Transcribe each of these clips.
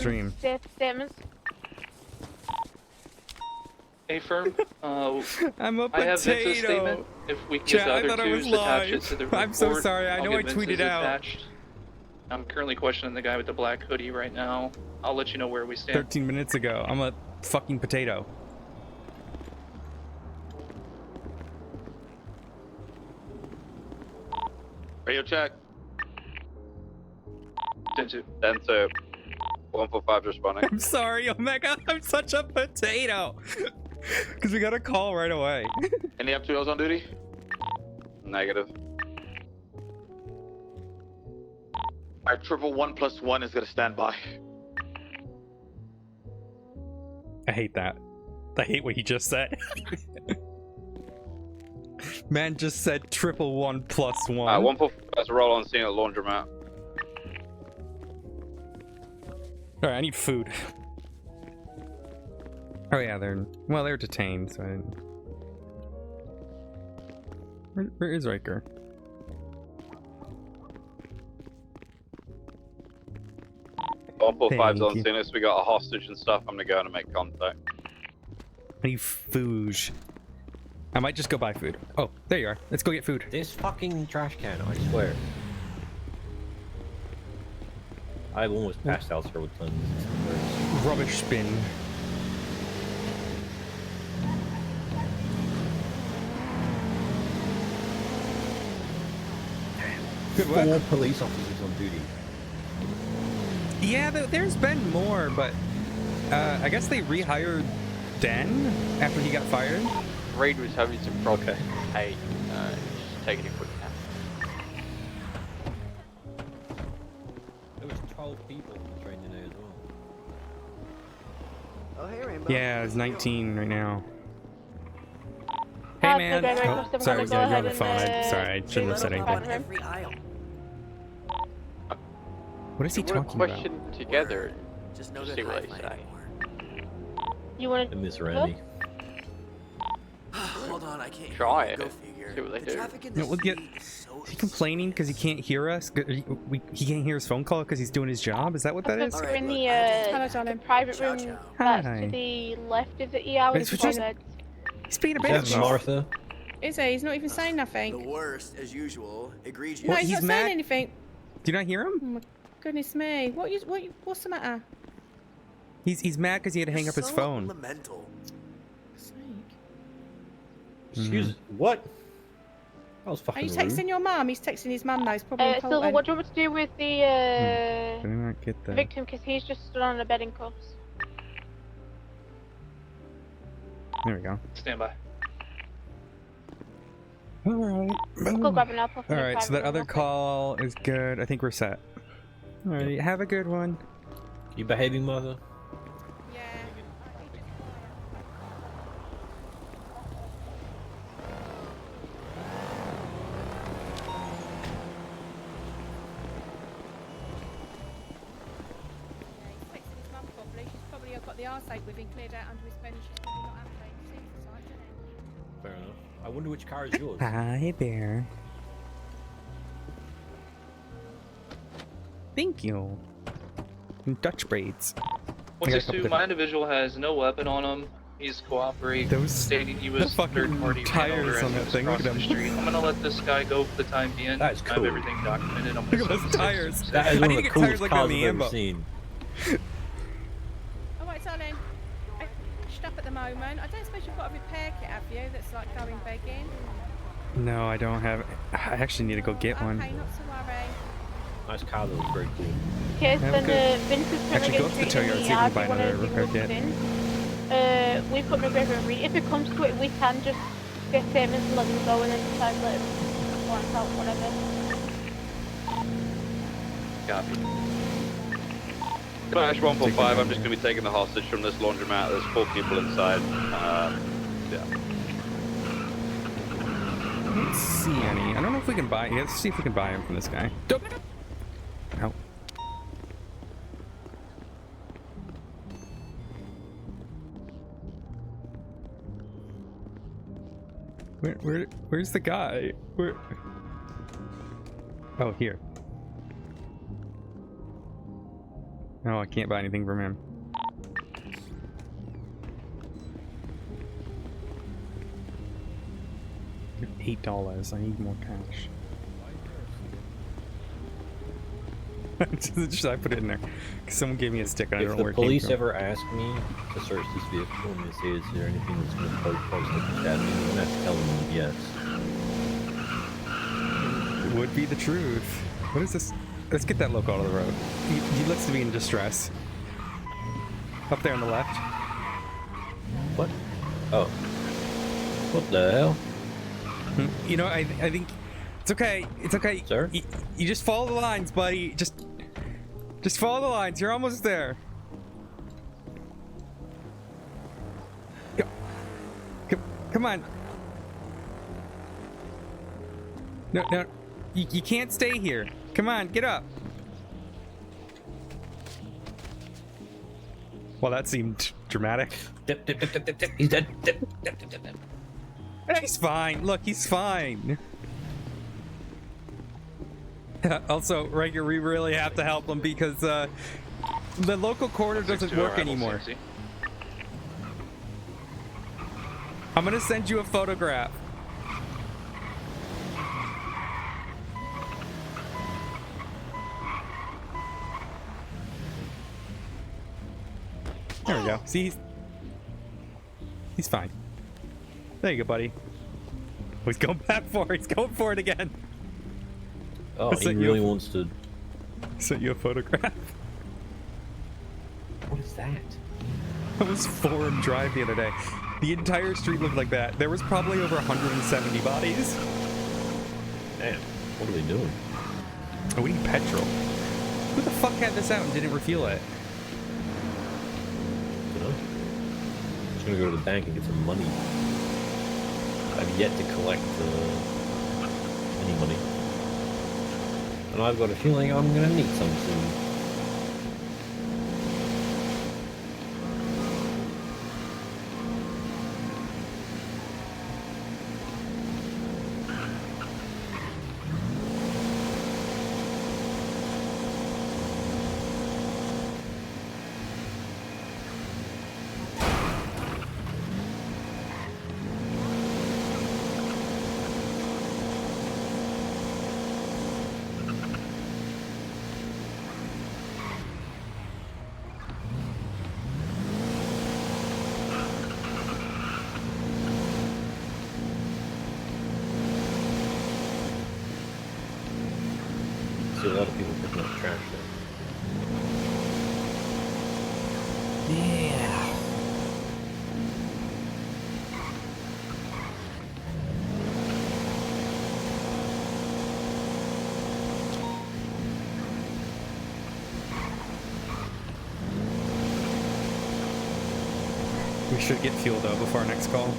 Stream. Statements. Hey, firm. I'm a I have Vince's potato. statement. If we can Chat, get I the thought other I was twos, attach it live. to the report. I'm so sorry. I know I I'll get tweeted Vince's out. attached. I'm currently questioning the guy with the black hoodie right now. I'll let you know where we stand. 13 minutes ago. I'm a fucking potato. Radio check. 10-2. 10-2. 145 responding. I'm sorry, Omega. I'm such a potato. Because we got a call right away. Any FTOs on duty? Negative. Alright, 111+1 is gonna stand by. I hate that. I hate what he just said. Man just said 111+1. 145 has a roll on scene at laundromat. Alright, I need food. Oh yeah, they're detained, so I didn't... Where is Riker? All 145's on you. scene, so we got a hostage and stuff. I'm gonna go in and make contact. I need food. I might just go buy food. Oh, there you are. Let's go get food. This fucking trash can, I swear. I've almost passed out several times. Rubbish bin. Good work. 4 police officers on duty. Yeah, there's been more, but I guess they rehired Dan after he got fired. Reed was having some problems. Hey, just taking a quick nap. There was 12 people on the train today as well. Oh, hey, Rainbow. Yeah, it's 19 right now. Hey man. Okay, Oh, I'm sorry, gonna yeah, go you're on the ahead phone. and, Sorry, I shouldn't have said anything. Every aisle. What is he Put a talking about? question together. Just know See that what I they fight say. anymore. You want I miss Randy. Hold on, I can't. Try Go it. figure. See what they The do. traffic in No, this we'll get- city is so Is he complaining because he can't hear us? He can't hear his phone call because he's doing his job? Is that what that is? We're Alright, in look, the, I the just- private Ciao, room ciao. that's Hi. to the left of the ER with It's the just- beds. He's being a That's bitch. Martha. Is he? He's not even saying The nothing. worst, as usual. Egregious. No, What, he's he's not mad? saying anything. Do you not hear Oh him? my goodness me. What's the matter? He's mad because he had to hang up his So phone. Elemental. Sake. Excuse what? That was Are fucking you rude. texting your mum? He's texting his mum though. It's probably Silver, important. what do you want me to do with the Did I not get that? victim? Because he's just stood on a bed in cuffs. There we go. Stand by. Alright. Let's go grab an apple. from the Alright, so private that room other real quick. call is good. I think we're set. Alright, have a good one. You behaving, Mother? Yeah. He's texting his mum probably. She's probably got the arse-ache with him cleared out under his bed and she's probably not happy. Seems the sight, doesn't it? Fair enough. I wonder which car is yours. Hi, bear. Thank you. Dutch braids. What's got a this couple dude? My individual has no weapon on him. He's cooperating, Those- stating he the was fucking third-party tires on that thing, look at the them. street. I'm gonna let this guy go for the time being. That's I have cool. everything documented. I'm Look gonna at those tires. That is I one need of to the get tires coolest like that cars in I've the ever Ambo. seen. Alright, darling. I'm pushed up at the moment. I don't suppose you've got a repair kit, have you? That's like going begging. No, I don't have. I actually need to go get Okay, one. not to worry. Nice car though, it's very cool. Okay, so Yeah, then okay. Vince is Actually, currently go to the getting tow yard, treated see if in we the can ER. buy Do you another wanna repair do kit. something? We've got McGregor and Reed. If it comes to it, we can just get statements and let them go and then decide later. Once out, whatever. Copy. Smash 145, I'm just gonna be taking the hostage from this laundromat. There's 4 people inside. Yeah. I don't see any. I don't know if we can buy. Let's see if we can buy him from this guy. No. Where's the guy? Where? Oh, here. Oh, I can't buy anything from him. $8. I need more cash. Just I put it in there because someone gave me a stick and I If don't know the where it came police from. ever ask me to search this vehicle and they say, is there anything that's going to pose like a chat, I'm going to have to tell them yes. It would be the truth. What is this? Let's get that loco out of the road. He looks to be in distress. Up there on the left. What? Oh. What the hell? You know, I think it's okay. It's okay. Sir? You just follow the lines, buddy. Just follow the lines. You're almost there. Go. Come on. No. You can't stay here. Come on, get up. Well, that seemed dramatic. Dip. He's dead. Dip. He's fine. Look, he's fine. Also, Rager, we really have to help him because the local corridor doesn't work anymore. I'm gonna send you a photograph. There we go. See, he's fine. There you go, buddy. Oh, he's going back for it. He's going for it again. Oh, he really wants to... Sent you a photograph. What is that? That was Forum Drive the other day. The entire street looked like that. There was probably over 170 bodies. Damn, what are they doing? Oh, we need petrol. Who the fuck had this out and didn't refuel it? I don't know. I'm just gonna go to the bank and get some money. I've yet to collect any money. And I've got a feeling I'm gonna need some soon. See a lot of people picking up trash there. Yeah. We should get fuel though before our next call.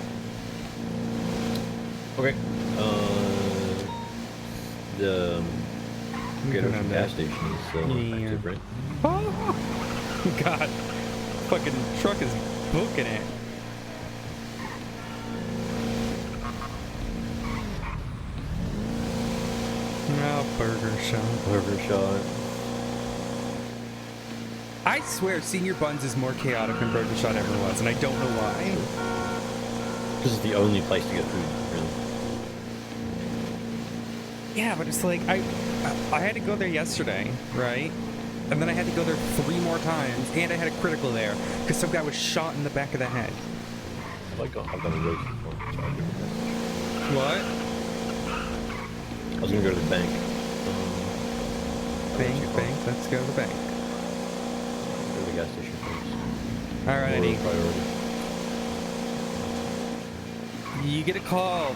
Okay. The Great Ocean gas station is active, right? Oh God! Fucking truck is booking it. Oh, burger shot. Burger shot. I swear, Senior Buns is more chaotic than Burger Shot ever was, and I don't know why. This is the only place to get food, really. Yeah, but it's like I had to go there yesterday, right? And then I had to go there 3 more times, and I had a critical there because some guy was shot in the back of the head. I've got a roast before, so I'll give it a What? I was gonna go to the bank. Bank. Let's go to the bank. Go to the gas station first. All right, Eddie. Priority. You get a call.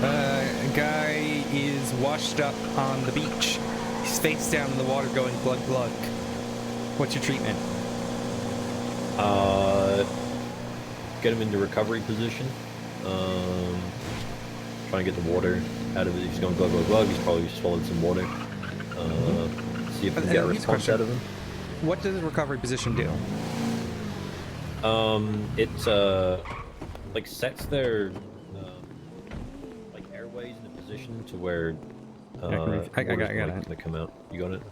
A guy is washed up on the beach. He's face down in the water going glug glug. What's your treatment? Get him into recovery position. Try and get the water out of it. He's going glug glug glug. He's probably swallowed some water. See if we can get a response out of him. What does the recovery position do? It's like sets their like airways in a position to where I got it. they come out. You got it?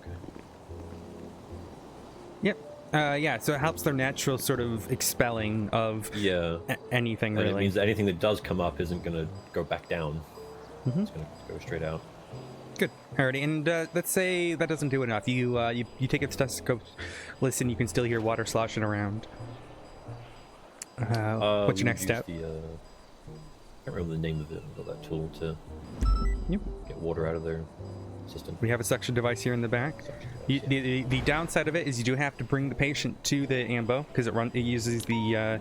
Okay. Yeah, so it helps their natural sort of expelling of Yeah. anything, And really. it means that anything that does come up isn't going to go back down. Mhm. It's going to go straight out. Good. Alrighty, and let's say that doesn't do enough. You take a stethoscope, listen, you can still hear water sloshing around. What's your next step? I can't remember the name of it. I've got that tool to Yep. get water out of their system. We have a suction device here in the back. The downside of it is you do have to bring the patient to the ambo because it uses the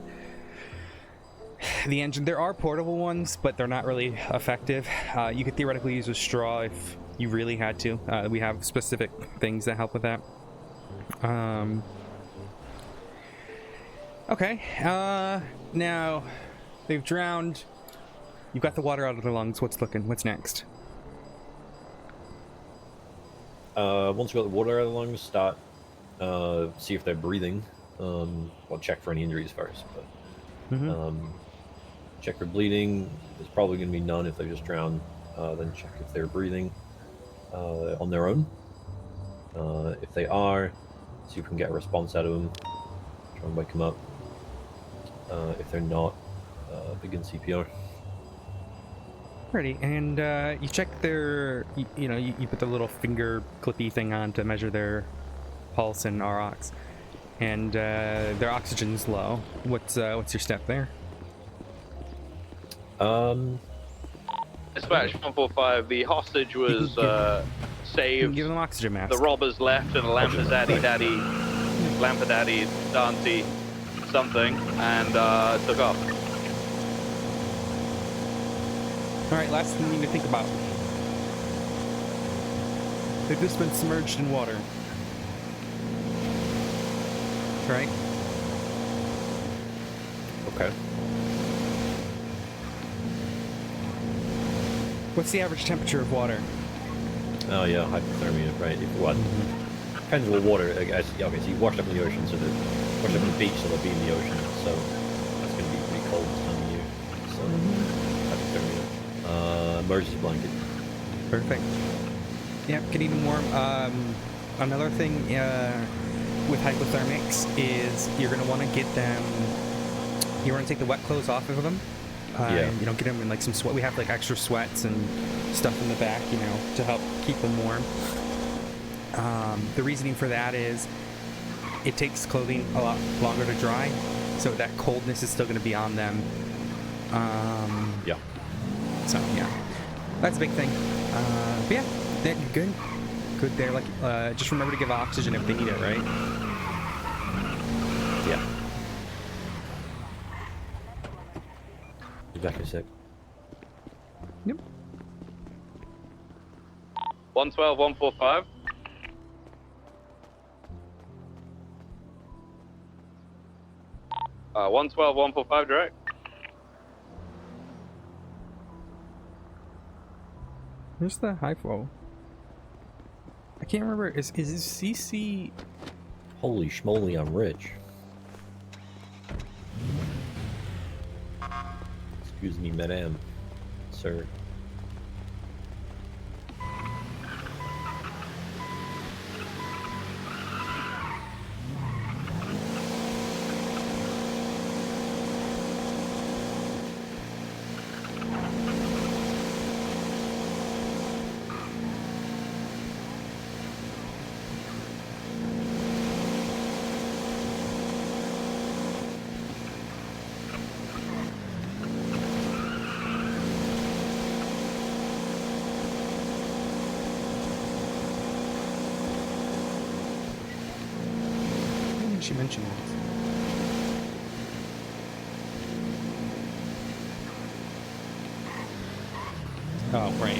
engine. There are portable ones, but they're not really effective. You could theoretically use a straw if you really had to. We have specific things that help with that. Okay. Now they've drowned. You've got the water out of their lungs. What's next? Once you got the water out of the lungs, start see if they're breathing. Well, check for any injuries first, but check for bleeding. There's probably going to be none if they just drowned. Then check if they're breathing on their own. If they are, see if we can get a response out of them. Try and wake them up. If they're not, begin CPR. Alrighty, and you check their, you put the little finger clippy thing on to measure their pulse and ROX, and their oxygen's low. What's your step there? Dispatch 145, the hostage was saved. Give them oxygen masks. The robbers left and a Lampadaddy Dante something and took off. Alright, last thing you need to think about. They've just been submerged in water. Right? Okay. What's the average temperature of water? Oh yeah, hypothermia, right? What? Depends on the water. I guess. Yeah, okay, so you washed up in the ocean, so washed up on the beach, so they'll be in the ocean. So that's going to be pretty cold this time of year. So hypothermia. Emergency blanket. Perfect. Yeah, getting warm. Another thing with hypothermics is you're going to want to get them. You want to take the wet clothes off of them. Yeah. Get them in like some sweat. We have like extra sweats and stuff in the back, to help keep them warm. The reasoning for that is it takes clothing a lot longer to dry, so that coldness is still going to be on them. Yeah. So yeah, that's a big thing. But yeah, good there. Like, just remember to give oxygen if they need it, right? Yeah. Exactly sick. Yep. 112, 145. Uh, 112, 145 direct. Where's the high flow? I can't remember. Is CC? Holy schmoly, I'm rich. Excuse me, madame. Sir. She mentioned it. Oh, right.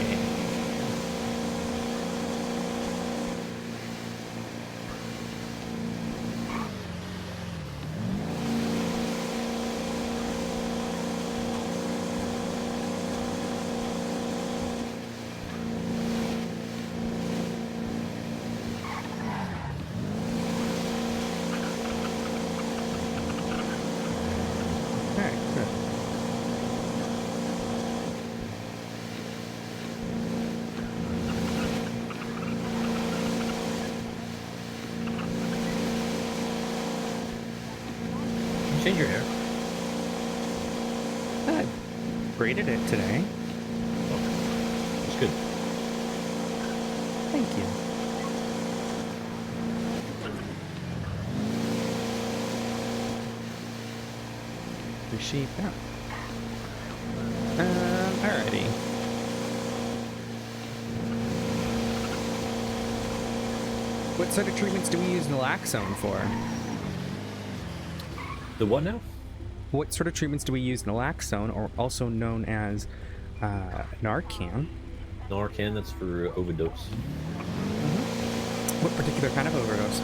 You change your hair. I braided it today. It's good. Thank you. Appreciate that. Alrighty. What sort of treatments do we use naloxone for? The what now? What sort of treatments do we use naloxone, or also known as Narcan? Narcan, that's for overdose. What particular kind of overdose?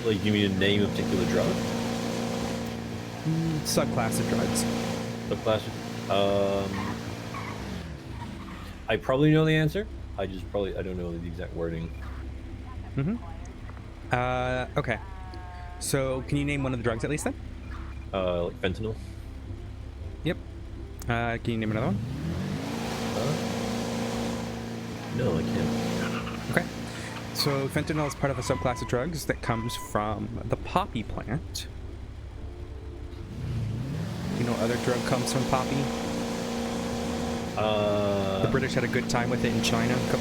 Like, you mean to name a particular drug? Subclass of drugs. Subclass? I probably know the answer. I don't know the exact wording. Okay. So, can you name one of the drugs at least then? Like fentanyl. Yep. Can you name another one? No, I can't. Okay. So, fentanyl is part of a subclass of drugs that comes from the poppy plant. You know what other drug comes from poppy? The British had a good time with it in China a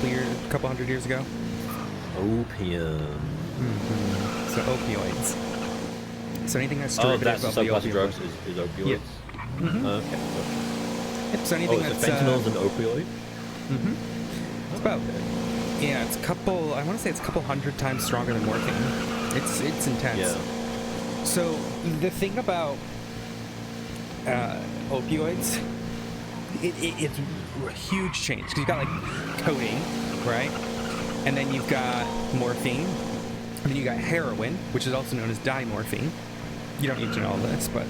couple hundred years ago. Opium. So opioids. So anything that's derivative that's of the subclass opioid. of drugs is opioids. Yeah. Okay. Yep, so anything So that's fentanyl's an opioid. It's about yeah, it's I want to say it's a couple hundred times stronger than morphine. It's intense. Yeah. So the thing about opioids, it's a huge change because you've got like codeine, right? And then you've got morphine, and then you got heroin, which is also known as dimorphine. You don't need to know all this, but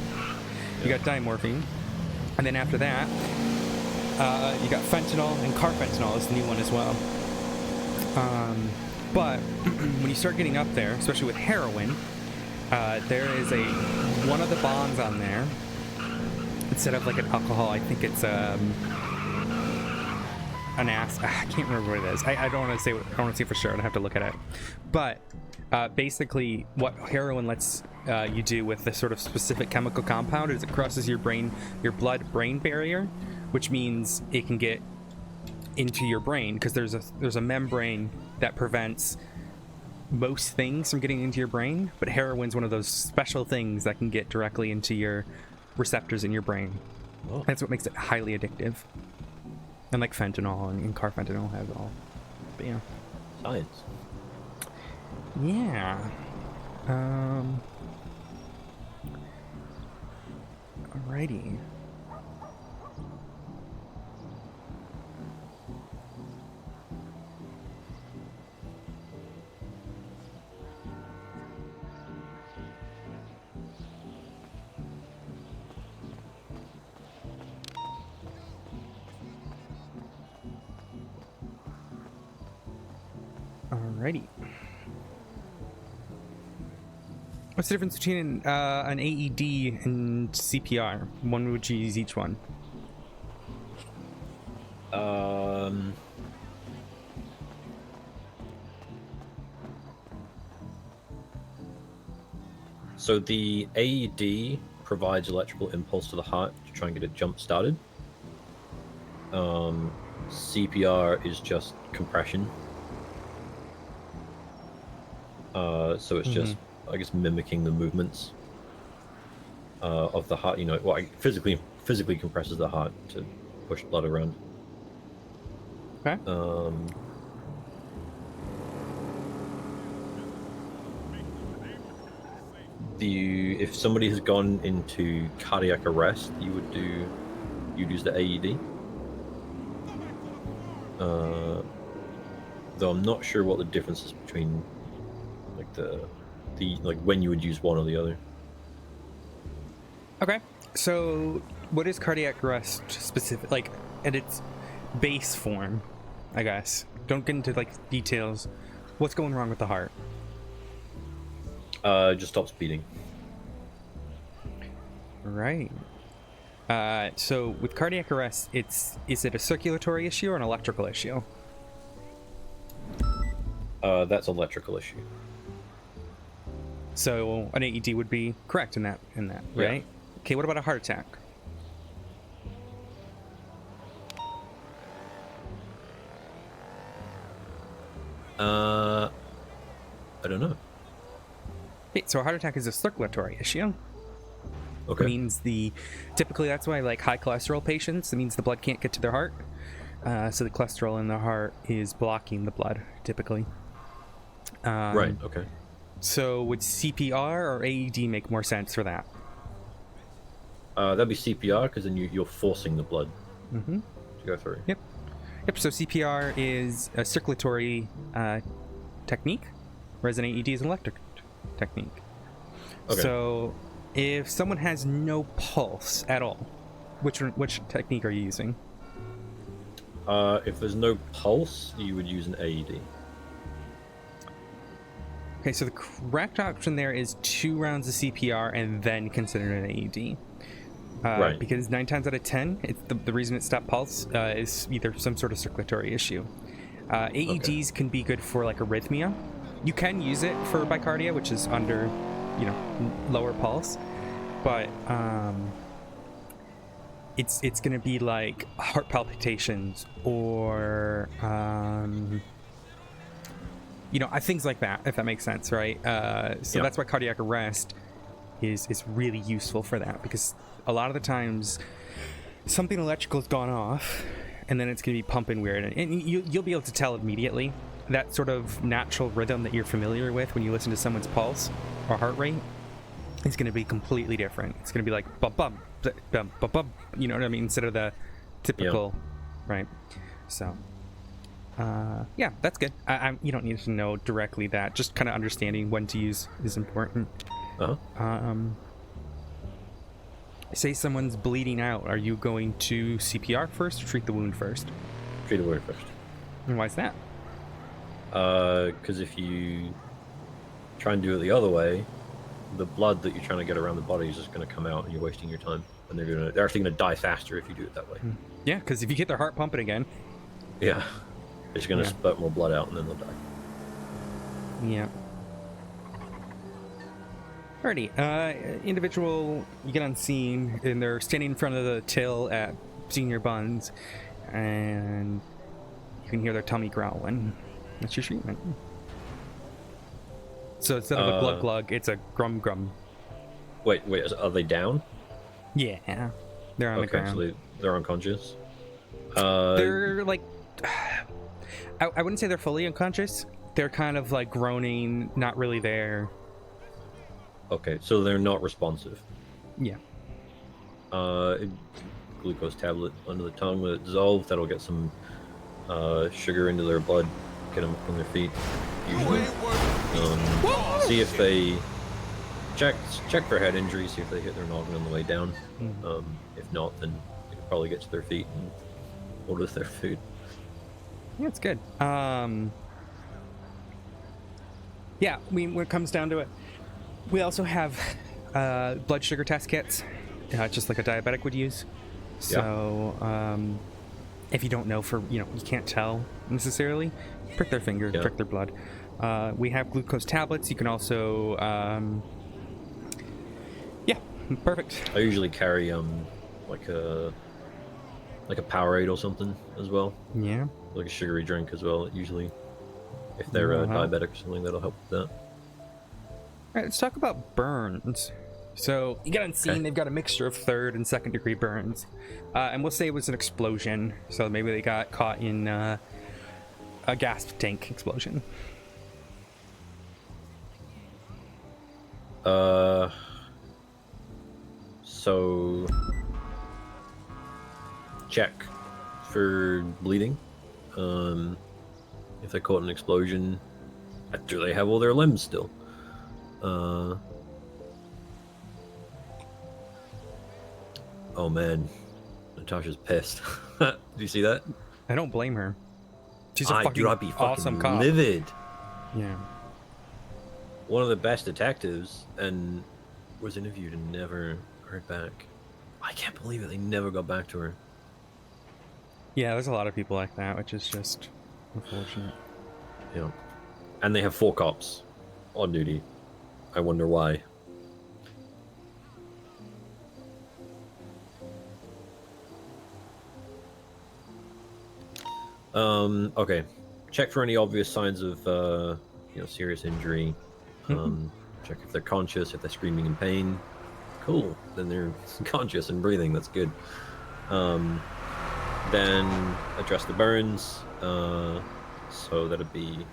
you got dimorphine, and then after that, you got fentanyl, and carfentanil is the new one as well. But when you start getting up there, especially with heroin, there is one of the bonds on there. Instead of like an alcohol, I think it's an I can't remember what it is. I don't want to say. I don't want to say for sure. I'd have to look at it. But basically, what heroin lets you do with this sort of specific chemical compound is it crosses your blood-brain barrier, which means it can get into your brain because there's a membrane that prevents most things from getting into your brain. But heroin's one of those special things that can get directly into your receptors in your brain. Oh. That's what makes it highly addictive. And like fentanyl and carfentanil has all. But yeah. Science. Yeah. Alrighty. Alrighty. What's the difference between an AED and CPR? When would you use each one? So the AED provides electrical impulse to the heart to try and get it jump started. CPR is just compression. So it's just, I guess, mimicking the movements of the heart. You know, well, physically compresses the heart to push blood around. Okay. If somebody has gone into cardiac arrest, you'd use the AED. Though I'm not sure what the difference is between like when you would use one or the other. Okay. So what is cardiac arrest specific, like at its base form, I guess? Don't get into like details. What's going wrong with the heart? It just stops beating. Right. So with cardiac arrest, is it a circulatory issue or an electrical issue? That's an electrical issue. So an AED would be correct in that, Yeah. right? Okay, what about a heart attack? I don't know. Okay, so a heart attack is a circulatory issue. Okay. It means typically that's why like high cholesterol patients, it means the blood can't get to their heart. So the cholesterol in the heart is blocking the blood typically. Right. Okay. So would CPR or AED make more sense for that? That'd be CPR because then you're forcing the blood Mm-hmm. to go through. Yep. So CPR is a circulatory technique, whereas an AED is an electric technique. Okay. So if someone has no pulse at all, which technique are you using? If there's no pulse, you would use an AED. Okay, so the correct option there is 2 rounds of CPR and then consider an AED. Right. Because 9 times out of 10, the reason it stopped pulse is either some sort of circulatory issue. AEDs can be good for like arrhythmia. You can use it for bicardia, which is under, lower pulse, but it's going to be like heart palpitations or things like that, if that makes sense, right? So Yeah. that's why cardiac arrest is really useful for that, because a lot of the times something electrical has gone off and then it's going to be pumping weird, and you'll be able to tell immediately. That sort of natural rhythm that you're familiar with when you listen to someone's pulse or heart rate is going to be completely different. It's going to be like bum bum bum bum bum, you know what I mean, instead of the typical, right? So yeah, that's good. You don't need to know directly that, just kind of understanding when to use is important. Say someone's bleeding out, are you going to CPR first or treat the wound first? Treat the wound first. And why is that? Because if you try and do it the other way, the blood that you're trying to get around the body is just going to come out, and you're wasting your time. And they're actually going to die faster if you do it that way. Yeah, because if you get their heart pumping again. Yeah, it's going to spurt more blood out, and then they'll die. Yeah. Alrighty, individual, you get on scene, and they're standing in front of the till at Senior Buns, and you can hear their tummy growling. That's your treatment. So instead of a glug glug, it's a grum grum. Wait, are they down? Yeah, they're on the ground. So they're unconscious? They're like, I wouldn't say they're fully unconscious. They're kind of like groaning, not really there. Okay, so they're not responsive. Yeah. Glucose tablet under the tongue, let it dissolve. That'll get some sugar into their blood, get them up on their feet. Usually, see if they check for head injury. See if they hit their noggin on the way down. If not, then they can probably get to their feet and order their food. Yeah, it's good. Yeah, when it comes down to it, we also have blood sugar test kits, just like a diabetic would use. So if you don't know you can't tell necessarily, prick their finger, prick their blood. We have glucose tablets. You can also, perfect. I usually carry like a Powerade or something as well. Yeah. Like a sugary drink as well. Usually, if they're diabetic or something, that'll help with that. All right, let's talk about burns. So you get on scene, they've got a mixture of 3rd and 2nd degree burns. And we'll say it was an explosion. So maybe they got caught in a gas tank explosion. So check for bleeding. If they caught an explosion, do they have all their limbs still? Oh man, Natasha's pissed. Did you see that? I don't blame her. She's a fucking I'd be fucking awesome cop. livid. Yeah. One of the best detectives, and was interviewed and never heard back. I can't believe it. They never got back to her. Yeah, there's a lot of people like that, which is just unfortunate. Yeah. And they have 4 cops on duty. I wonder why. Okay. Check for any obvious signs of, serious injury. Check if they're conscious, if they're screaming in pain. Cool. Then they're conscious and breathing. That's good. Then address the burns. So that'd be,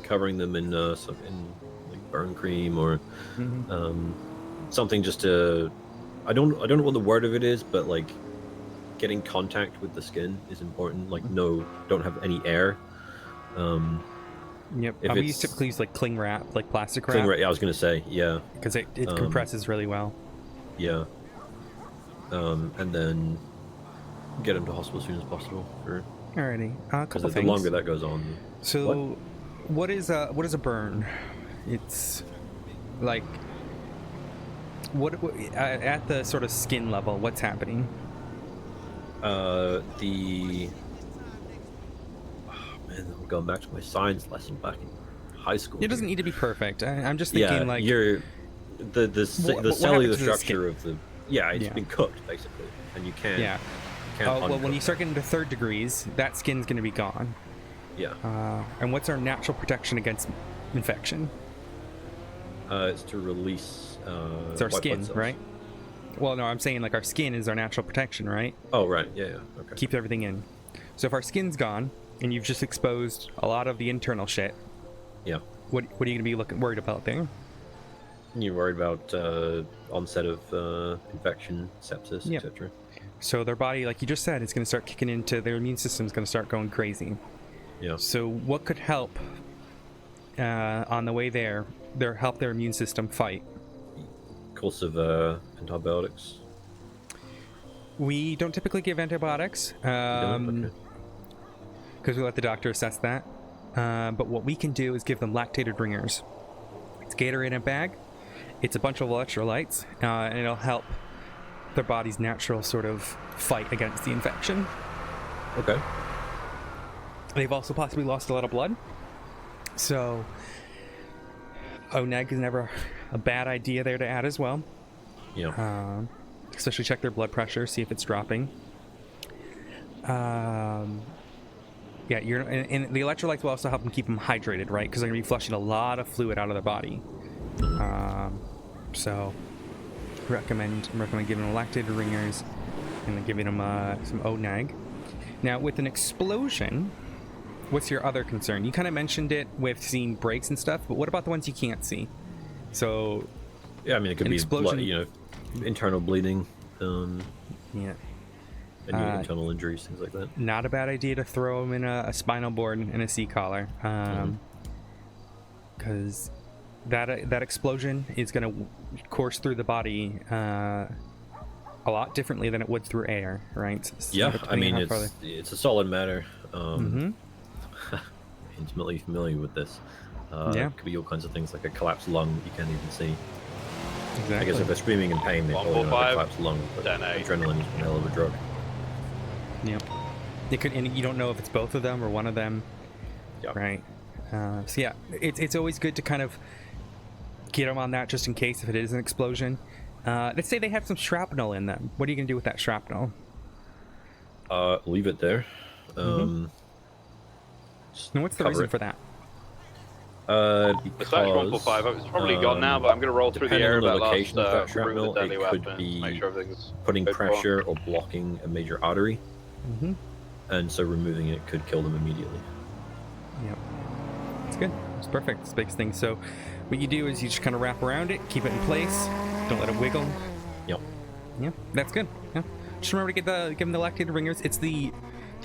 covering them in like burn cream or something just to. I don't know what the word of it is, but like getting contact with the skin is important. Like don't have any air. Yep. We typically use like cling wrap, like plastic wrap. Cling wrap. Yeah, I was gonna say because it compresses really well. Yeah. And then get them to hospital as soon as possible. Alrighty. A couple Because things. the longer that goes on. So, what is a burn? It's like what at the sort of skin level. What's happening? I'm going back to my science lesson back in high school. It doesn't need to be perfect. I'm just thinking like you're the cellular structure of of the it's been cooked basically, and you can't. Yeah. Well, when you start getting to 3rd degrees, that skin's going to be gone. Yeah. And what's our natural protection against infection? It's to release. It's our white skin, blood cells. right? Well, no, I'm saying like our skin is our natural protection, right? Oh, right. Yeah. Okay. Keeps everything in. So if our skin's gone and you've just exposed a lot of the internal shit, yeah. What are you going to be worried about there? You're worried about onset of infection, sepsis, etc. So their body, like you just said, is going to start kicking into their immune system's going to start going crazy. Yeah. So what could help on the way there? Help their immune system fight. Course of antibiotics. We don't typically give antibiotics because we let the doctor assess that. But what we can do is give them lactated ringers. It's Gatorade in a bag. It's a bunch of electrolytes, and it'll help their body's natural sort of fight against the infection. Okay. They've also possibly lost a lot of blood. So, ONEG is never a bad idea there to add as well. Yeah. Especially check their blood pressure, see if it's dropping. And the electrolytes will also help them keep them hydrated, right? Because they're going to be flushing a lot of fluid out of their body. So, recommend giving them lactated ringers and then giving them some ONEG. Now, with an explosion, what's your other concern? You kind of mentioned it with seeing breaks and stuff, but what about the ones you can't see? So, yeah, I mean, it could be explosion, internal bleeding. Yeah. Any internal injuries, things like that. Not a bad idea to throw them in a spinal board and a C-collar, because that explosion is going to course through the body a lot differently than it would through air, right? Yeah, I mean, it's a solid matter. Intimately familiar with this. It could be all kinds of things like a collapsed lung that you can't even see. Exactly. I guess if they're screaming in pain, they probably don't have a collapsed lung, but 10-8. adrenaline is one hell of a drug. Yep. It could, and you don't know if it's both of them or one of them. Yep. Right. So yeah, it's always good to kind of get them on that just in case if it is an explosion. Let's say they have some shrapnel in them. What are you gonna do with that shrapnel? Leave it there. And what's the reason for that? The slash 145, it's probably gone now, but I'm going to roll through the air about last room with the deadly weapon. Make sure everything's putting pressure or blocking a major artery. And so removing it could kill them immediately. Yep. It's good. It's perfect. It's the biggest thing. So what you do is you just kind of wrap around it, keep it in place, don't let it wiggle. Yep. Yeah, that's good. Yeah. Just remember to give them the lactated ringers. It's the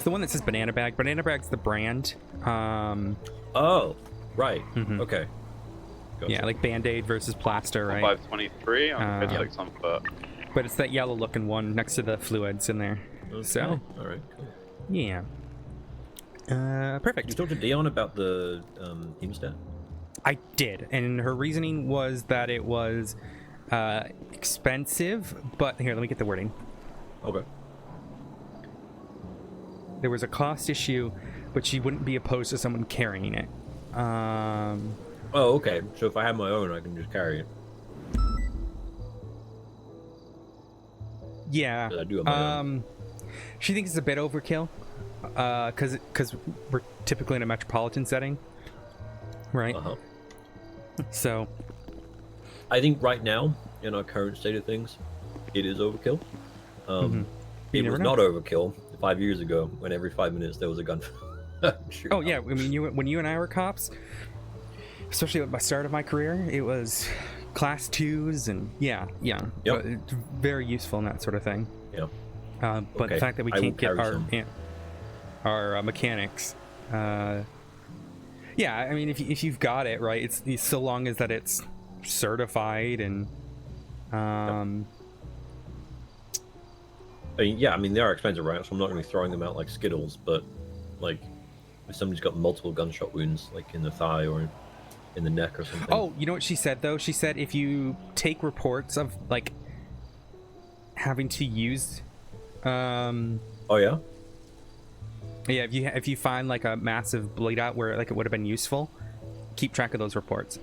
one that says Banana Bag. Banana Bag's the brand. Oh, right. Okay. Gotcha. Yeah, like Band-Aid versus plaster, right? 523 on Physics on foot. But it's that yellow looking one next to the fluids in there. Okay. So, all right, cool. Yeah. Perfect. You talked to Dion about the hemostat? I did, and her reasoning was that it was expensive, but here, let me get the wording. Okay. There was a cost issue, but she wouldn't be opposed to someone carrying it. Oh, okay. So if I have my own, I can just carry it. Yeah. 'Cause I do have my own. She thinks it's a bit overkill, because we're typically in a metropolitan setting, right? Uh-huh. So I think right now, in our current state of things, it is overkill. You It never was know. not overkill 5 years ago when every 5 minutes there was a gun. Oh yeah, I mean, when you and I were cops, especially at the start of my career, it was class 2s and yeah, Yep. but it's very useful in that sort of thing. Yeah. But Okay, the fact that we I will can't get carry our mechanics, yeah, I mean, if you've got it right, it's so long as that it's certified and I mean, yeah, I mean, they are expensive, right? So I'm not going to be throwing them out like Skittles, but like if somebody's got multiple gunshot wounds, like in the thigh or in the neck or something. Oh, you know what she said though? She said if you take reports of like having to use, Oh yeah. yeah, if you find like a massive bleed out where like it would have been useful, keep track of those reports.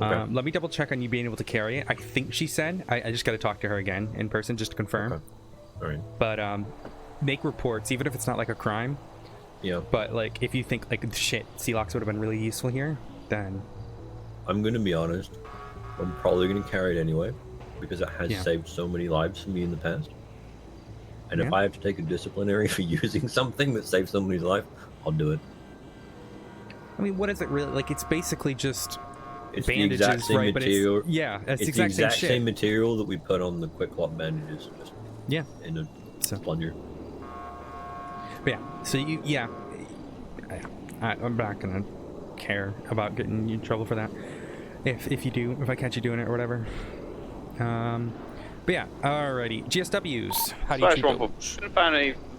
Okay. Let me double check on you being able to carry it. I think she said. I just got to talk to her again in person just to confirm. Okay. All right. But make reports even if it's not like a crime. Yeah. But like if you think like shit, Celox would have been really useful here, then I'm going to be honest. I'm probably going to carry it anyway because it has saved so many lives for me in the past. And if I have to take a disciplinary for using something that saves somebody's life, I'll do it. I mean, what is it really like? It's basically just It's bandages, the exact same right? material. But it's, yeah, it's It's the exact same shit. material that we put on the quick lock bandages, just Yeah. in a So plunger. But yeah, so I'm not gonna care about getting you in trouble for that. If I catch you doing it or whatever. But yeah, alrighty. GSWs. How do you treat those? Couldn't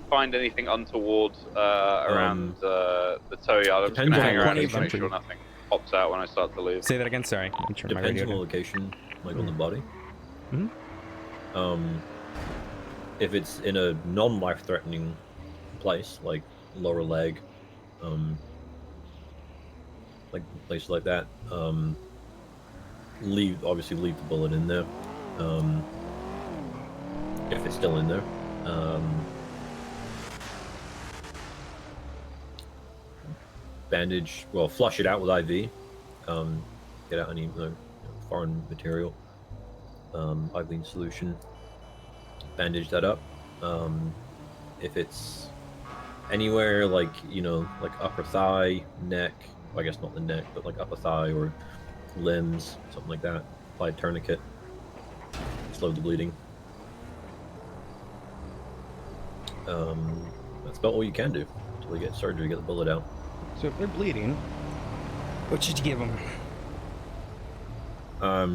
find anything untoward around the tow yard. I'm just gonna hang around and make sure nothing pops out when I start to leave. Say that again. Sorry. I'm turning my Depends radio on the down. location, like on the body. Mm-hmm. If it's in a non-life-threatening place, like lower leg, like places like that, obviously leave the bullet in there. If it's still in there. Bandage, well, flush it out with IV. Get out any foreign material. IV solution. Bandage that up. If it's anywhere like, like upper thigh, neck, well, I guess not the neck, but like upper thigh or limbs, something like that, apply a tourniquet. Slow the bleeding. That's about all you can do until you get surgery, get the bullet out. So if they're bleeding, what should you give them?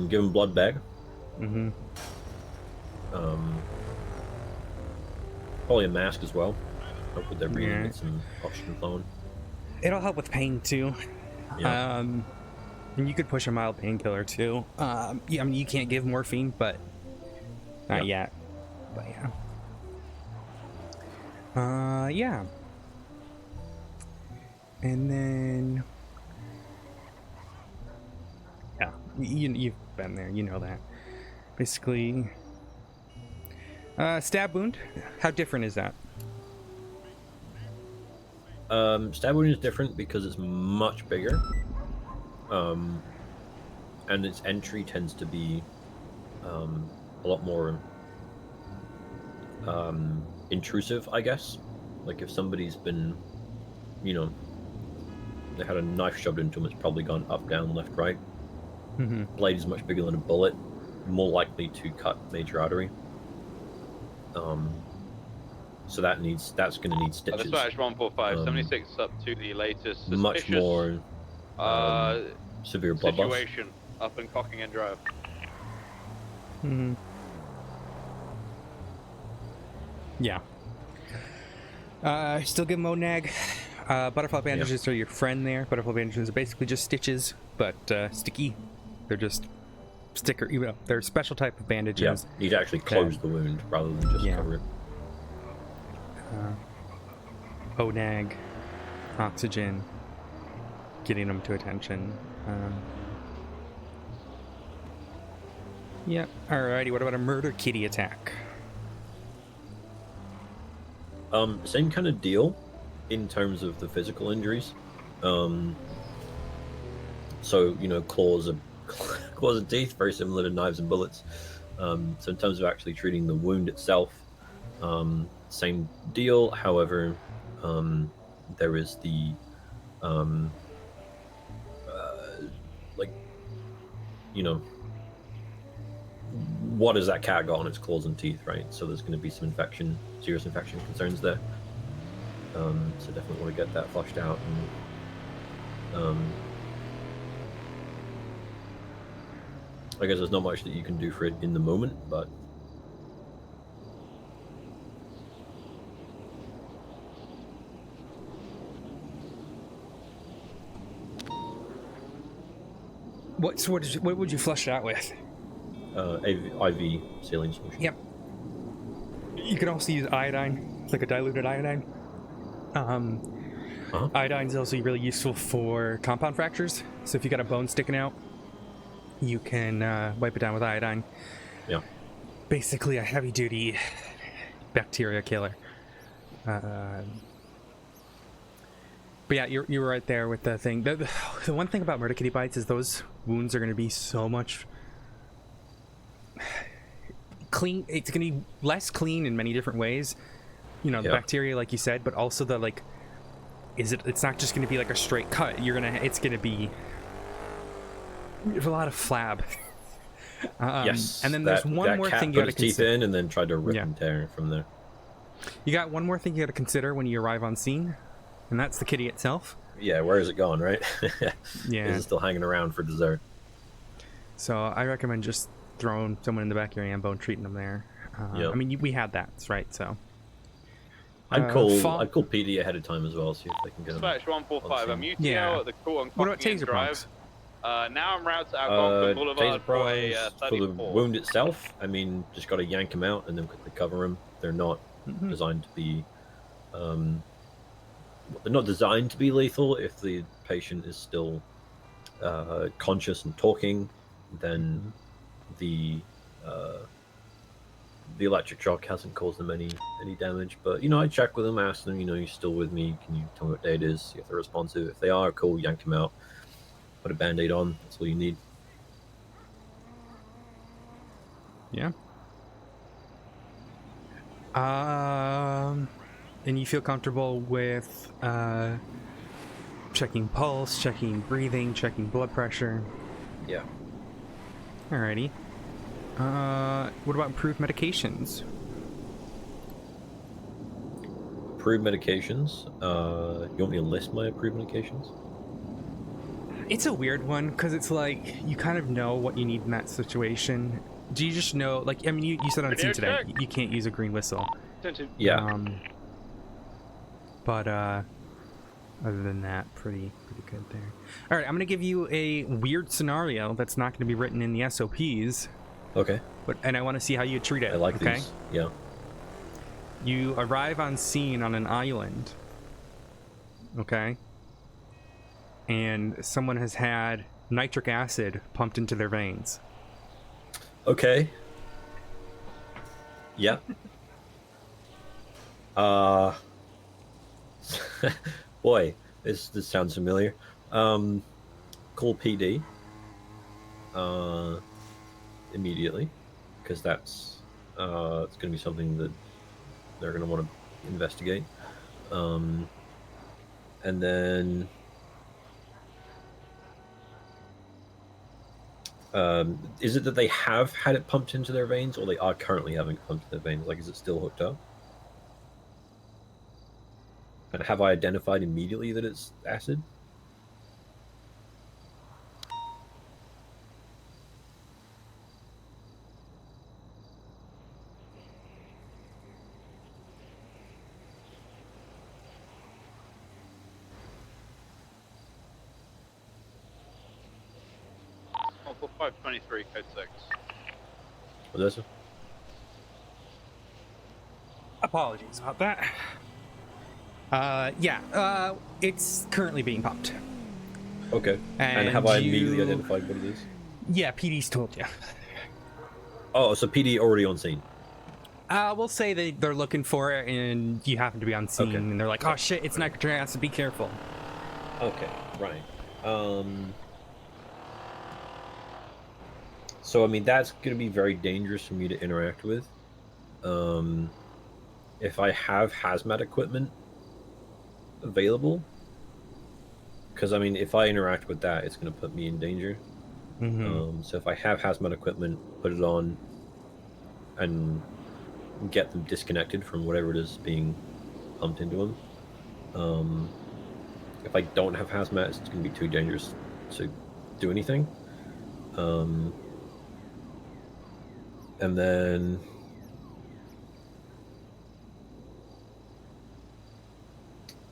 Give them blood bag. Mm-hmm. Probably a mask as well. Help with their breathing, Yeah. get some oxygen flowing. It'll help with pain too. Yeah. And you could push a mild painkiller too. Yeah, I mean, you can't give morphine, but not yet. But yeah. Yeah. And then, yeah, you've been there. You know that. Basically, stab wound. How different is that? Stab wound is different because it's much bigger. And its entry tends to be a lot more intrusive, I guess. Like if somebody's been, they had a knife shoved into them, it's probably gone up, down, left, right. Mm-hmm. Blade is much bigger than a bullet, more likely to cut major artery. So that's going to need stitches. Dispatch 145, 76 up to the latest suspicious, Much more severe blood loss. situation up in Cocking and Drive. Mm-hmm. Yeah. Still give them ONAG. Butterfly bandages are your friend there. Butterfly bandages are basically just stitches, but sticky. They're just sticker. They're a special type of bandages. Yeah, you need to actually close the wound rather than just cover it. ONAG, oxygen, getting them to attention. Yep. Alrighty, what about a murder kitty attack? Same kind of deal in terms of the physical injuries. So, you know, claws and teeth, very similar to knives and bullets. So in terms of actually treating the wound itself, same deal. However, there is the like, you know, what has that cat got on its claws and teeth, right? So there's going to be some infection, serious infection concerns there. So definitely want to get that flushed out. And I guess there's not much that you can do for it in the moment, but What would you flush it out with? IV saline solution. Yep. You could also use iodine, like a diluted iodine. Iodine is also really useful for compound fractures. So if you got a bone sticking out, you can wipe it down with iodine. Yeah. Basically a heavy-duty bacteria killer. But yeah, you were right there with the thing. The one thing about murder kitty bites is those wounds are going to be so much clean. It's going to be less clean in many different ways. You know, the bacteria, like you said, but also the like. It's not just going to be like a straight cut. It's going to be. There's a lot of flab. Yes. And then there's one more thing you got to consider. Teeth in and then tried to rip and tear from there. You got one more thing you got to consider when you arrive on scene, and that's the kitty itself. Yeah, where is it gone, right? Yeah. Is it still hanging around for dessert? So I recommend just throwing someone in the back of your ambo and treating them there. I mean, we had that, right? So I'd call PD ahead of time as well, see if they can get them. Dispatch 145. I'm UTL Yeah. at the Court What about Cocking taser Drive. pumps? Now I'm route to Algonquin Boulevard Taser for a prongs 34. for the wound itself. I mean, just got to yank them out and then quickly cover them. They're not designed to be. They're not designed to be lethal. If the patient is still conscious and talking, then the electric shock hasn't caused them any damage. But you know, I check with them, ask them, you know, you still with me? Can you tell me what day it is? See if they're responsive. If they are, cool, yank them out, put a band-aid on. That's all you need. Yeah. And you feel comfortable with checking pulse, checking breathing, checking blood pressure? Yeah. Alrighty. What about improved medications? Approved medications. You want me to list my approved medications? It's a weird one because it's like you kind of know what you need in that situation. Do you just know? Like, I mean, you said on scene today you can't use a green whistle. Yeah. But other than that, pretty good there. All right, I'm gonna give you a weird scenario that's not gonna be written in the SOPs. Okay. And I want to see how you treat it. I like okay? these. Yeah. You arrive on scene on an island. Okay. And someone has had nitric acid pumped into their veins. Okay. Yeah. Boy, this sounds familiar. Call PD. Immediately, because that's it's going to be something that they're going to want to investigate. And then is it that they have had it pumped into their veins, or they are currently having it pumped into their veins? Like, is it still hooked up? And have I identified immediately that it's acid? For 523, code 6. Odessa? Apologies about that. It's currently being pumped. Okay. And have I immediately identified what it is? Yeah, PD's told you. Oh, so PD already on scene. We'll say they're looking for it, and you happen to be on scene, Okay. and they're like, "Oh shit, it's nitrogenic acid. Be careful." Okay, right. So I mean that's gonna be very dangerous for me to interact with. If I have hazmat equipment available, because I mean if I interact with that, it's gonna put me in danger. So if I have hazmat equipment, put it on, and get them disconnected from whatever it is being pumped into them. If I don't have hazmat, it's going to be too dangerous to do anything. And then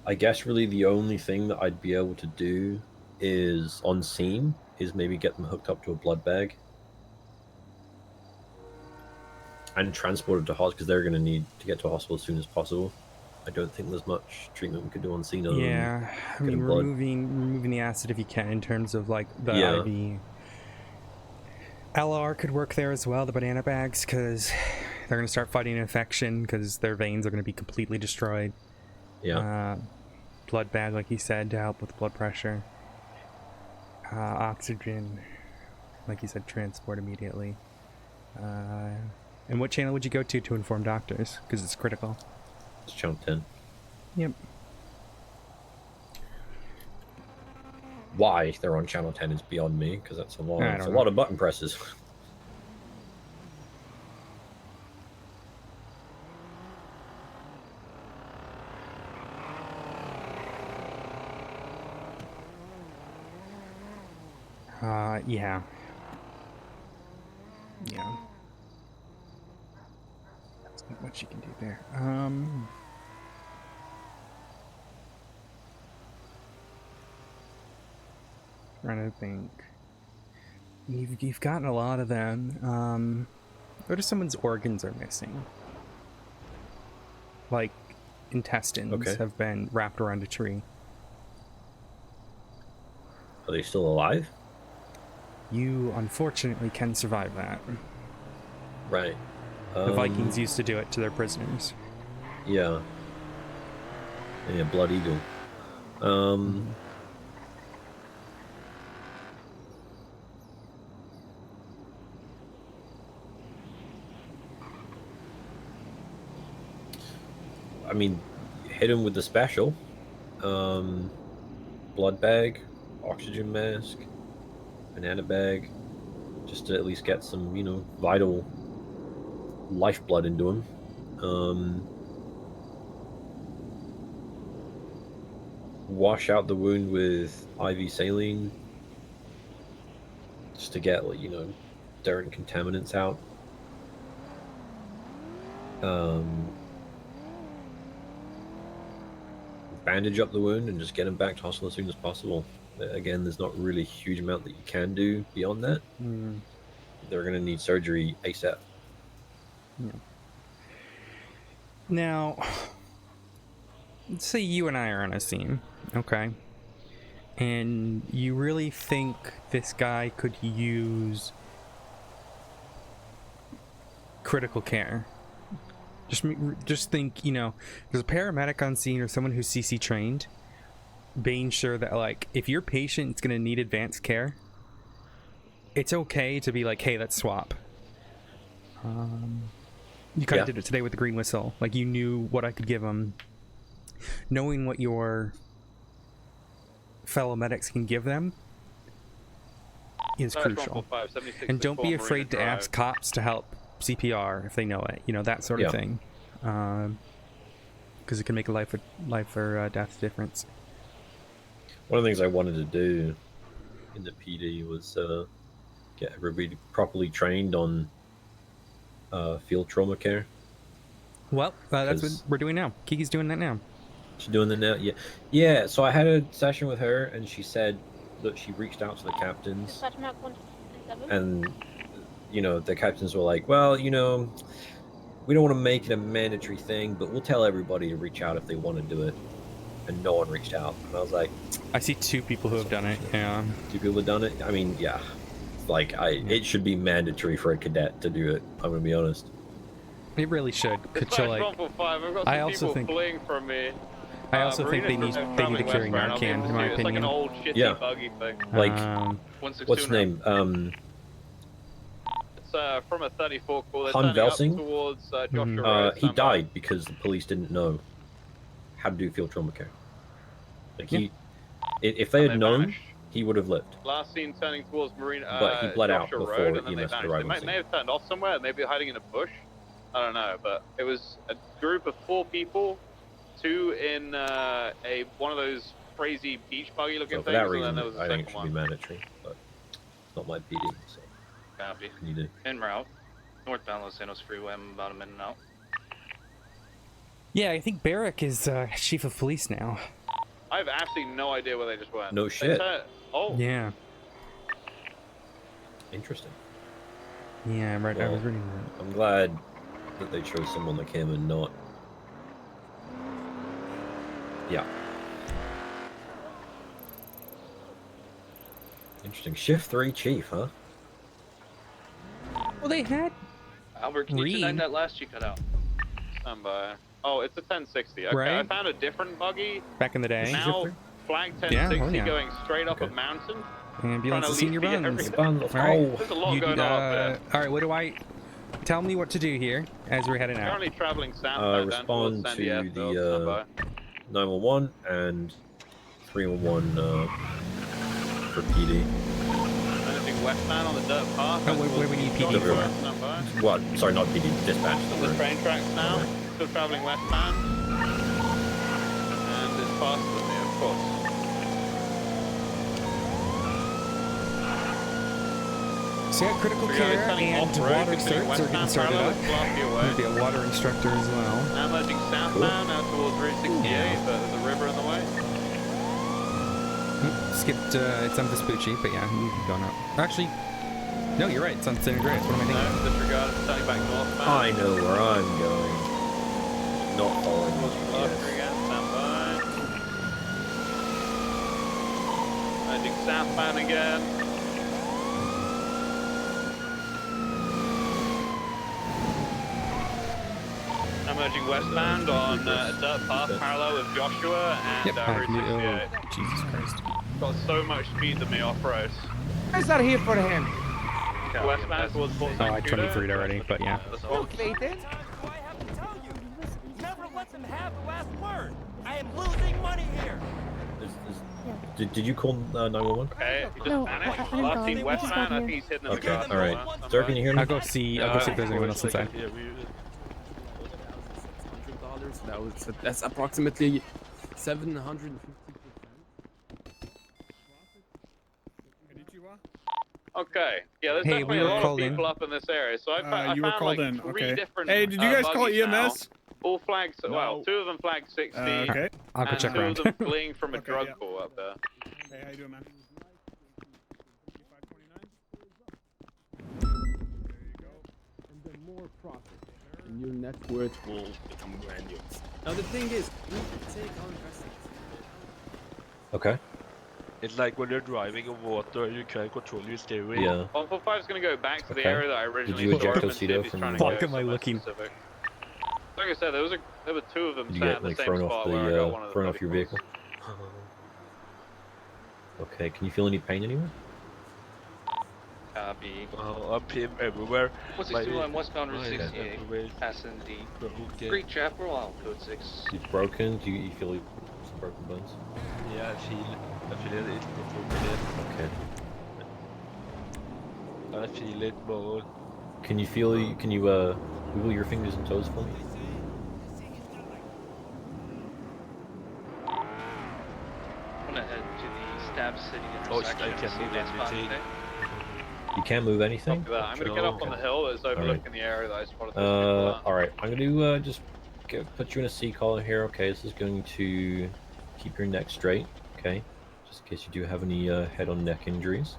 I guess really the only thing that I'd be able to do is on scene is maybe get them hooked up to a blood bag and transported to hospital, because they're going to need to get to a hospital as soon as possible. I don't think there's much treatment we could do on scene. Yeah, I mean, removing the acid if you can, in terms of like the IV. LR could work there as well, the banana bags, because they're going to start fighting infection because their veins are going to be completely destroyed. Yeah. Blood bag, like you said, to help with blood pressure. Oxygen, like you said, transport immediately. And what channel would you go to inform doctors? Because it's critical. It's channel 10. Yep. Why they're on channel 10 is beyond me, because that's a lot of button presses. Yeah. Yeah. That's not what you can do there. Trying to think. You've gotten a lot of them. What if someone's organs are missing? Like intestines have been wrapped around a tree. Are they still alive? You unfortunately can survive that. Right. The Vikings used to do it to their prisoners. Yeah. Yeah, Blood Eagle. I mean, hit him with the special. Blood bag, oxygen mask, banana bag, just to at least get some, vital lifeblood into him. Wash out the wound with IV saline, just to get, dirt and contaminants out. Bandage up the wound and just get him back to hospital as soon as possible. Again, there's not really a huge amount that you can do beyond that. They're going to need surgery ASAP. Yeah. Now, let's say you and I are on a scene, okay? And you really think this guy could use critical care. Just think, there's a paramedic on scene or someone who's CC trained, being sure that, like, if your patient's going to need advanced care, it's okay to be like, hey, let's swap. You kind of did it today with the green whistle. Like, you knew what I could give them. Knowing what your fellow medics can give them is crucial. And don't be afraid to ask cops to help CPR if they know it, that sort of thing, because it can make a life or death difference. One of the things I wanted to do in the PD was get everybody properly trained on field trauma care. Well, that's what we're doing now. Kiki's doing that now. She's doing that now. Yeah. So I had a session with her, and she said that she reached out to the captains, and the captains were like, well, we don't want to make it a mandatory thing, but we'll tell everybody to reach out if they want to do it. And no one reached out. And I was like, I see 2 people who have done it. Yeah. 2 people have done it. I mean, yeah. like it should be mandatory for a cadet to do it. I'm gonna be honest. It really should. Dispatch 145, I've got some people fleeing from me. I also think they need to carry Narcan, in my It's like an opinion. old shitty buggy thing. Like, what's his name? It's from a 34 call. They're Han turning up Velsing? towards Joshua Road. He died because the police didn't know how to do field trauma care. Like if they had known, he would have lived. Last seen turning towards Marina. But he bled out Joshua before Road, and then EMS they could vanished. arrive They on may have turned off somewhere, maybe hiding in a bush. I don't know, but it was a group of 4 people, 2 in one of those crazy beach buggy looking So for things, that and reason, then there was a I think second it should be one. mandatory, but it's not my PD. So Copy. what can you do? En route. Northbound Los Angeles Freeway, I'm about a minute out. Yeah, I think Barrick is chief of police now. I have absolutely no idea where they just went. No shit. Oh. Yeah. Interesting. Yeah, right. I was reading that. I'm glad that they chose someone that came and not. Yeah. Interesting. Shift 3 chief, huh? Well, they had. Albert, can you tonight that last you cut out? Stand by. Oh, it's a 1060. Okay, Right. I found a different buggy. Back in the day. Now, flag 1060 going straight up a mountain. Ambulance is senior buns. All Alright. There's a lot going on up there. Alright, what do I... Tell me what to do here as we're heading out. Currently traveling southbound down towards Respond San to Diego. the 911 and 311 for PD. Anything westbound on the dirt path. Oh, where we need PD for? What? Sorry, not PD. Dispatch. On the train tracks now. Still traveling westbound. And it's faster than me, of course. So yeah, critical care and water certs are getting started up. Maybe a water instructor as well. Now merging southbound out towards Route 68, but there's a river in the way. Skipped, it's on Vespucci, but yeah, you've gone out. Actually, no, you're right, it's on San Andreas. What am I thinking? No, disregard, turning back northbound. I know where I'm going. Not following the Faster GPS. again, stand by. Merging southbound again. I'm merging westbound on a dirt path parallel with Joshua and Route 68. Jesus Christ. Got so much speed than me off-road. Guys are here for him. Westbound towards Fort Oh, I 23'd already, but yeah. Okay then. Never let them have the last word. I am losing money here. Did you call 911? Okay, he just vanished. Last seen westbound, I think he's hidden in the grass. Alright. Sir, can you hear me? I'll go see if there's anyone else inside. That's approximately 750%. Okay, yeah, there's definitely a lot of people up in this area. So I found like 3 different. Hey, did you guys call EMS? Now. All flags. Well, 2 of them flagged 60. Okay. I'll go check and 2 around. of them fleeing from a drug call up there. Hey, how you doing, man? And then more profit. And your net worth will become grandiose. Now the thing is, we can take our investments. Okay. It's like when you're driving on water, you can't control your steering. Yeah. 145 is going to go back to the area that I originally Did you saw eject him and see if Osido he's from trying to the... go Fuck am I somewhere looking? specific. Like I said, there were 2 of them Did you sat get in the like same thrown off spot where I got one of the the thrown off your vehicle? Okay. Can you feel any pain anywhere? Copy. Up him everywhere. What's he doing on westbound Route 68? Passing the Great Chapel out code 6. It's broken. Do you feel some broken bones? Yeah, I feel it. Okay. I feel it, but Can you wiggle your fingers and toes for me? I'm gonna head to the Stab City intersection. I can't move anything. You can't move anything? Copy that. I'm going to get up on the hill that's overlooking the area that I spotted. Alright, I'm going to just put you in a C collar here. Okay, this is going to keep your neck straight. Okay, just in case you do have any head on neck injuries.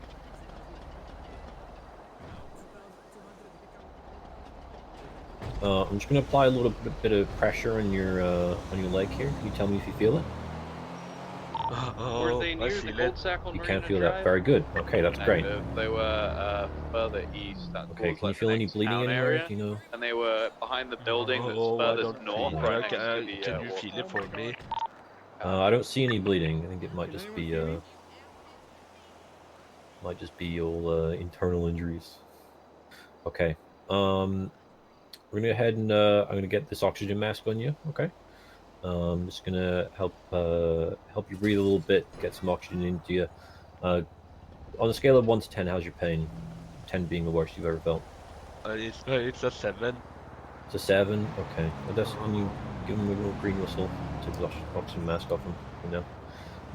I'm just going to apply a little bit of pressure on your leg here. Can you tell me if you feel it? Were they I near the feel it. Gold Sack on You Marina can't feel that. Drive? Very good. Okay, that's great. Negative. They were further east. Okay, Towards, can you like, feel the any next bleeding town anywhere? area, Do you know? and they were behind the building that's Oh, I furthest don't north, feel right it. next to the. Can you feel it for me? I don't see any bleeding. I think it might Can just anyone be see me? all internal injuries. Okay. We're gonna go ahead and I'm gonna get this oxygen mask on you. Okay. Just gonna help you breathe a little bit, get some oxygen into you. On a scale of 1 to 10, how's your pain? 10 being the worst you've ever felt. It's a 7. It's a 7. Okay. Odessa, can you give him a little green whistle? Take the oxygen mask off him for now.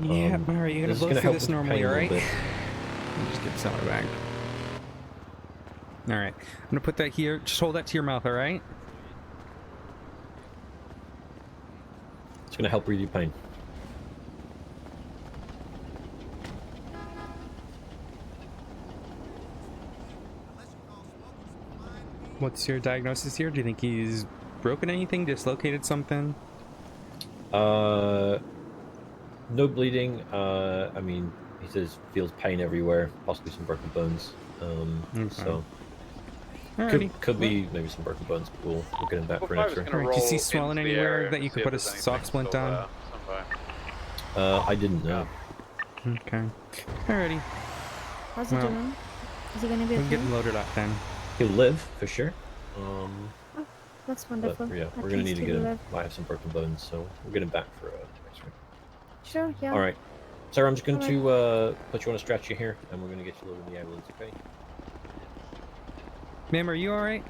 Yeah, Mary, you're gonna This is blow gonna through help this with your normally, pain a little alright? bit. Just get some of it back. Alright. I'm gonna put that here. Just hold that to your mouth, alright? It's gonna help relieve pain. What's your diagnosis here? Do you think he's broken anything? Dislocated something? No bleeding. I mean, he says feels pain everywhere, possibly some broken bones. So could be maybe some broken bones. But we'll get him back for an X-ray. Do you see swelling anywhere that you could put a sock splint on? I didn't know. Okay. Alrighty. How's he doing? Is he gonna be We'll okay? get him loaded up then. He'll live for sure. Oh, that's wonderful. But yeah, At we're gonna need least to he'll get him. live. Might have some broken bones, so we'll get him back for X-ray. Sure, yeah. All right, Sarah, I'm just going Alright. to put you on a stretcher here, and we're gonna get you loaded in the ambulance. Okay? Ma'am, are you alright?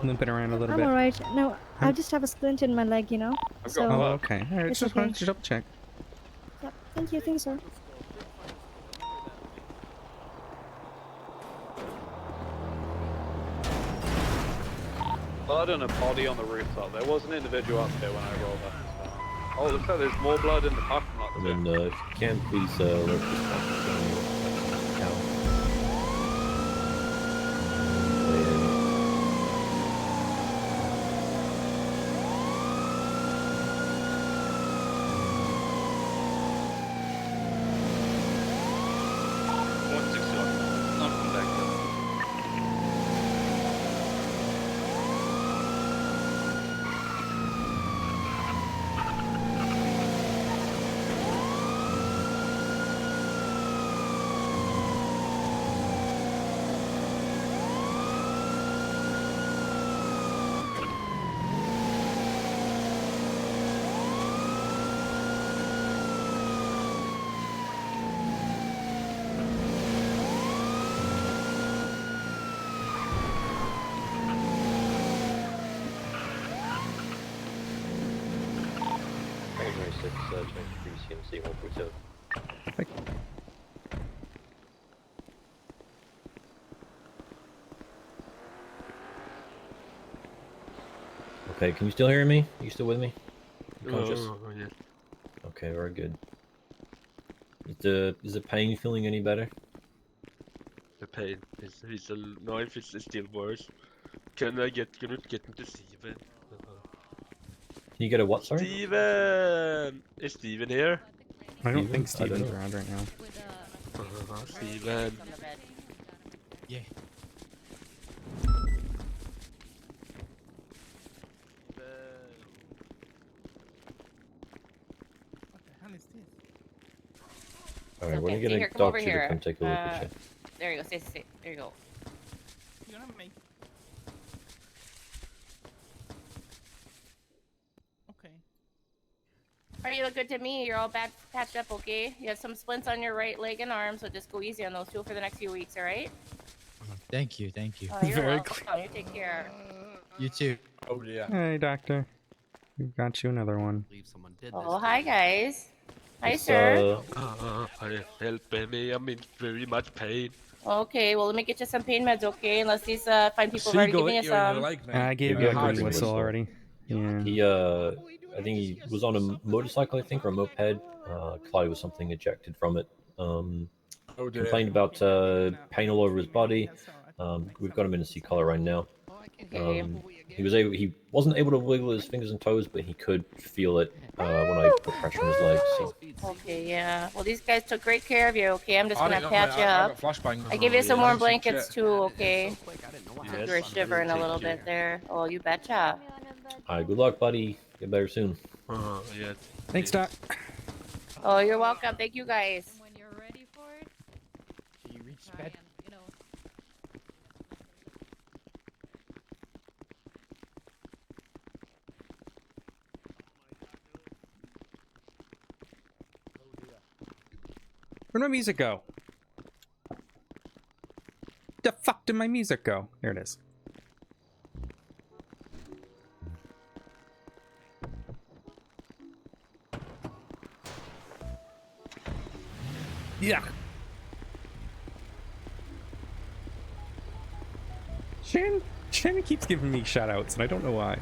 Limping around a little I'm bit. alright. No, I just have a splint in my leg, you know? So, Oh, okay. Alright, it's just okay. wanted to double check. Yeah, thank you, sir. Blood and a body on the rooftop. There was an individual up there when I rolled up. Oh, looks like there's more blood in the parking lot. And then, if you can, please alert CMC 142. Okay, can you still hear me? Are you still with me? You conscious? Yeah. Okay, very good. Is the pain feeling any better? The pain is a knife is still worse. Can I get him to Steven? Can you get a what, sorry? Steven! Is Steven here? I don't think I don't Steven's know. around right now. Steven. Yeah. What the hell is this? Alright, we're gonna get Here, a come over doctor to here. come take a look at you. There you go. Stay. There you go. You're gonna make. Okay. Alright, you look good to me. You're all patched up, okay? You have some splints on your right leg and arm, so just go easy on those two for the next few weeks, alright? Thank you, thank you. Oh, you're welcome. You take care. You too. Oh yeah. Hey, doctor. We've got you another one. Oh, hi guys. Hi, It's, sir. Help me, I'm in very much pain. Okay, well, let me get you some pain meds, okay? Unless these fine people have already given you some. I gave you a green whistle already. Yeah. He I think he was on a motorcycle, I think, or a moped. Collided with something ejected from it. Complained about pain all over his body. We've got him in a C collar right now. He wasn't able to wiggle his fingers and toes, but he could feel it when I put pressure on his legs. So. Okay, yeah. Well, these guys took great care of you. Okay, I'm just gonna patch you up. I give you some warm blankets too. Okay. You were shivering a little bit there. Oh, you betcha. Alright, good luck, buddy. Get better soon. Yeah. Thanks, Doc. Oh, you're welcome. Thank you guys. When you're ready for it, you reach bed. you know. Where'd my music go? The fuck did my music go? There it is. Yeah. Shannon keeps giving me shoutouts, and I don't know why.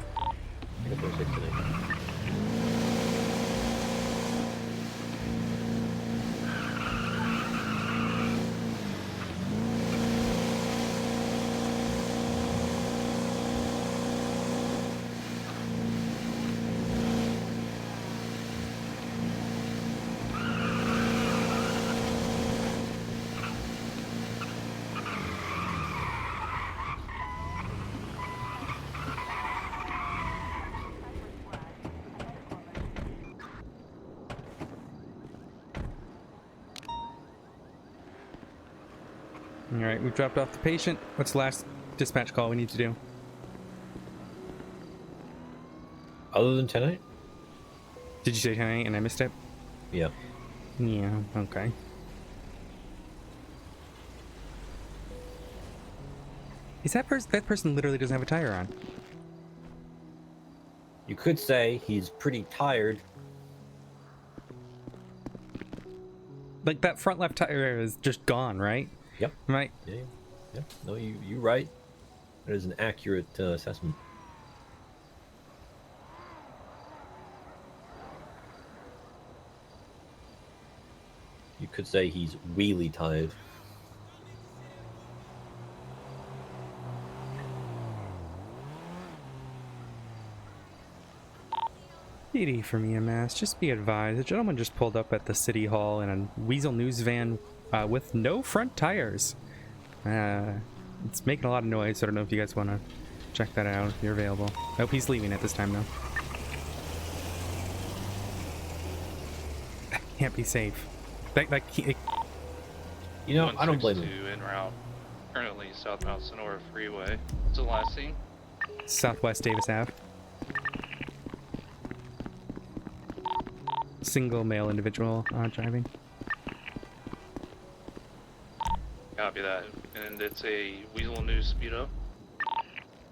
Alright, we've dropped off the patient. What's the last dispatch call we need to do? Other than 10-8? Did you say 10-8 and I missed it? Yeah. Yeah, okay. Is that person literally doesn't have a tire on? You could say he's pretty tired. Like that front left tire is just gone, right? Yep. Right. Yeah. No, you're right. That is an accurate assessment. You could say he's wheelie tired. PD from EMS. Just be advised, a gentleman just pulled up at the city hall in a Weasel News van with no front tires. It's making a lot of noise, so I don't know if you guys want to check that out if you're available. I hope he's leaving at this time, though. That can't be safe. You know, I don't blame him. 162 en route. Currently southbound Sonora Freeway. It's the last scene. Southwest Davis Ave. Single male individual driving. Copy that. And it's a Weasel News speedo.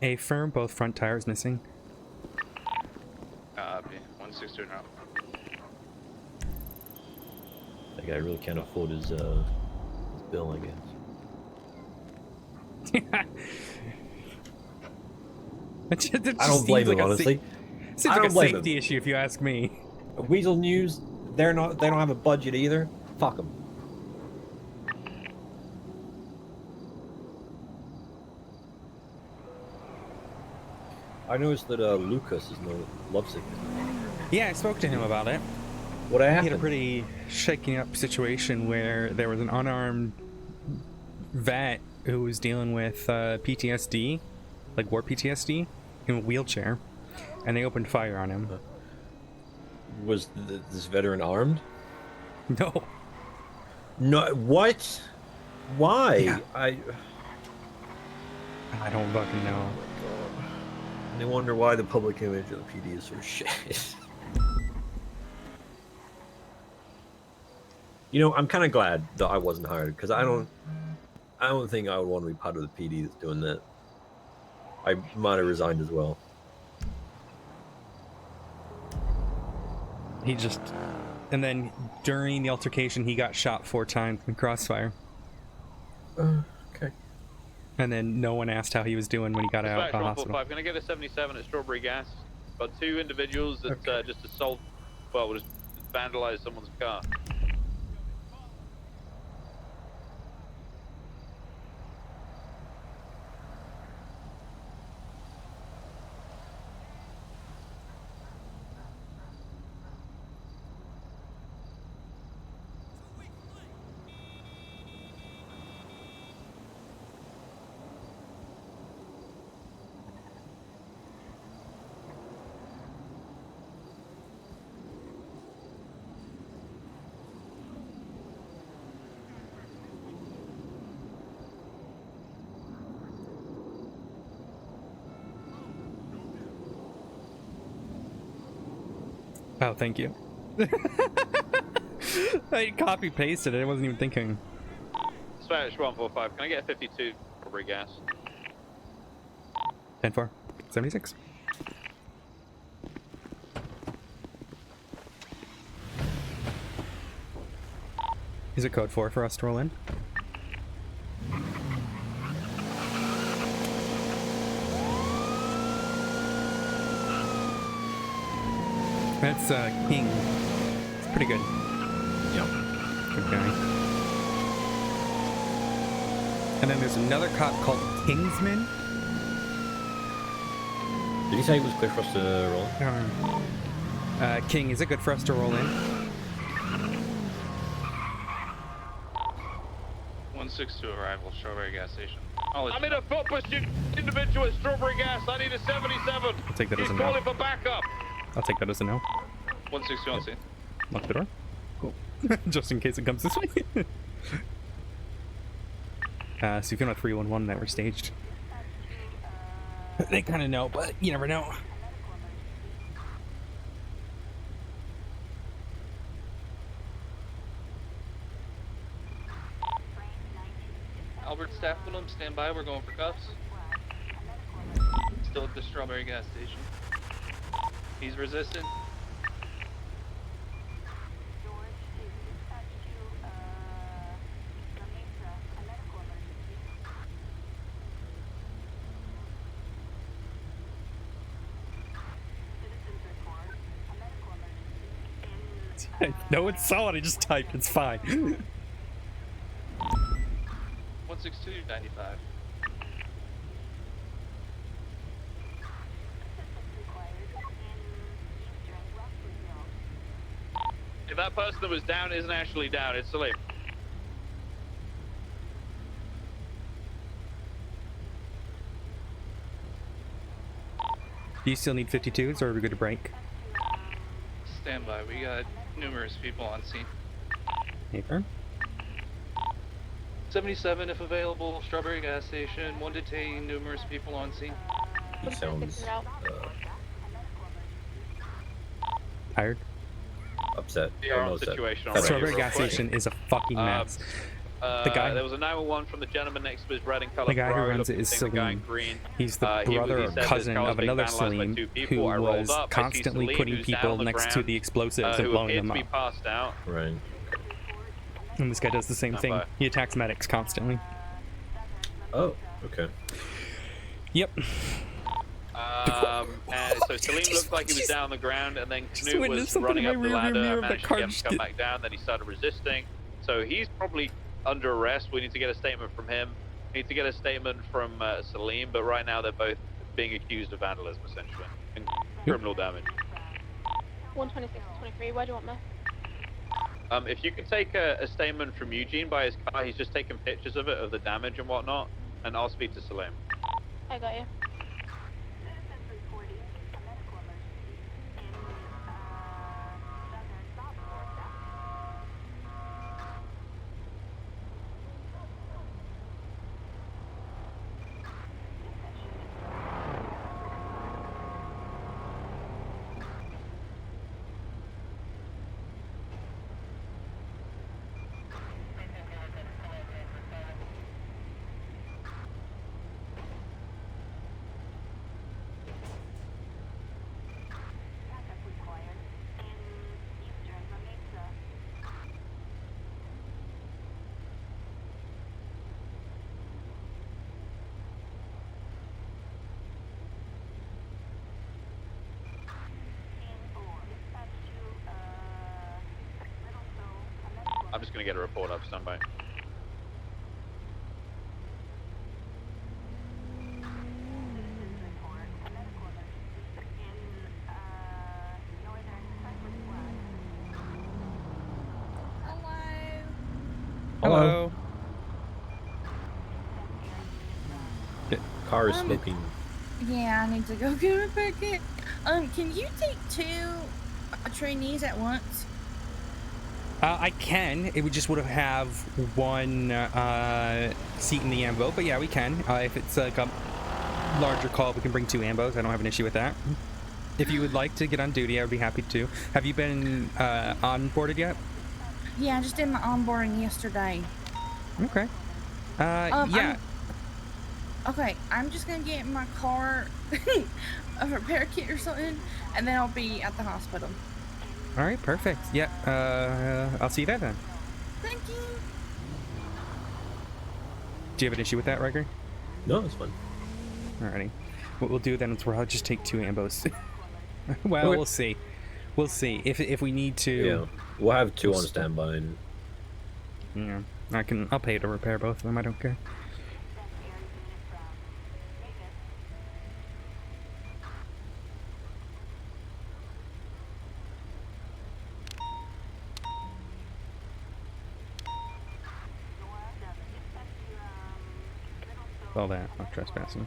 A firm, both front tires missing. Copy. 162 en route. That guy really can't afford his bill, I guess. I don't blame him, honestly. Seems like a safety issue, if you ask me. Weasel News, they don't have a budget either. Fuck them. I noticed that Lucas is no lovesick. Yeah, I spoke to him about it. What happened? He had a pretty shaking up situation where there was an unarmed vet who was dealing with PTSD, like war PTSD, in a wheelchair, and they opened fire on him. Was this veteran armed? No. No. What? Why? Yeah. I don't fucking know. I wonder why the public image of the PD is so shit. You know, I'm kind of glad that I wasn't hired, because I don't think I would want to be part of the PD that's doing that. I might have resigned as well. He just, and then during the altercation, he got shot 4 times in crossfire. Okay. And then no one asked how he was doing when he got out of the hospital. I'm going to get a 77 at Strawberry Gas. Got 2 individuals that just just vandalized someone's car. Oh, thank you. I copy pasted it. I wasn't even thinking. Spanish 145. Can I get a 52 strawberry gas? 10-4. 76. Is it code 4 for us to roll in? That's King. It's pretty good. Yep. Good guy. And then there's another cop called Kingsman. Did he say it was clear for us to roll? King, is it good for us to roll in? 162 arrival, strawberry gas station. I'm in a foot pursuit individual at strawberry gas. I need a 77. I'll take that He's as a no. calling for backup. I'll take that as a no. 162 on scene. Lock the door. Cool. Just in case it comes this way. So if you know 311 that were staged. They kind of know, but you never know. Albert staff with him, stand by, we're going for cuffs. Still at the strawberry gas station. He's resistant. No one saw it, I just typed, it's fine. 162, 95. If that person that was down isn't actually down, it's Salim. Do you still need 52s or are we good to break? Stand by, we got numerous people on scene. Paper. 77 if available, strawberry gas station, one detained, numerous people on scene. He sounds tired. Upset. Situation Strawberry gas station is a fucking mess. The guy. There was a 911 from the gentleman next to his red and colored. The guy who runs it is Salim. He's the brother or cousin of another Salim who was constantly putting people next to the explosives and blowing them up. Passed out. Right. And this guy does the same thing. He attacks medics constantly. Oh, okay. Yep. And so Salim looked like he was down on the ground, and then Knut was running up the ladder, managed to get him to come back down, then he started resisting. So he's probably under arrest. We need to get a statement from him. We need to get a statement from Salim, but right now they're both being accused of vandalism, essentially, and criminal damage. 126 to 23, where do you want me? If you can take a statement from Eugene by his car, he's just taking pictures of it, of the damage and whatnot, and I'll speak to Salim. I got you. I'm just gonna get a report up, stand by. Hello. Car is smoking. Yeah, I need to go get it back in. Can you take two trainees at once? I can. It would just would have one seat in the ambo, but yeah, we can. If it's like a larger call, we can bring two ambos. I don't have an issue with that. If you would like to get on duty, I would be happy to. Have you been onboarded yet? Yeah, I just did my onboarding yesterday. Okay. Yeah. Okay, I'm just gonna get in my car a repair kit or something, and then I'll be at the hospital. All right, perfect. Yeah. I'll see you there then. Thank you. Do you have an issue with that, Riker? No, it's fine. Alrighty. What we'll do then is we'll just take 2 ambos. Well, Okay. we'll see. We'll see if we need to. Yeah, we'll have 2 on standby. And... Yeah, I'll pay to repair both of them. I don't care. All that, not trespassing.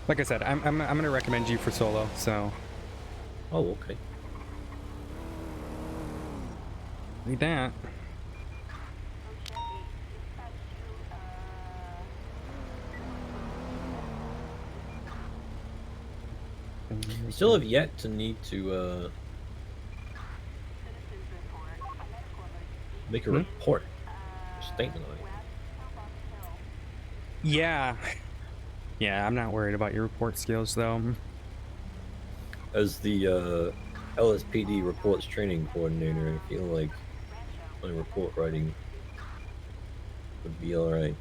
Like I said, I'm gonna recommend you for solo. So. Oh, okay. Read that. Still have yet to need to make a report, statement on it. Yeah. Yeah, I'm not worried about your report skills though. As the LSPD reports training coordinator, I feel like my report writing would be alright.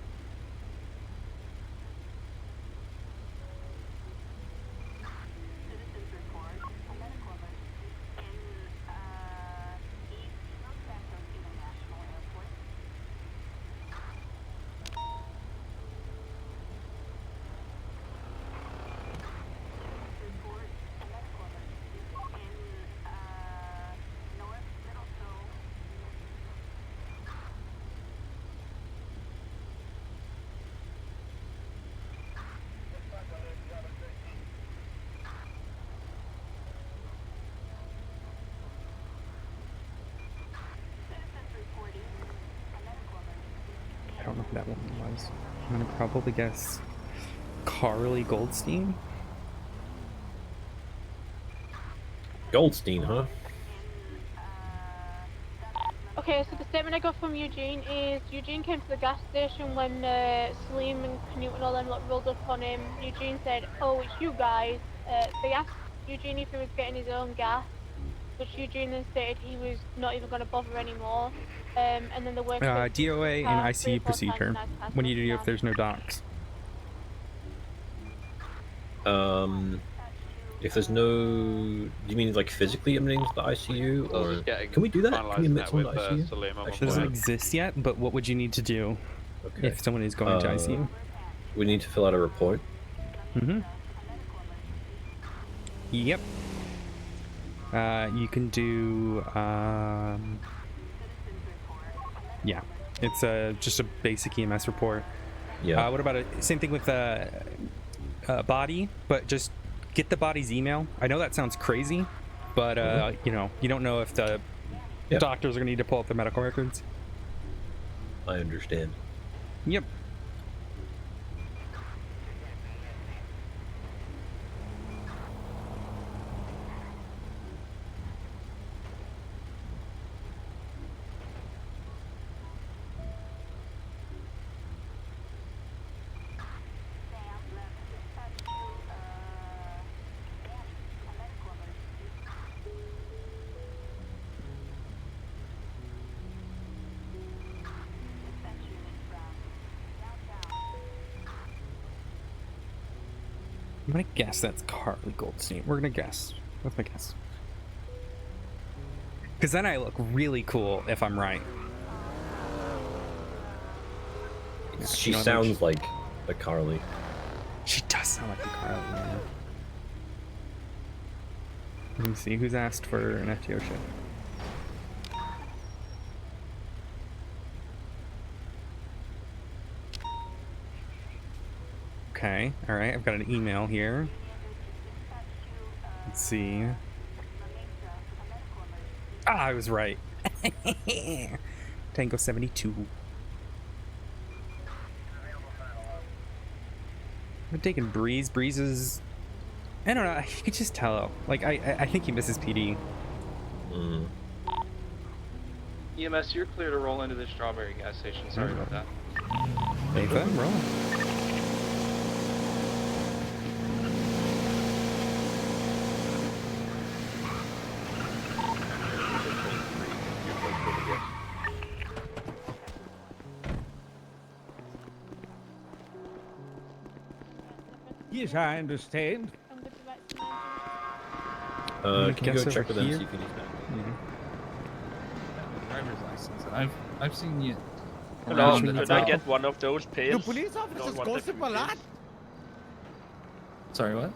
I don't know who that one was. I'm gonna probably guess Carly Goldstein. Goldstein, huh? Okay, so the statement I got from Eugene is Eugene came to the gas station when Salim and Canute and all them rolled up on him. Eugene said, "Oh, it's you guys." They asked Eugene if he was getting his own gas, which Eugene then stated he was not even going to bother anymore. And then the work. DOA and ICU procedure. What do you do if there's no docs? If there's no, do you mean like physically admitting to the ICU, or can we do that? Can we admit someone to ICU? It doesn't exist yet, but what would you need to do if someone is going to ICU? We need to fill out a report. Mm-hmm. Yep. You can do. Yeah, it's just a basic EMS report. Yeah. What about same thing with body, but just get the body's email. I know that sounds crazy, but you know, you don't know if the doctors are gonna need to pull up the medical records. I understand. Yep. I'm gonna guess that's Carly Goldstein. We're gonna guess. That's my guess. Because then I look really cool if I'm right. She sounds like a Carly. She does sound like a Carly, yeah. Let me see who's asked for an FTO shift. Okay, alright, I've got an email here. Let's see. Ah, I was right. Tango 72. I'm taking Breeze. Breeze is... I don't know. You could just tell. Like, I think he misses PD. EMS, you're clear to roll into the Strawberry gas station. Sorry about that. Ava, I'm rolling. Yes, I understand. Can you go check with them, see if he's back? Driver's license. I've seen you. Hello, could I get one of those pills? The police officers gossip a lot. Sorry, what?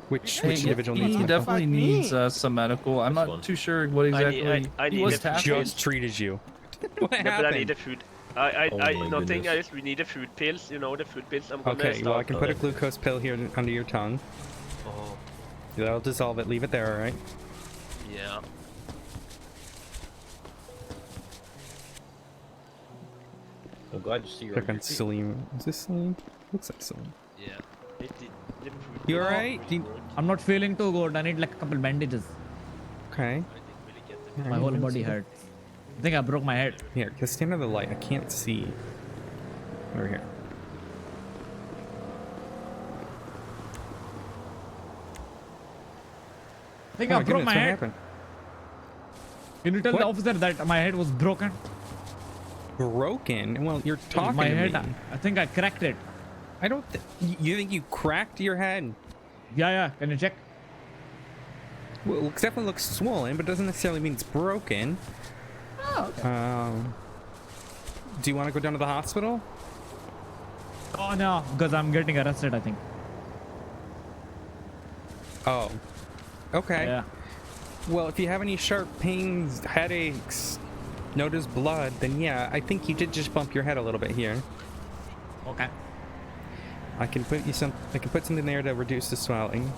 Which individual needs He medical? definitely needs some medical. I'm not too sure what exactly I he was need tasked Just treated you. What Yeah, but I happened? need a food. my Nothing goodness. else. We need a food pills. You know the food pills. I'm gonna Okay, well I start. can put a glucose pill here under your tongue. Oh, That'll dissolve it. Leave it there, alright? yeah. I'm glad to see you. Click on Salim. Is this Salim? Looks like Salim. Yeah. You alright? I'm not feeling too good. I need like a couple bandages. Okay. My whole body hurts. I think I broke my head. Here, just stand under the light. I can't see. Over here. I think I broke my what head. happened? Can you tell What? the officer that my head was broken? Broken? Well, you're talking my to head, me. I think I cracked it. I don't... You think you cracked your head? Yeah. Can you check? Well, it definitely looks swollen, but doesn't necessarily mean it's broken. Oh, okay. Do you want to go down to the hospital? Oh no, because I'm getting arrested, I think. Oh. Okay. Yeah. Well, if you have any sharp pains, headaches, notice blood, then yeah, I think you did just bump your head a little bit here. Okay. I can put something there to reduce the swelling.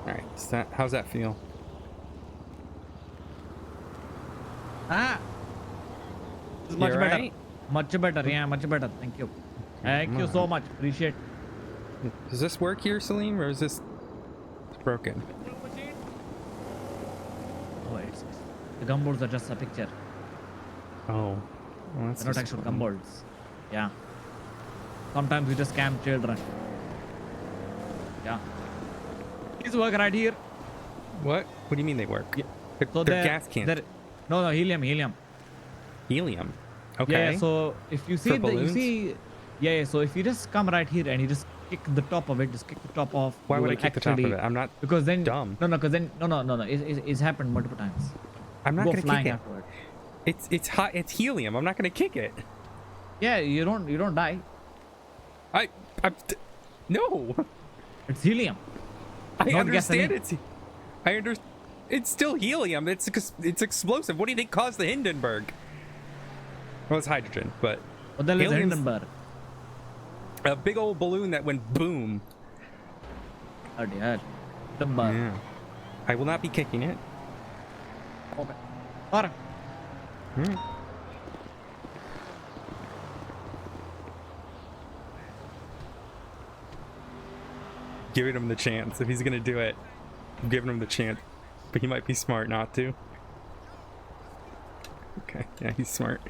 Alright, so how's that feel? This is much You better. alright? Much better, yeah, much better. Thank you. Thank you so much. Appreciate. Does this work here, Salim, or is this broken? Oh, the gumballs are just a picture. Oh. Well, that's They're not actual gumballs. Yeah. Sometimes we just scam children. Yeah. These work right here. What? What do you mean they work? Yeah. They're gas cans. No, helium. Helium. Okay. Yeah, so if you see For balloons? yeah, so if you just come right here and you just kick the top of it, just kick the top off. Why you would I will kick the top of it? I'm not because then dumb. No, because then no. It's happened multiple times. I'm not Go gonna kick flying it. afterward. It's hot. It's helium. I'm not gonna kick it. Yeah, you don't die. No. It's helium. I Not understand gasoline. It's still helium. It's explosive. What do you think caused the Hindenburg? Well, it's hydrogen, but What the hell is helium's Hindenburg? a big old balloon that went boom. Oh dear. Hindenburg. Yeah. I will not be kicking it. Okay. Alright. Giving him the chance. If he's gonna do it, I'm giving him the chance. But he might be smart not to. Okay, yeah, he's smart.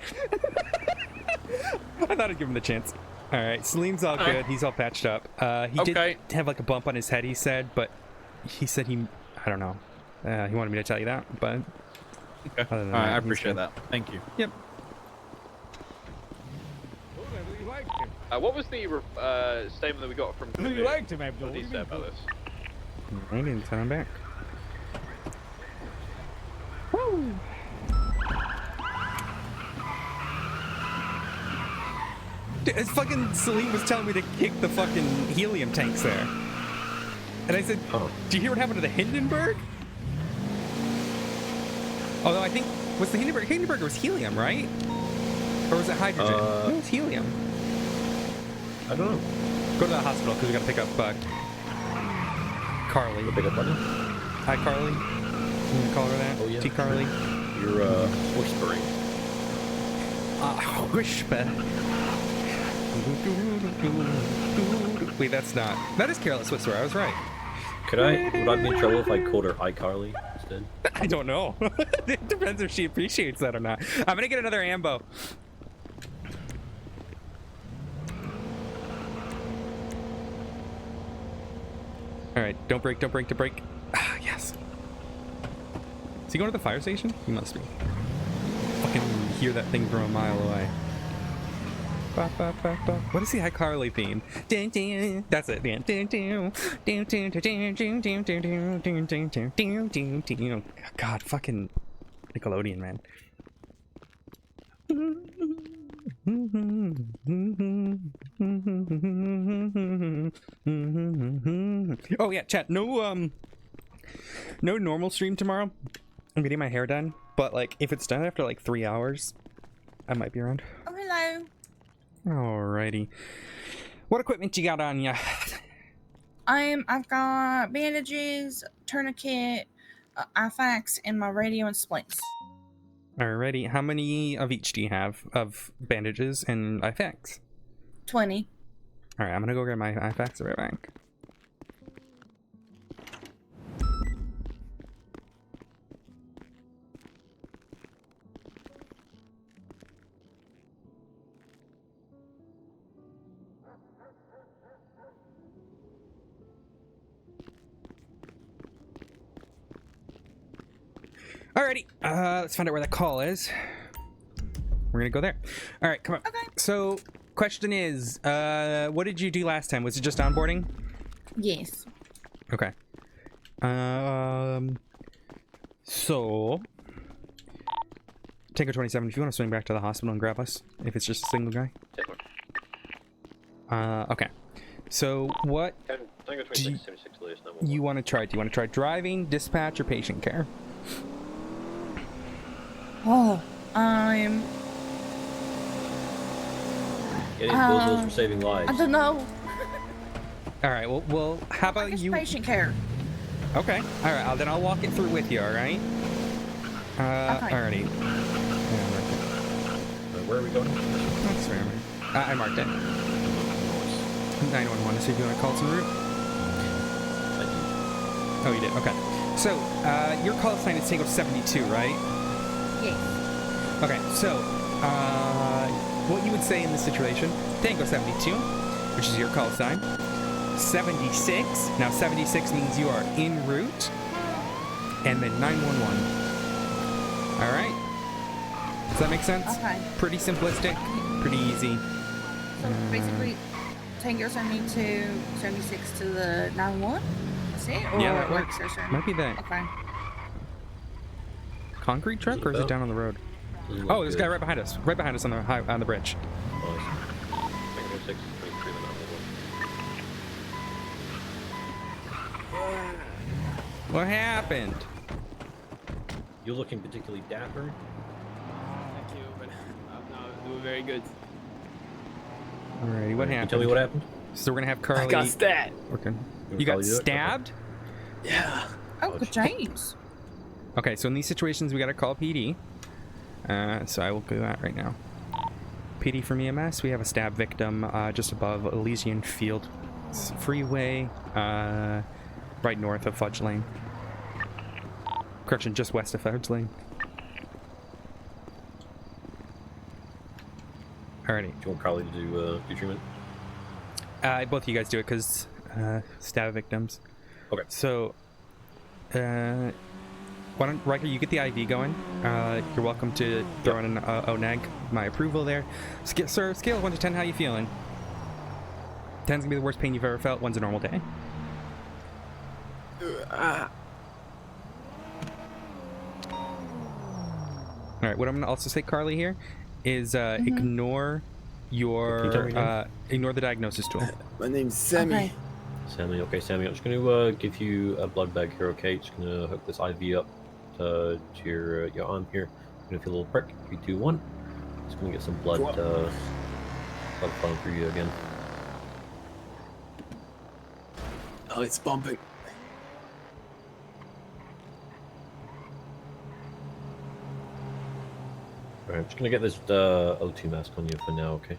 I thought I'd give him the chance. Alright, Salim's all good. He's all patched up. He did have like a bump on his head, he said, but he said I don't know. He wanted me to tell you that, but... Okay. Alright, I appreciate that. Thank you. Yep. What was the statement that we got from You liked him, Abdul. What did he say about this? I didn't send him back. Woo! Dude, fucking Salim was telling me to kick the fucking helium tanks there. And I said, do you hear what happened to the Hindenburg? Although I think, was the Hindenburg was helium, right? Or was it hydrogen? No, it's helium. I don't know. Go to the hospital because we gotta pick up Carly. Pick up what? Hi, Carly. You gonna call her that? Oh, yeah. T. Carly. You're whispering. Whisper. Wait, that's not. That is Careless Whisper. I was right. Would I be in trouble if I called her iCarly instead? I don't know. It depends if she appreciates that or not. I'm gonna get another ambo. All right, don't break, don't break, don't break. Ah, yes. Is he going to the fire station? He must be. Fucking hear that thing from a mile away. Ba, ba, ba, ba. What is the iCarly theme? That's it. God, fucking Nickelodeon, man. Oh yeah, chat. No normal stream tomorrow. I'm getting my hair done, but like if it's done after like 3 hours, I might be around. Oh, hello. Alrighty. What equipment you got on ya? I've got bandages, tourniquet, IFAX, and my radio and splints. Alrighty. How many of each do you have of bandages and IFAX? 20. Alright, I'm gonna go get my IFAX right back. Alrighty, let's find out where that call is. We're gonna go there. Alright, come on. Okay. So, question is, what did you do last time? Was it just onboarding? Yes. Okay. So... Tango 27, if you want to swing back to the hospital and grab us, if it's just a single guy. Okay. So, what do you want to try? Do you want to try driving, dispatch, or patient care? Oh, Getting those for saving lives. I don't know. Alright, well, how about you... patient care. Okay, alright, then I'll walk it through with you, alright? Okay. Alrighty. Where are we going? That's fair, man. I marked it. 911, so if you want to call some route? Oh, you did? Okay. So, your call sign is Tango 72, right? Yes. Okay, so, what you would say in this situation, Tango 72, which is your call sign, 76, now 76 means you are en route, and then 911. Alright? Does that make sense? Okay. Pretty simplistic, pretty easy. So basically, Tango 72, 76 to the 911? That's it? Or Yeah, that works. Might be that. Okay. Concrete truck, or is it down on the road? Oh, there's a guy right behind us. Right behind us on the bridge. What happened? You're looking particularly dapper. Thank you, but I'm not doing very good. Alrighty, what happened? Tell me what happened. So we're gonna have Carly. I got stabbed. Okay. You got stabbed? Yeah. Oh, good James. Okay, so in these situations, we gotta call PD. So I will do that right now. PD from EMS, we have a stab victim just above Elysian Field Freeway, right north of Fudge Lane. Correction, just west of Fudge Lane. Alrighty. Do you want Carly to do treatment? Both of you guys do it because stab victims. Okay. So, why don't Riker, you get the IV going. You're welcome to throw in an ONAG. My approval there. Sir, scale of 1 to 10, how you feeling? 10's gonna be the worst pain you've ever felt. 1's a normal day. All right. What I'm gonna also say, Carly, here, is ignore your ignore the diagnosis tool. My name's Sammy. Okay. Sammy, okay, Sammy, I'm just going to give you a blood bag here, okay? Just going to hook this IV up to your arm here. You're going to feel a little prick. 3, 2, 1. Just gonna get some blood flow for you again. Oh, it's bumping. Alright, I'm just gonna get this O2 mask on you for now, okay?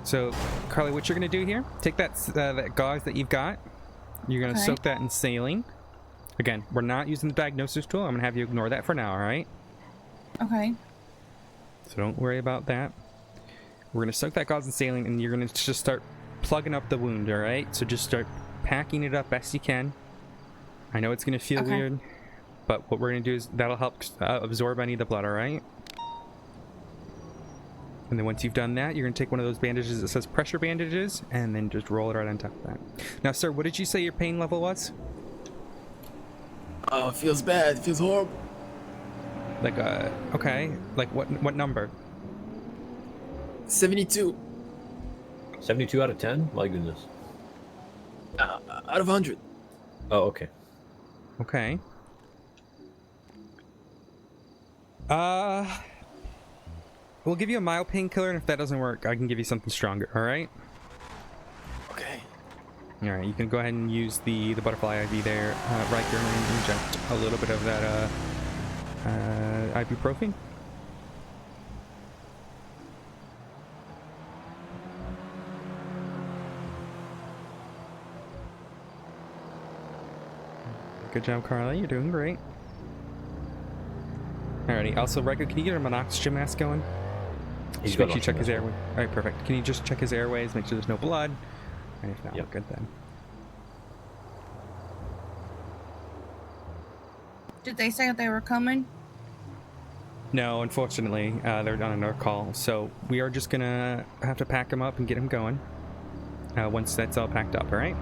So, Carly, what you're gonna do here? Take that that gauze that you've got. You're gonna soak that in saline. Again, we're not using the diagnosis tool. I'm gonna have you ignore that for now. All right? Okay. So don't worry about that. We're gonna soak that gauze in saline, and you're gonna just start plugging up the wound. All right? So just start packing it up best you can. I know it's gonna feel weird, but what we're gonna do is that'll help absorb any of the blood. All right? And then once you've done that, you're going to take one of those bandages that says pressure bandages and then just roll it right on top of that. Now, sir, what did you say your pain level was? Oh, it feels bad. It feels horrible. Like, okay. Like, what number? 72. 72 out of 10? My goodness. Out of 100. Oh, okay. Okay. We'll give you a mild painkiller, and if that doesn't work, I can give you something stronger, alright? Okay. Alright, you can go ahead and use the butterfly IV there, right here, and inject a little bit of that, ibuprofen. Good job, Carly. You're doing great. Alrighty. Also, Riker, can you get him an oxygen mask going? He's got. Make sure you check his airway. All right, perfect. Can you just check his airways? Make sure there's no blood. And if not, we're good then. Did they say that they were coming? No, unfortunately, they're on another call. So we are just gonna have to pack him up and get him going. Once that's all packed up, all right?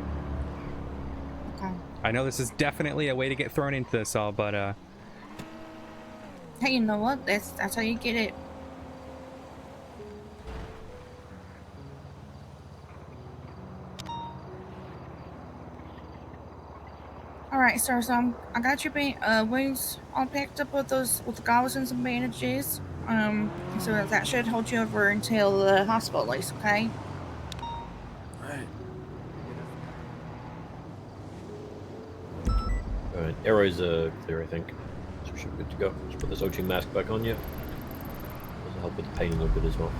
Okay. I know this is definitely a way to get thrown into this all, but Hey, you know what? That's how you get it. All right, sir. So I got your wings all packed up with the gauze and some bandages. So that should hold you over until the hospital lease, okay? Right. Alright, arrows clear, I think. So we should be good to go. Just put this O2 mask back on you. Doesn't help with the pain a little bit as well.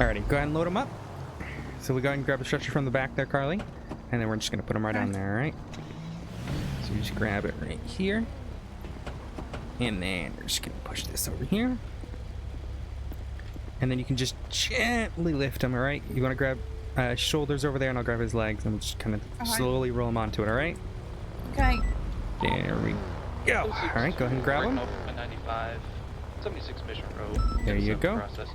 alrighty, go ahead and load him up. So we go ahead and grab a stretcher from the back there, Carly, and then we're just gonna put him right on there, all right? So you just grab it right here, and then we're just gonna push this over here, and then you can just gently lift him, all right? You want to grab shoulders over there, and I'll grab his legs, and we'll just kind of slowly roll him onto it, all right? Okay. There we go. All right, go ahead and grab him. 95, 76 Mission Road. There you go. Process.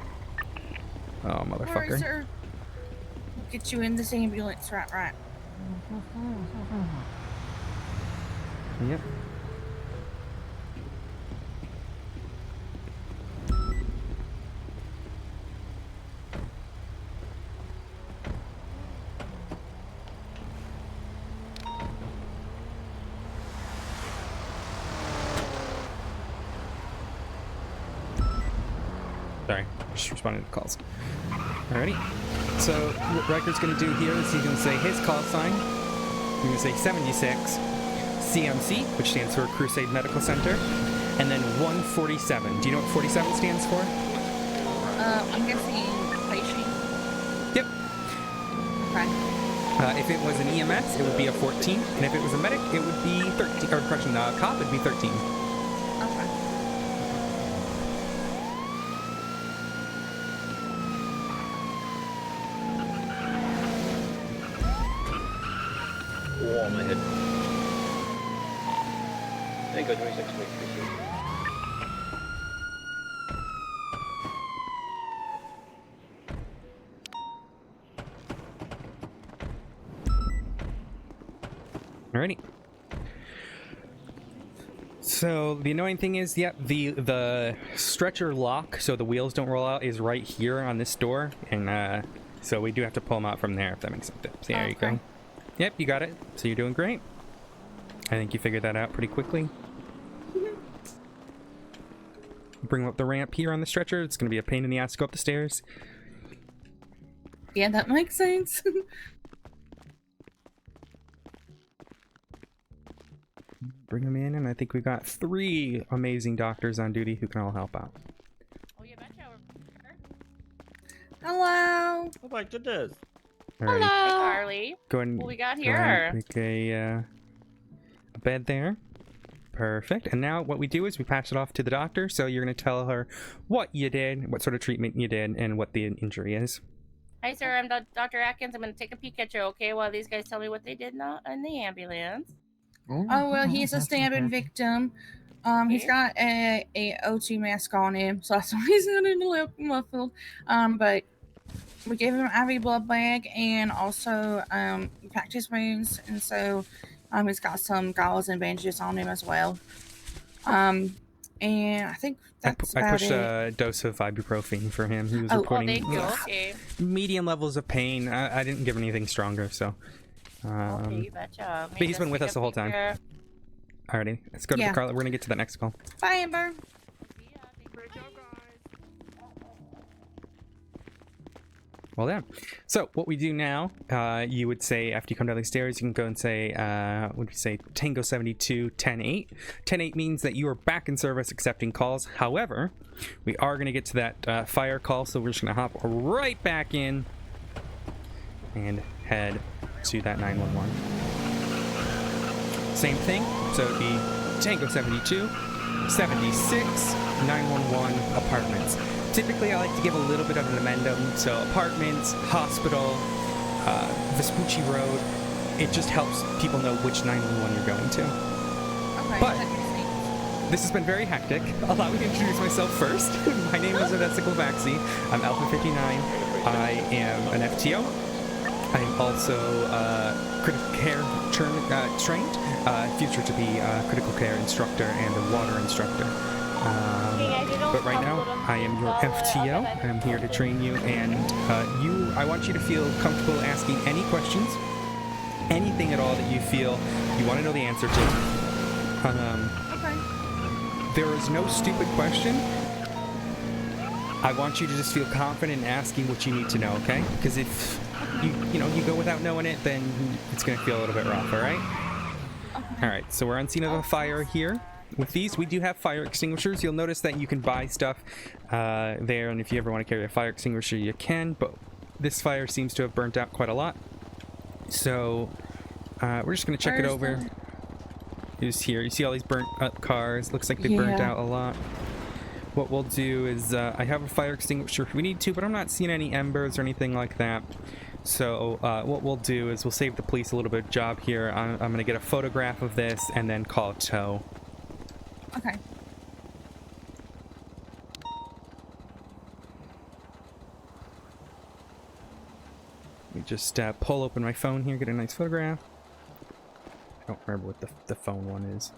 Oh, motherfucker. All right, sir. We'll get you in this ambulance, right. Yep. Sorry, just responding to calls. Alrighty. So what Riker's going to do here is he's going to say his call sign. He's going to say 76 CMC, which stands for Crusade Medical Center, and then 147. Do you know what 47 stands for? I'm guessing patient. Yep. Okay. If it was an EMS, it would be a 14, and if it was a medic, it would be 13. Or correction, cop, it'd be 13. Okay. Oh, my head. There you go, 26 weeks. Alrighty. So the annoying thing is, yep, the stretcher lock, so the wheels don't roll out, is right here on this door, and so we do have to pull them out from there, if that makes sense. There you go. Yep, you got it. So you're doing great. I think you figured that out pretty quickly. Bring up the ramp here on the stretcher. It's going to be a pain in the ass to go up the stairs. Yeah, that makes sense. Bring them in, and I think we've got 3 amazing doctors on duty who can all help out. Hello. Oh my goodness. Alrighty. Hey, Carly. Go ahead and, What we got go here? ahead and make a bed there. Perfect. And now what we do is we pass it off to the doctor. So you're going to tell her what you did, what sort of treatment you did, and what the injury is. Hi, sir. I'm Dr. Atkins. I'm going to take a peek at you, okay, while these guys tell me what they did in the ambulance. Oh, well, he's a stabbing victim. He's got a O2 mask on him, so that's why he's not in the lip muffled. But we gave him an IV blood bag and also packed his wounds, and so he's got some gauze and bandages on him as well. And I think that's I pushed about a dose of ibuprofen for him. He was Oh, reporting thank you. Okay. medium levels of pain. I didn't give anything stronger, so. Okay, you betcha. But he's been with us the whole time. Alrighty, let's go to the car. We're gonna get to the next call. Bye, Amber. Well, yeah. So what we do now, you would say after you come down the stairs, you can go and say, what would you say, Tango 72, 10-8. 10-8 means that you are back in service accepting calls. However, we are going to get to that fire call, so we're just going to hop right back in and head to that 911. Same thing, so it'd be Tango 72, 76, 911 apartments. Typically, I like to give a little bit of an amendum, so apartments, hospital, Vespucci Road. It just helps people know which 911 you're going to. Okay, but this has been very hectic. Allow me to introduce myself first. My name is Odessa Glafx. I'm Alpha 59. I am an FTO. I'm also critical care trained, future to be critical care instructor and a water instructor. But right now, I am your FTO. I'm here to train you, and I want you to feel comfortable asking any questions, anything at all that you feel you want to know the answer to. There is no stupid question. I want you to just feel confident in asking what you need to know, okay? Because if you go without knowing it, then it's going to feel a little bit rough, all right? All right, so we're on scene of a fire here. With these, we do have fire extinguishers. You'll notice that you can buy stuff there, and if you ever want to carry a fire extinguisher, you can, but this fire seems to have burnt out quite a lot. So we're just going to check it over. It's here. You see all these burnt up cars. Looks like they burnt out a lot. What we'll do is, I have a fire extinguisher if we need to, but I'm not seeing any embers or anything like that. So what we'll do is we'll save the police a little bit of job here. I'm going to get a photograph of this and then call a tow. Okay. Let me just pull open my phone here, get a nice photograph. I don't remember what the phone one is.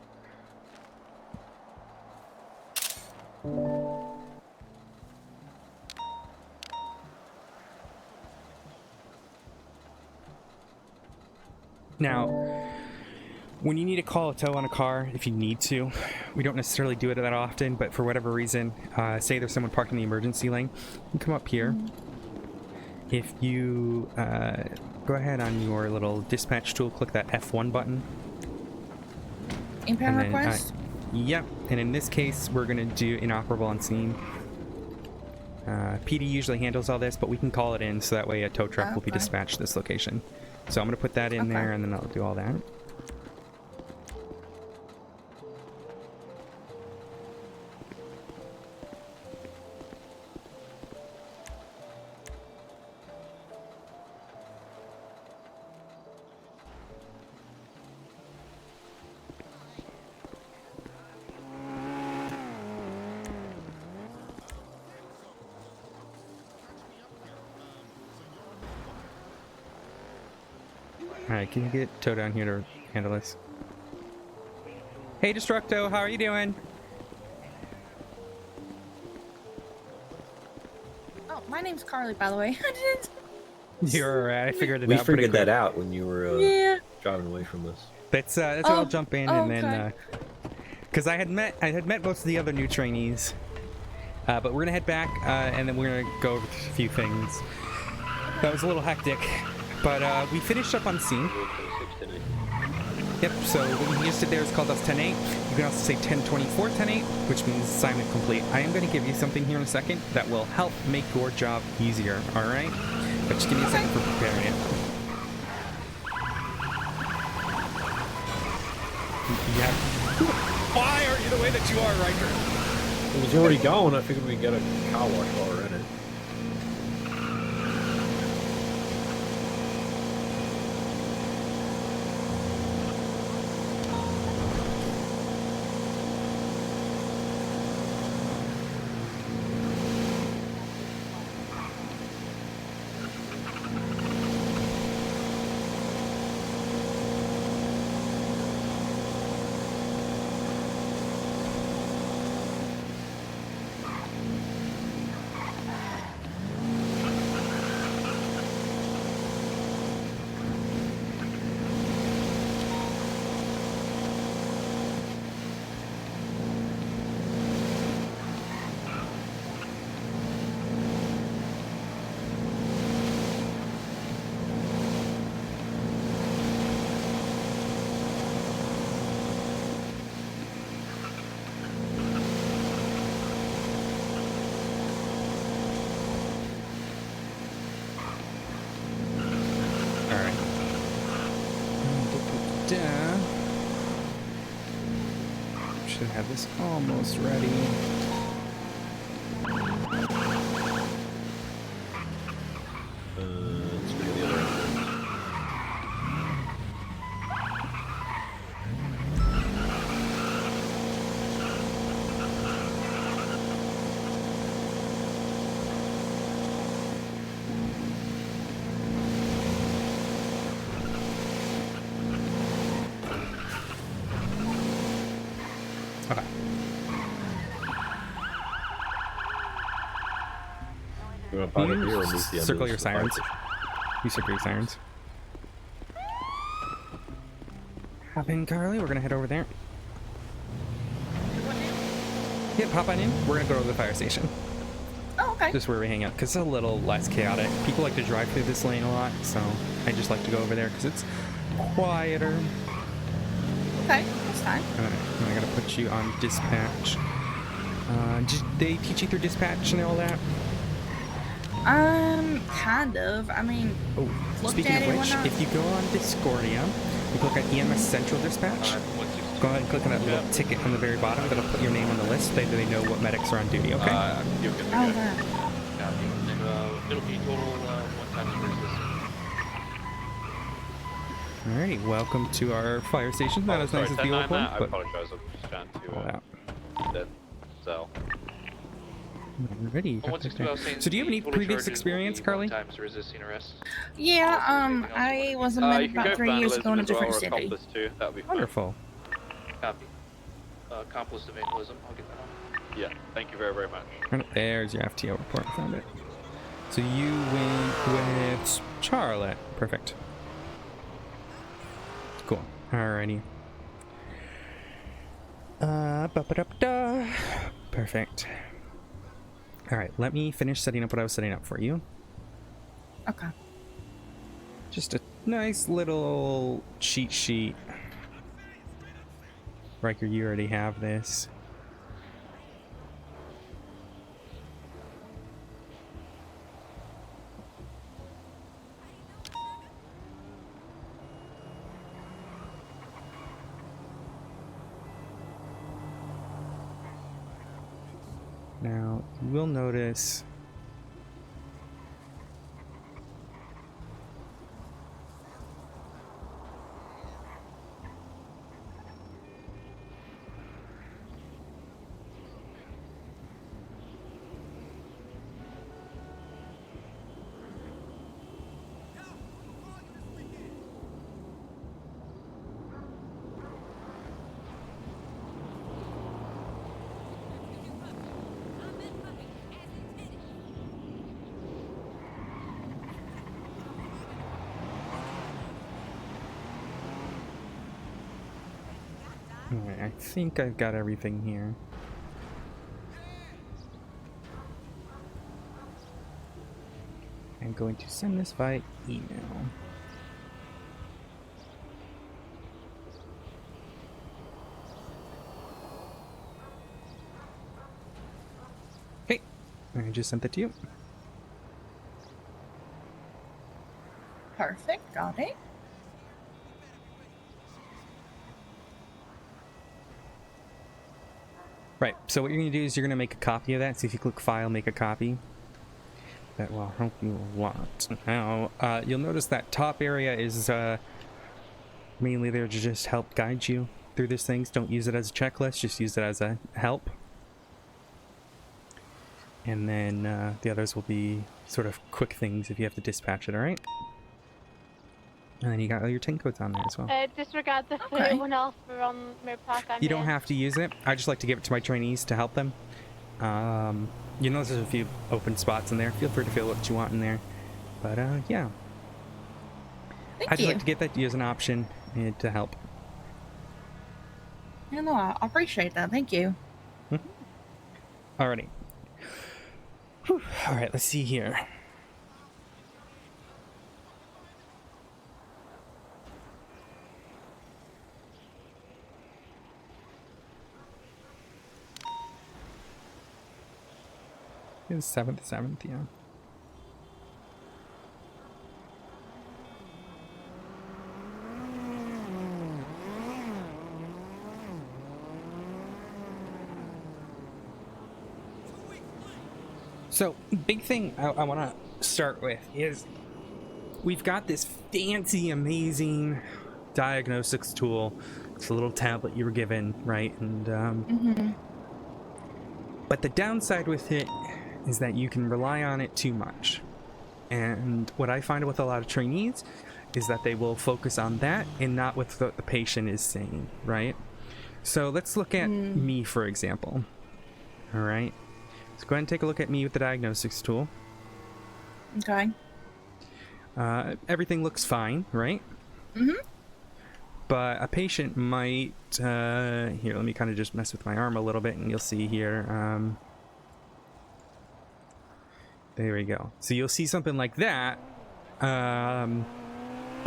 Now, when you need to call a tow on a car, if you need to, we don't necessarily do it that often, but for whatever reason, say there's someone parked in the emergency lane, you can come up here. If you go ahead on your little dispatch tool, click that F1 button. Impound request? Yep, and in this case, we're going to do inoperable on scene. PD usually handles all this, but we can call it in, so that way a tow truck will be dispatched to this location. So I'm going to put that in there, and then I'll do all that. Alright, can you get Tow down here to handle this? Hey, Destructo, how are you doing? Oh, my name's Carly, by the way. You're alright. I figured it We out. We figured that out when you were Yeah. driving away from us. That's why I'll jump in and then because I had met most of the other new trainees, but we're gonna head back and then we're gonna go over a few things. That was a little hectic, but we finished up on scene. Yep. So what you just did there is called us 10-8. You can also say 10-24 10-8, which means assignment complete. I am going to give you something here in a second that will help make your job easier. All right, but just give me a second for preparing it. Yeah. Why are you the way that you are, Riker? It was already going. I figured we'd get a car wash while we're in it. Should have this almost ready. Let's go to the other end. Okay. You want to park up here or meet the circle your sirens. You circle your sirens. Hop in, Carly. We're gonna head over there. Yep, hop on in. We're gonna go to the fire station. Oh, okay. Just where we hang out, because it's a little less chaotic. People like to drive through this lane a lot, so I just like to go over there because it's quieter. Okay, that's fine. Alright, I gotta put you on dispatch. Did they teach you through dispatch and all that? Kind of. I mean, Speaking of which, if you go on Discordia, you click on EMS Central Dispatch, go ahead and click on that little ticket on the very bottom. That'll put your name on the list so they know what medics are on duty, okay? You're good to go. It'll be total 1 time versus. Alrighty, welcome to our fire station. Not as nice as the old one, I but apologize. I'm just trying to dead cell. Alrighty. So do you have any previous experience, Carly? Yeah, I was a medic about 3 years ago in a different city. Wonderful. Copy. Accomplice evangelism. I'll get that on. Yeah, thank you very, very much. And there's your FTO report. Found it. So you went with Charlotte. Perfect. Cool. Alrighty. Ba-ba-da-ba-da. Perfect. Alright, let me finish setting up what I was setting up for you. Okay. Just a nice little cheat sheet. Riker, you already have this. Now, you will notice Alright, I think I've got everything here. I'm going to send this via email. Okay, I just sent that to you. Perfect, got it. Right, so what you're going to do is you're going to make a copy of that. So if you click File, Make a Copy. That will help you a lot. Now, you'll notice that top area is mainly there to just help guide you through these things. Don't use it as a checklist, just use it as a help. And then the others will be sort of quick things if you have to dispatch it, alright? And then you got all your 10 codes on there as well. Disregard the 31 Alpha on Mirror Park. You don't have to use it. I just like to give it to my trainees to help them. You know, there's a few open spots in there. Feel free to fill what you want in there. But, yeah. Thank I'd you. like to get that to you as an option and to help. You know, I appreciate that. Thank you. Alrighty. Whew. Alright, let's see here. It's 7th, yeah. So, big thing I want to start with is we've got this fancy, amazing diagnostics tool. It's a little tablet you were given, right? And but the downside with it is that you can rely on it too much. And what I find with a lot of trainees is that they will focus on that and not what the patient is saying, right? So let's look at me, for example. All right. Let's go ahead and take a look at me with the diagnostics tool. Okay. Everything looks fine, right? But a patient might, here, let me kind of just mess with my arm a little bit and you'll see here, there we go. So you'll see something like that, but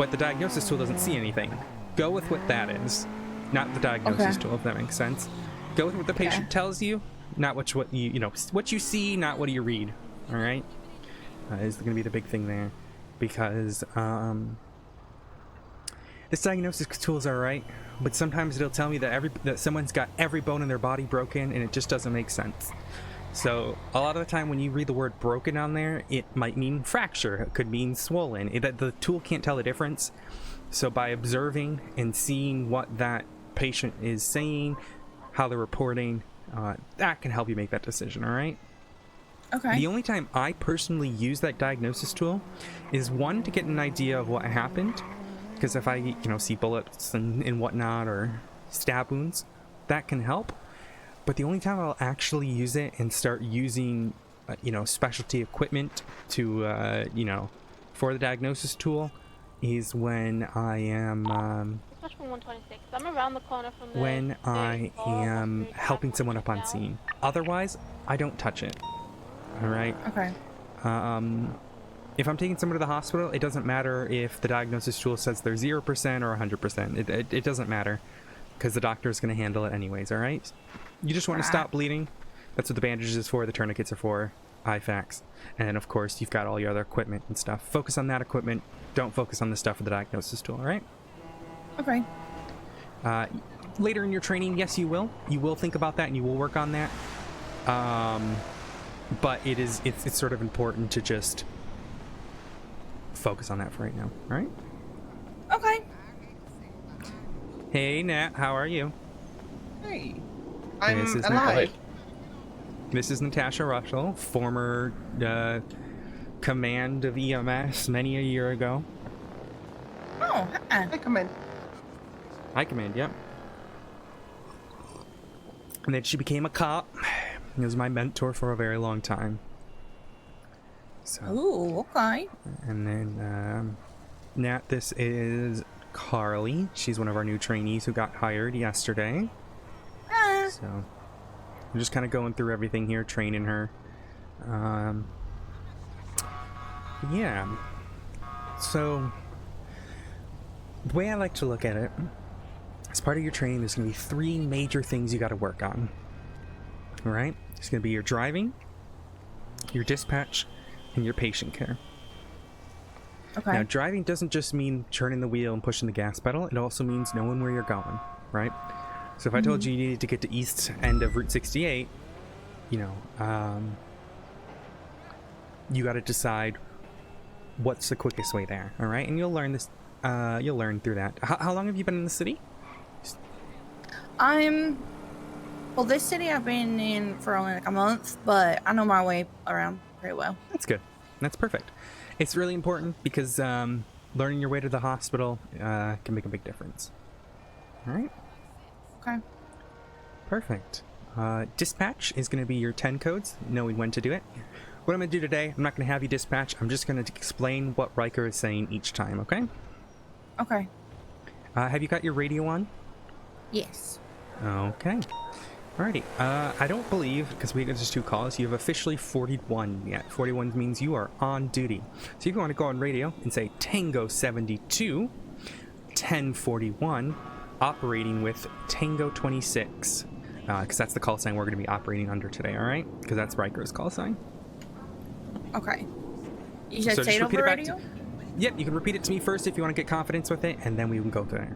the diagnosis tool doesn't see anything. Go with what that is, not the diagnosis tool, if that makes sense. Go with what the patient tells you, not what you know, what you see, not what you read, all right? Is going to be the big thing there, because, this diagnosis tool is alright, but sometimes it'll tell me that someone's got every bone in their body broken, and it just doesn't make sense. So a lot of the time when you read the word broken on there, it might mean fracture, it could mean swollen. The tool can't tell the difference. So by observing and seeing what that patient is saying, how they're reporting, that can help you make that decision, alright? Okay. The only time I personally use that diagnosis tool is, one, to get an idea of what happened. Because if I, see bullets and whatnot, or stab wounds, that can help. But the only time I'll actually use it and start using, specialty equipment to, for the diagnosis tool is when I am, I'm around the corner from the when I am helping someone up on scene. Otherwise, I don't touch it. All right? Okay. If I'm taking someone to the hospital, it doesn't matter if the diagnosis tool says they're 0% or 100%. It doesn't matter, because the doctor is going to handle it anyways, all right? You just want to stop bleeding. That's what the bandages is for, the tourniquets are for, IFACs. And of course, you've got all your other equipment and stuff. Focus on that equipment. Don't focus on the stuff with the diagnosis tool, all right? Okay. Later in your training, yes, you will. You will think about that and you will work on that. But it's sort of important to just focus on that for right now, all right? Okay. Hey, Nat, how are you? Hey, I'm alive. This is Natasha Russell, former command of EMS many a year ago. Oh, hi. Hi, Command. Hi, Command, yep. And then she became a cop. He was my mentor for a very long time. So, ooh, okay. and then, Nat, this is Carly. She's one of our new trainees who got hired yesterday. So we're just kind of going through everything here, training her. Yeah. So the way I like to look at it, as part of your training, there's going to be 3 major things you got to work on. All right? It's going to be your driving, your dispatch, and your patient care. Okay. Now, driving doesn't just mean turning the wheel and pushing the gas pedal. It also means knowing where you're going, right? So if I told you you needed to get to east end of Route 68, you know, you got to decide what's the quickest way there, all right? And you'll learn this. You'll learn through that. How long have you been in the city? Well, this city I've been in for only like a month, but I know my way around pretty well. That's good. That's perfect. It's really important because learning your way to the hospital can make a big difference. All right? Okay. Perfect. Dispatch is going to be your 10 codes, knowing when to do it. What I'm going to do today, I'm not going to have you dispatch. I'm just going to explain what Riker is saying each time, okay? Okay. Have you got your radio on? Yes. Okay. Alrighty. I don't believe, because we just 2 calls, you have officially 41 yet. 41 means you are on duty. So if you want to go on radio and say Tango 72, 1041, operating with Tango 26. Because that's the call sign we're going to be operating under today, alright? Because that's Riker's call sign. Okay. You said So say it over radio? Yep, you can repeat it to me first if you want to get confidence with it, and then we can go there.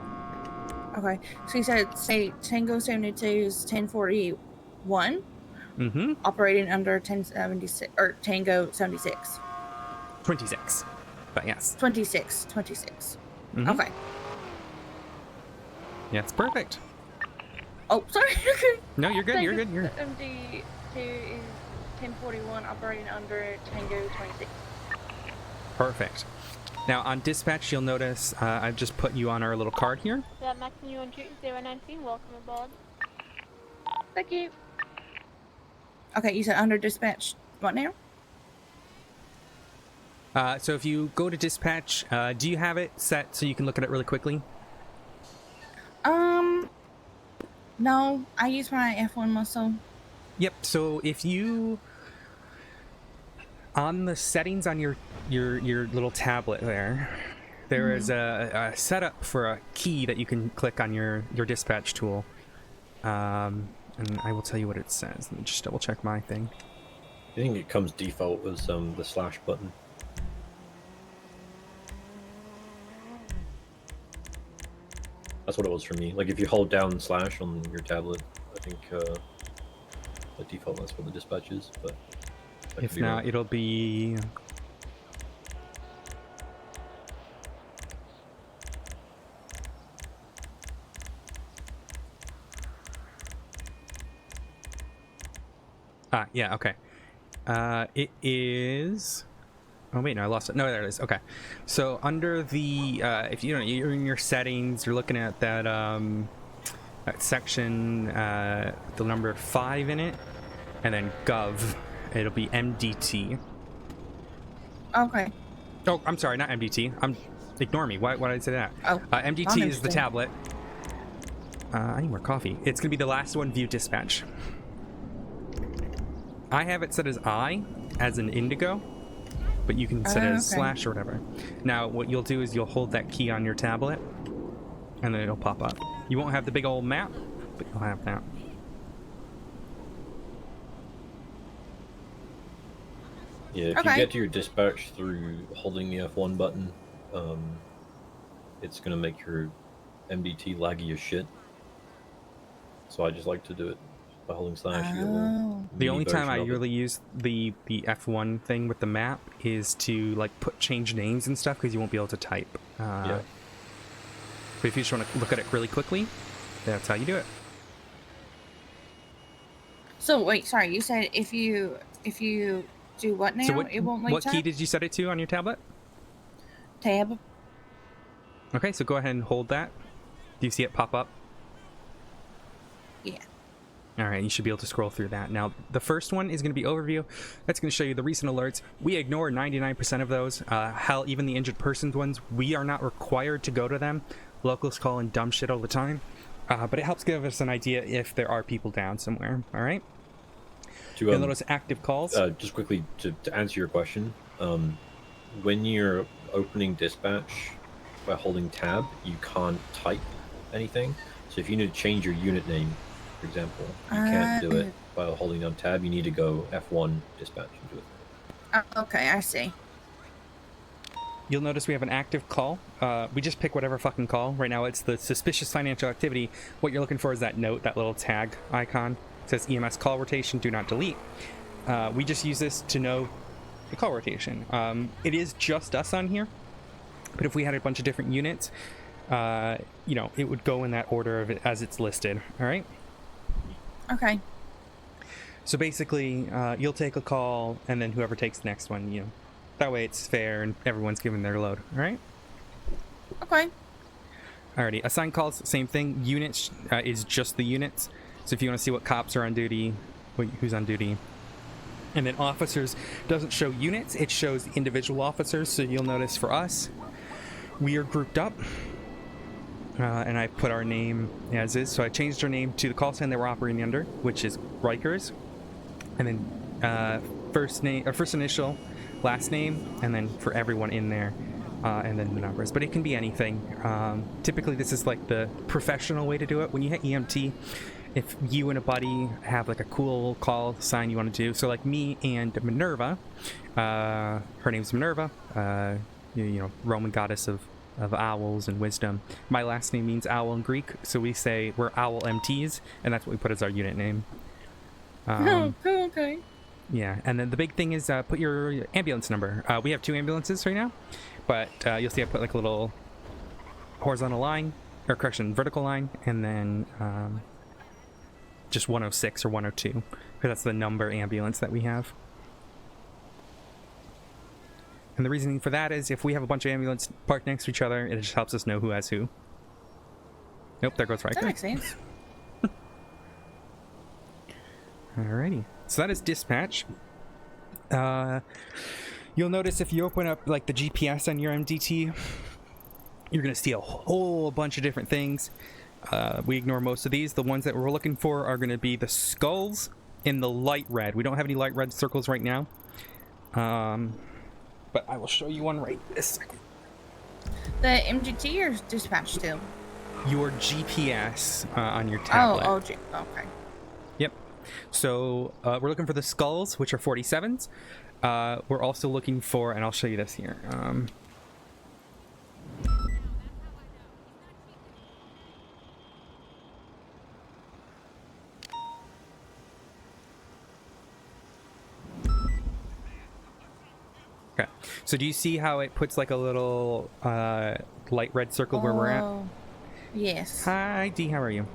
Okay. So you said say Tango 72 is 1041. Mm-hmm. Operating under 1076 or Tango 76. 26. But yes. 26. Mm-hmm. Okay. Yeah, it's perfect. Oh, sorry. No, you're good. You're good. You're MD2 is 1041 operating under Tango 26. perfect. Now on dispatch, you'll notice I've just put you on our little card here. Max and you on duty 019, welcome aboard. Thank you. Okay, you said under dispatch. What now? So if you go to dispatch, do you have it set so you can look at it really quickly? No, I use my F1 muscle. Yep. So if you on the settings on your little tablet there is a setup for a key that you can click on your dispatch tool. And I will tell you what it says. Let me just double check my thing. I think it comes default as the slash button. That's what it was for me. Like if you hold down slash on your tablet, I think by default that's what the dispatch is. But if not, wrong. It'll be. Yeah, okay. It is. Oh wait, no, I lost it. No, there it is. Okay, so under the if you're in your settings, you're looking at that that section, the number 5 in it, and then gov. It'll be MDT. Okay. Oh, I'm sorry, not MDT. Ignore me. Why did I say that? Oh, MDT is the tablet. I need more coffee. It's gonna be the last one. View dispatch. I have it set as I, as an indigo, but you can set it as slash or whatever. Now, what you'll do is you'll hold that key on your tablet, and then it'll pop up. You won't have the big old map, but you'll have that. Yeah, if you get to your dispatch through holding the F1 button, it's going to make your MDT laggy as shit. So I just like to do it by holding slash. The only time I really use the F1 thing with the map is to like change names and stuff because you won't be able to type. Yeah. But if you just want to look at it really quickly, that's how you do it. So wait, sorry, you said if you do what now? So it won't like what key did you set it to on your tablet? Tab. Okay, so go ahead and hold that. Do you see it pop up? Yeah. All right, you should be able to scroll through that. Now, the first one is going to be overview. That's going to show you the recent alerts. We ignore 99% of those. Hell, even the injured persons ones, we are not required to go to them. Locals call in dumb shit all the time. But it helps give us an idea if there are people down somewhere. All right? You'll notice active calls. Just quickly, to answer your question, when you're opening dispatch by holding tab, you can't type anything. So if you need to change your unit name, for example, you can't do it by holding down tab. You need to go F1 dispatch and do it. Okay, I see. You'll notice we have an active call. We just pick whatever fucking call. Right now it's the suspicious financial activity. What you're looking for is that note, that little tag icon. It says EMS call rotation, do not delete. We just use this to know the call rotation. It is just us on here, but if we had a bunch of different units, you know, it would go in that order of it as it's listed. All right? Okay. So basically, you'll take a call, and then whoever takes the next one, you know, that way it's fair and everyone's given their load. All right? Okay. Alrighty. Assigned calls, same thing. Units is just the units. So if you want to see what cops are on duty, who's on duty. And then officers doesn't show units, it shows individual officers. So you'll notice for us, we are grouped up. And I put our name as is. So I changed our name to the call sign that we're operating under, which is Rikers. And then first initial, last name, and then for everyone in there, and then the numbers. But it can be anything. Typically, this is like the professional way to do it. When you hit EMT, if you and a buddy have like a cool call sign you want to do, so like me and Minerva, her name's Minerva, you know, Roman goddess of owls and wisdom. My last name means owl in Greek, so we say we're owl MTs, and that's what we put as our unit name. Okay. Yeah, and then the big thing is put your ambulance number. We have 2 ambulances right now, but you'll see I put like a little horizontal line, or correction, vertical line, and then just 106 or 102, because that's the number ambulance that we have. And the reasoning for that is if we have a bunch of ambulance parked next to each other, it just helps us know who has who. Nope, there goes Riker. That makes sense. Alrighty. So that is dispatch. You'll notice if you open up like the GPS on your MDT, you're going to see a whole bunch of different things. We ignore most of these. The ones that we're looking for are going to be the skulls in the light red. We don't have any light red circles right now. But I will show you one right this second. The MGT or dispatch still? Your GPS on your tablet. Okay. Yep. So we're looking for the skulls, which are 47s. We're also looking for, and I'll show you this here. Okay, so do you see how it puts like a little light red circle where we're at? Yes. Hi, D, how are you?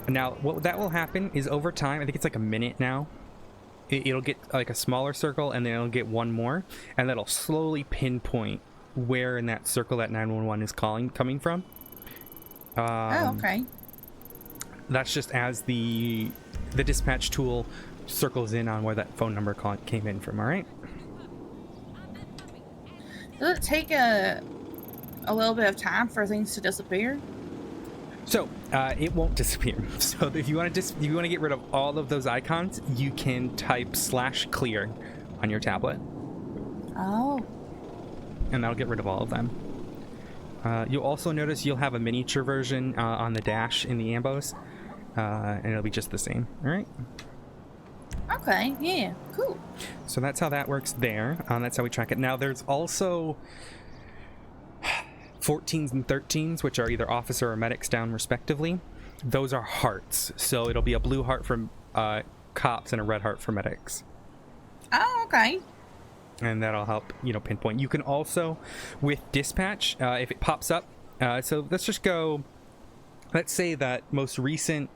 Now, what that will happen is over time, I think it's like a minute now, it'll get like a smaller circle, and then it'll get one more, and that'll slowly pinpoint where in that circle that 911 is coming from. Okay. That's just as the dispatch tool circles in on where that phone number came in from, all right? Does it take a little bit of time for things to disappear? So it won't disappear. So if you want to get rid of all of those icons, you can type /clear on your tablet. Oh. And that'll get rid of all of them. You'll also notice you'll have a miniature version on the dash in the ambos, and it'll be just the same. All right. Okay, yeah, cool. So that's how that works there. That's how we track it. Now there's also 14s and 13s, which are either officer or medics down respectively. Those are hearts. So it'll be a blue heart for cops and a red heart for medics. Oh, okay. And that'll help, you know, pinpoint. You can also, with dispatch, if it pops up, so let's just go, let's say that most recent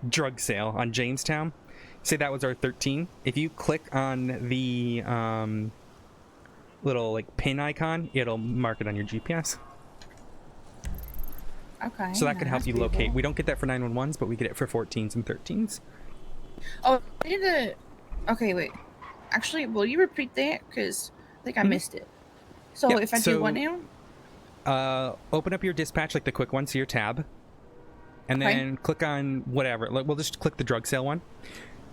drug sale on Jamestown, say that was our 13. If you click on the little like pin icon, it'll mark it on your GPS. Okay. So that can help you locate. We don't get that for 911s, but we get it for 14s and 13s. Oh, I need to. Okay, wait. Actually, will you repeat that? Because I think I missed it. So Yep, if I do what now? Open up your dispatch, like the quick one, so your tab. And then click on whatever. We'll just click the drug sale one.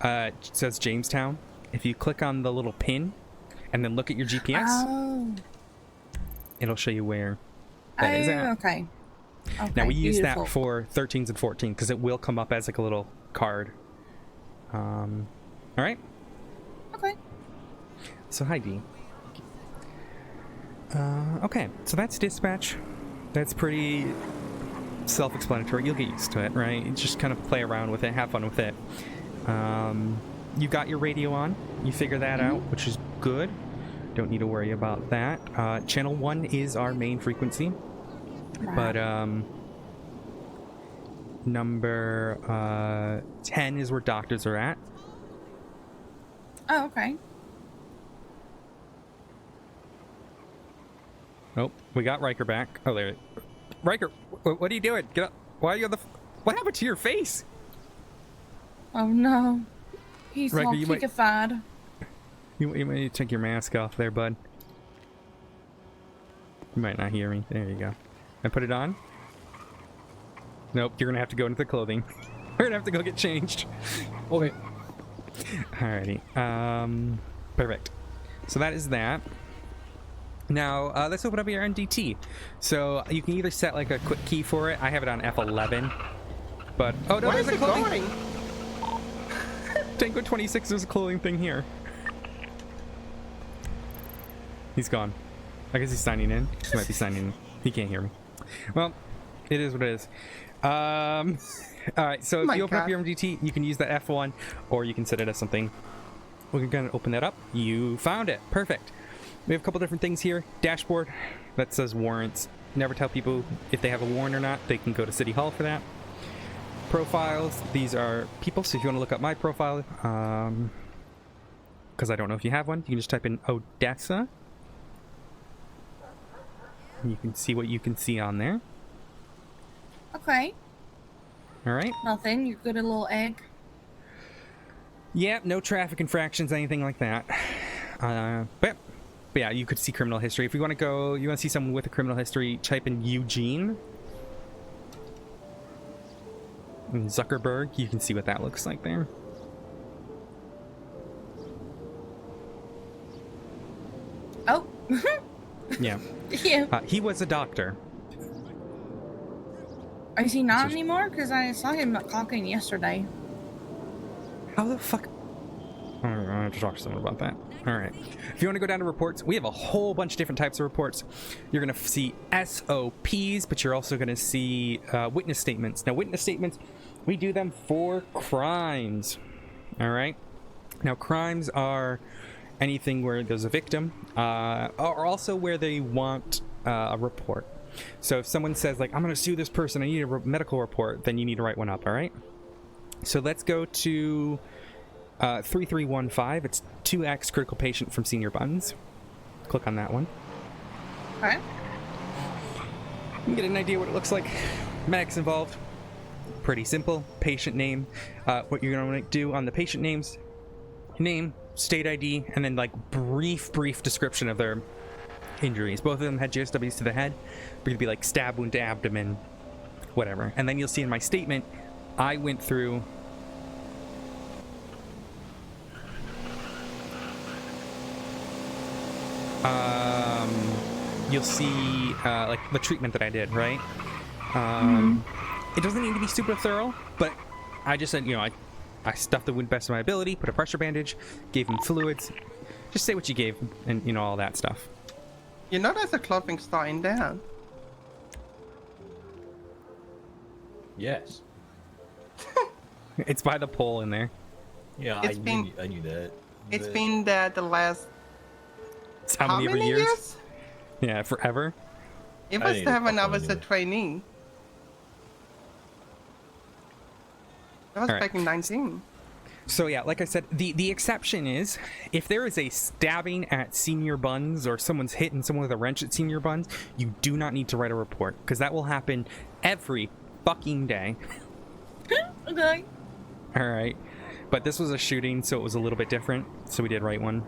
It says Jamestown. If you click on the little pin and then look at your GPS, it'll show you where that is at. Okay. Now, we use that for 13s and 14 because it will come up as like a little card. All right? Okay. So, hi, Dee. Okay, so that's dispatch. That's pretty self-explanatory. You'll get used to it, right? You just kind of play around with it, have fun with it. You got your radio on. You figure that out, which is good. Don't need to worry about that. Channel 1 is our main frequency. But number 10 is where doctors are at. Oh, okay. Oh, we got Riker back. Oh, there. Riker, what are you doing? Get up. Why are you on the... What happened to your face? Oh, no. He's Riker, all you might- kikified. You might need to take your mask off there, bud. You might not hear me. There you go. I put it on? Nope, you're gonna have to go into the clothing. We're gonna have to go get changed. Okay. Alrighty. Perfect. So that is that. Now, let's open up your NDT. So you can either set like a quick key for it. I have it on F11. But, oh no, there's a clothing. Tango 26, there's a clothing thing here. He's gone. I guess he's signing in. He might be signing in. He can't hear me. Well, it is what it is. Alright, so if you open up your MDT, you can use that F1, or you can set it as something. We're gonna open that up. You found it. Perfect. We have a couple different things here. Dashboard that says warrants. Never tell people if they have a warrant or not. They can go to City Hall for that. Profiles. These are people, so if you want to look up my profile, because I don't know if you have one, you can just type in Odessa. You can see what you can see on there. Okay. Alright. Nothing. You're good at a little egg. Yeah, no traffic infractions, anything like that. But yeah, you could see criminal history. If you want to see someone with a criminal history, type in Eugene. And Zuckerberg, you can see what that looks like there. Oh. Yeah. Yeah. He was a doctor. Is he not anymore? Because I saw him clocking yesterday. How the fuck? I have to talk to someone about that. Alright. If you want to go down to reports, we have a whole bunch of different types of reports. You're going to see SOPs, but you're also going to see witness statements. Now, witness statements, we do them for crimes. Alright? Now, crimes are anything where there's a victim, or also where they want a report. So if someone says, like, I'm going to sue this person, I need a medical report, then you need to write one up, alright? So let's go to 3315. It's 2X critical patient from Senior Buns. Click on that one. Okay. You can get an idea what it looks like. Medics involved. Pretty simple. Patient name. What you're going to want to do on the patient names. Name, state ID, and then like brief description of their injuries. Both of them had GSWs to the head. We're going to be like stab wound to abdomen, whatever. And then you'll see in my statement, I went through you'll see like the treatment that I did, right? It doesn't need to be super thorough, but I just said, you know, I stuffed the wound best of my ability, put a pressure bandage, gave him fluids. Just say what you gave, and you know, all that stuff. You know there's a clothing store in there? Yes. It's by the pole in there. Yeah, I knew that. It's been there the last... How many years? Yeah, forever. It was there when I was a trainee. That was back in 19. So yeah, like I said, the exception is if there is a stabbing at Senior Buns or someone's hitting someone with a wrench at Senior Buns, you do not need to write a report because that will happen every fucking day. Okay. All right. But this was a shooting, so it was a little bit different. So we did write one.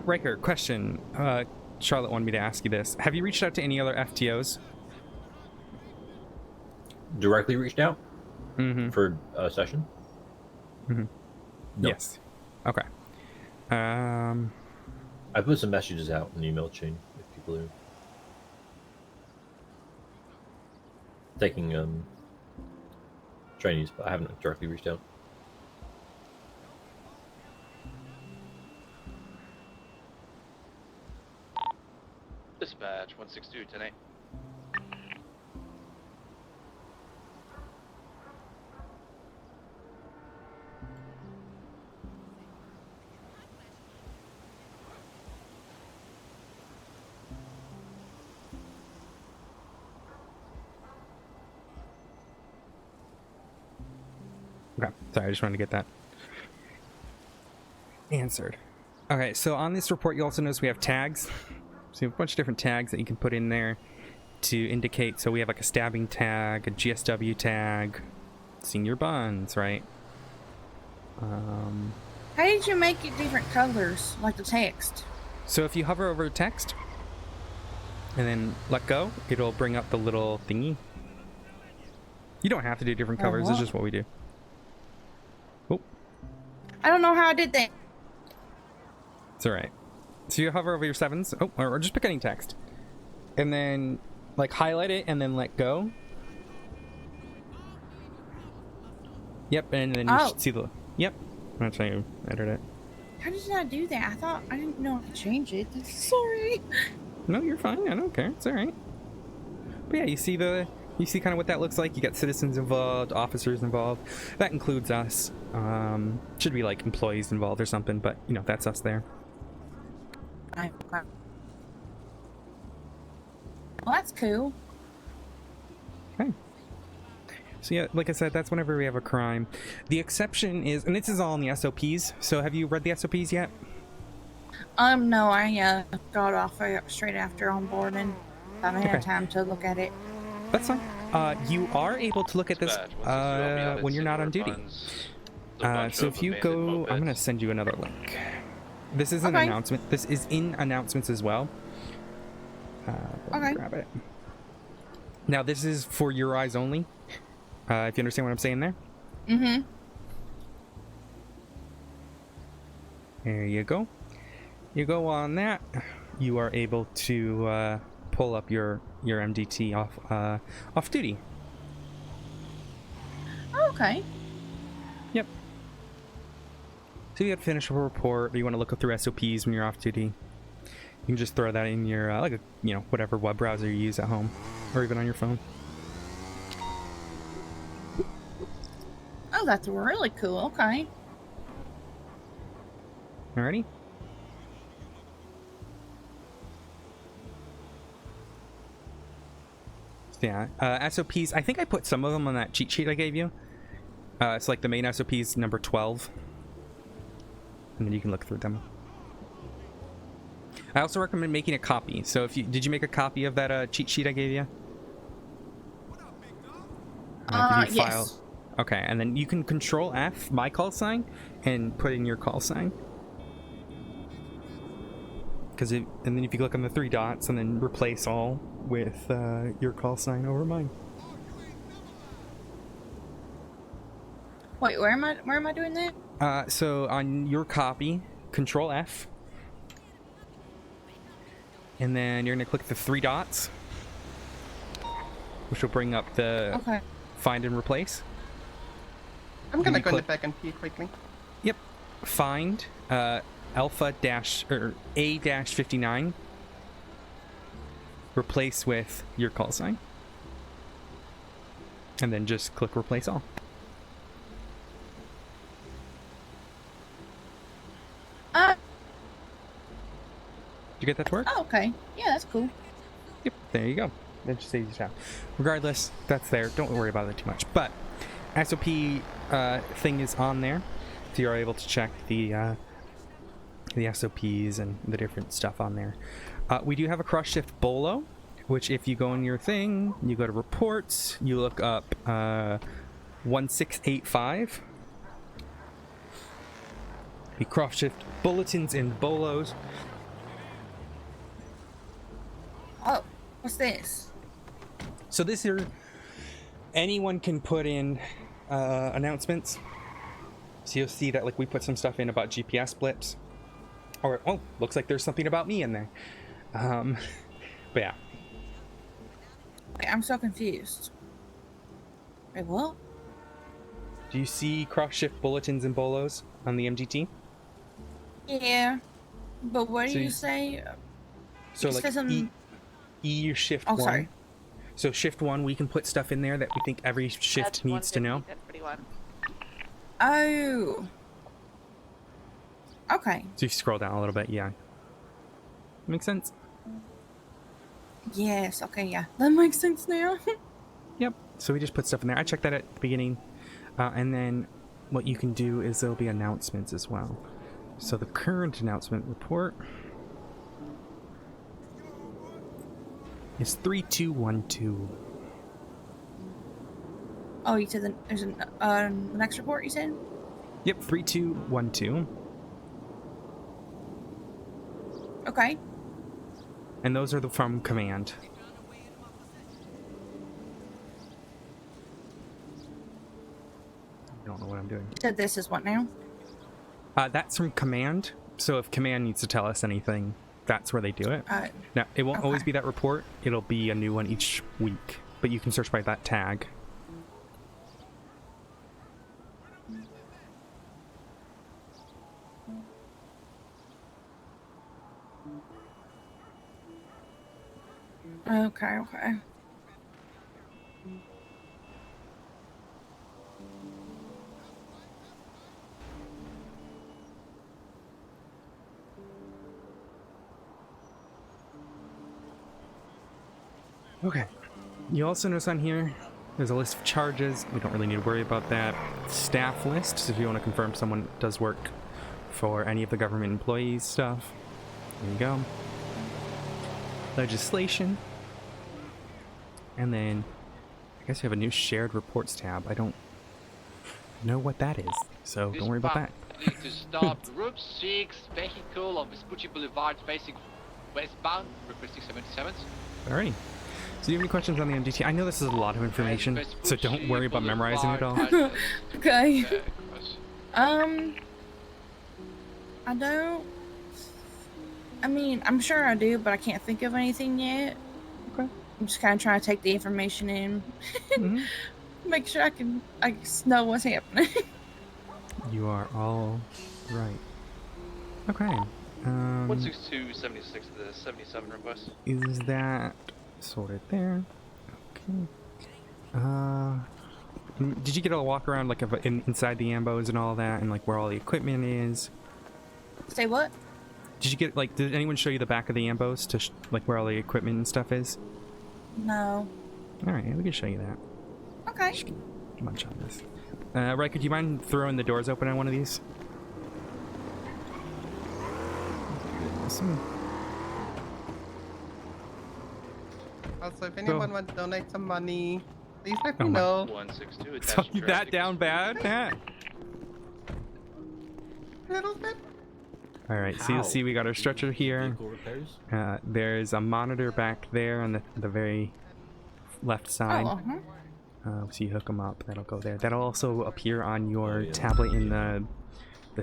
Riker, question. Charlotte wanted me to ask you this. Have you reached out to any other FTOs? Directly reached out? Mm-hmm. For a session? Mm-hmm. No. Yes. Okay. I put some messages out in the email chain if people are taking trainees, but I haven't directly reached out. Dispatch 162 tonight. Okay, sorry, I just wanted to get that answered. Okay, so on this report, you also notice we have tags. So we have a bunch of different tags that you can put in there to indicate. So we have like a stabbing tag, a GSW tag, senior buns, right? How did you make it different colors, like the text? So if you hover over text and then let go, it'll bring up the little thingy. You don't have to do different colors, it's just what we do. Oh. I don't know how I did that. It's alright. So you hover over your 7s, or just pick any text. And then, like, highlight it and then let go. Yep, and then you should see the... Yep. That's how you edit it. How did you not do that? I thought I didn't know how to change it. Sorry. No, you're fine. I don't care. It's alright. But yeah, you see kind of what that looks like. You got citizens involved, officers involved. That includes us. Should be like employees involved or something, but you know, that's us there. Well, that's cool. Okay. So yeah, like I said, that's whenever we have a crime. The exception is, and this is all in the SOPs. So have you read the SOPs yet? No, I got off straight after onboarding. I haven't had time to look at it. That's fine. You are able to look at this when you're not on duty. So if you go, I'm gonna send you another link. This is an announcement. This is in announcements as well. Grab it. Now this is for your eyes only. If you understand what I'm saying there. Mm-hmm. There you go. You go on that. You are able to pull up your MDT off duty. Okay. Yep. So you have to finish a report, or you want to look through SOPs when you're off duty. You can just throw that in your whatever web browser you use at home, or even on your phone. Oh, that's really cool. Okay. Alrighty. Yeah, SOPs, I think I put some of them on that cheat sheet I gave you. It's like the main SOPs number 12. And then you can look through them. I also recommend making a copy. So did you make a copy of that cheat sheet I gave you? Yes. Okay, and then you can Control F, my call sign, and put in your call sign. And then if you click on the 3 dots and then replace all with your call sign over mine. Wait, where am I doing that? So on your copy, Control F, and then you're gonna click the 3 dots, which will bring up the find and replace. I'm gonna go in the back and pee quickly. Yep. Find A-59. Replace with your call sign. And then just click replace all. Did you get that to work? Oh, okay. Yeah, that's cool. Yep, there you go. That just saves you time. Regardless, that's there. Don't worry about it too much. But SOP thing is on there, so you're able to check the the SOPs and the different stuff on there. We do have a cross shift bolo, which if you go in your thing, you go to reports, you look up 1685. We cross shift bulletins and bolos. Oh, what's this? So this here, anyone can put in announcements. So you'll see that like we put some stuff in about GPS blips, or oh, looks like there's something about me in there. But yeah. Wait, I'm so confused. Wait, what? Do you see cross shift bulletins and bolos on the MGT? Yeah, but what do So you say? So It like says on- E shift Oh, 1. sorry. So shift 1, we can put stuff in there that we think every shift needs to know. Oh. Okay. So you scroll down a little bit, yeah. Makes sense? Yes. Okay. Yeah, that makes sense now. Yep. So we just put stuff in there. I checked that at the beginning. And then what you can do is there'll be announcements as well. So the current announcement report is 3212. Oh, you said there's an next report. You said. Yep, 3212. Okay. And those are from command. I don't know what I'm doing. You said this is what now? That's from command. So if command needs to tell us anything, that's where they do it. Now, it won't always be that report. It'll be a new one each week. But you can search by that tag. Okay. Okay. You also notice on here, there's a list of charges. We don't really need to worry about that. Staff list, if you want to confirm someone does work for any of the government employees stuff. There you go. Legislation. And then, I guess we have a new shared reports tab. I don't know what that is, so don't worry about that. To stop Group 6 vehicle on Vespucci Boulevard facing westbound, requesting 77th. Alrighty. So do you have any questions on the MDT? I know this is a lot of information, so don't worry about memorizing it all. Okay. I don't. I mean, I'm sure I do, but I can't think of anything yet. Okay. I'm just kind of trying to take the information in, make sure I know what's happening. You are all right. Okay. 16276 to the 77 request. Is that sorted there? Okay. Did you get a walk around like inside the ambos and all that, and like where all the equipment is? Say what? Did you get like? Did anyone show you the back of the ambos to like where all the equipment and stuff is? No. All right, we can show you that. Okay. Munch on this. Riker, do you mind throwing the doors open on one of these? Awesome. Also, if anyone wants to donate some money, please let me know. 162 It's that down bad? Yeah. A little bit. All right, so you'll see we got our stretcher here. There's a monitor back there on the very left side. So you hook them up, that'll go there. That'll also appear on your tablet in the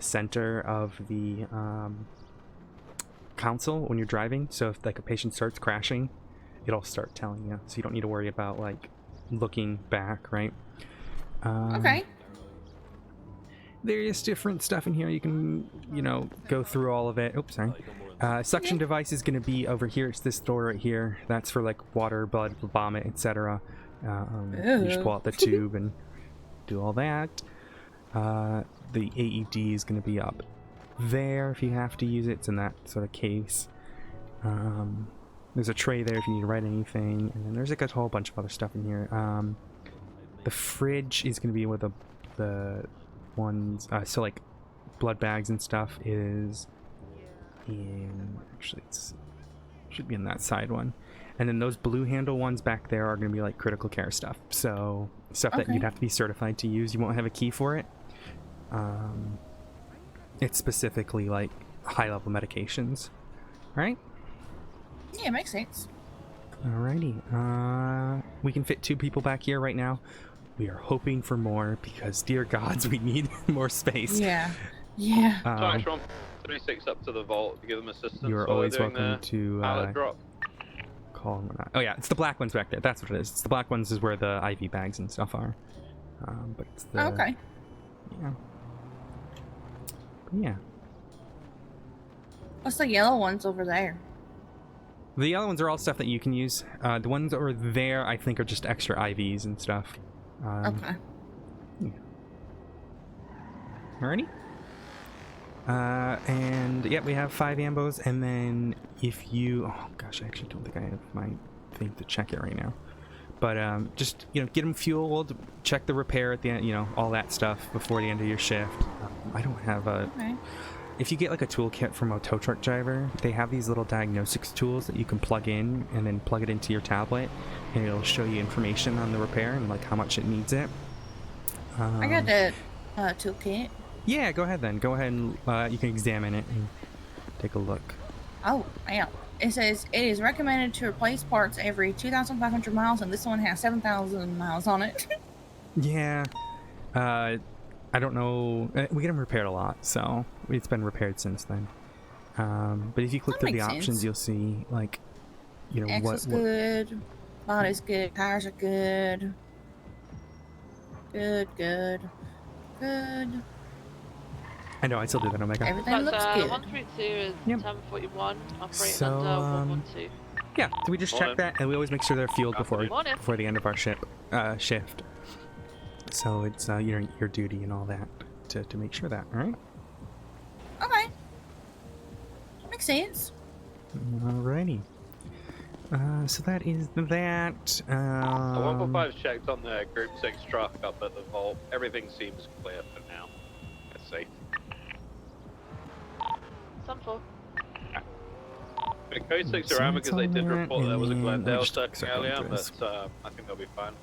center of the console when you're driving. So if like a patient starts crashing, it'll start telling you. So you don't need to worry about like looking back, right? Okay. There's different stuff in here. You can, go through all of it. Oops, sorry. Suction device is going to be over here. It's this door right here. That's for like water, blood, vomit, etc. You just pull out the tube and do all that. The AED is going to be up there if you have to use it. It's in that sort of case. There's a tray there if you need to write anything. And then there's like a whole bunch of other stuff in here. The fridge is going to be where the ones, so like blood bags and stuff is in, actually it should be in that side one. And then those blue handle ones back there are going to be like critical care stuff. So stuff that you'd have to be certified to use. You won't have a key for it. It's specifically like high level medications, right? Yeah, makes sense. Alrighty. We can fit 2 people back here right now. We are hoping for more because, dear gods, we need more space. Yeah. Yeah. Sorry, Sean. 36 up to the vault to give them assistance. You're while always they're doing welcome to pallet drop. call them or not. Oh yeah, it's the black ones back there. That's what it is. It's the black ones is where the IV bags and stuff are. But it's the okay. Yeah. But yeah. What's the yellow ones over there? The yellow ones are all stuff that you can use. The ones over there, I think, are just extra IVs and stuff. Okay. Yeah. Alrighty. And yeah, we have 5 ambos, and then if you, oh gosh, I actually don't think I have my thing to check it right now. But just, you know, get them fueled, check the repair at the end, you know, all that stuff before the end of your shift. I don't have a. Okay. If you get like a toolkit from a tow truck driver, they have these little diagnostics tools that you can plug in and then plug it into your tablet, and it'll show you information on the repair and like how much it needs it. I got the toolkit. Yeah, go ahead then. Go ahead and you can examine it and take a look. Oh, yeah. It says it is recommended to replace parts every 2,500 miles, and this one has 7,000 miles on it. Yeah. I don't know. We get them repaired a lot, so it's been repaired since then. But if you click through the options, you'll see, like, you know, Axle's good, body's good, tires are good. Good. I know, I still do that, Omega. Everything looks good. 132 is 1041, operating So, under 112. Yeah, so we just check that, and we always make sure they're fueled before the end of our shift. So it's your duty and all that to make sure that, all right? Okay. Makes sense. Alrighty. So that is that. 145's checked on the Group 6 truck up at the vault. Everything seems clear for now. Let's see. Some for. The Code 6 around because they did report there was a Glendale searching earlier, but I think they'll be fine.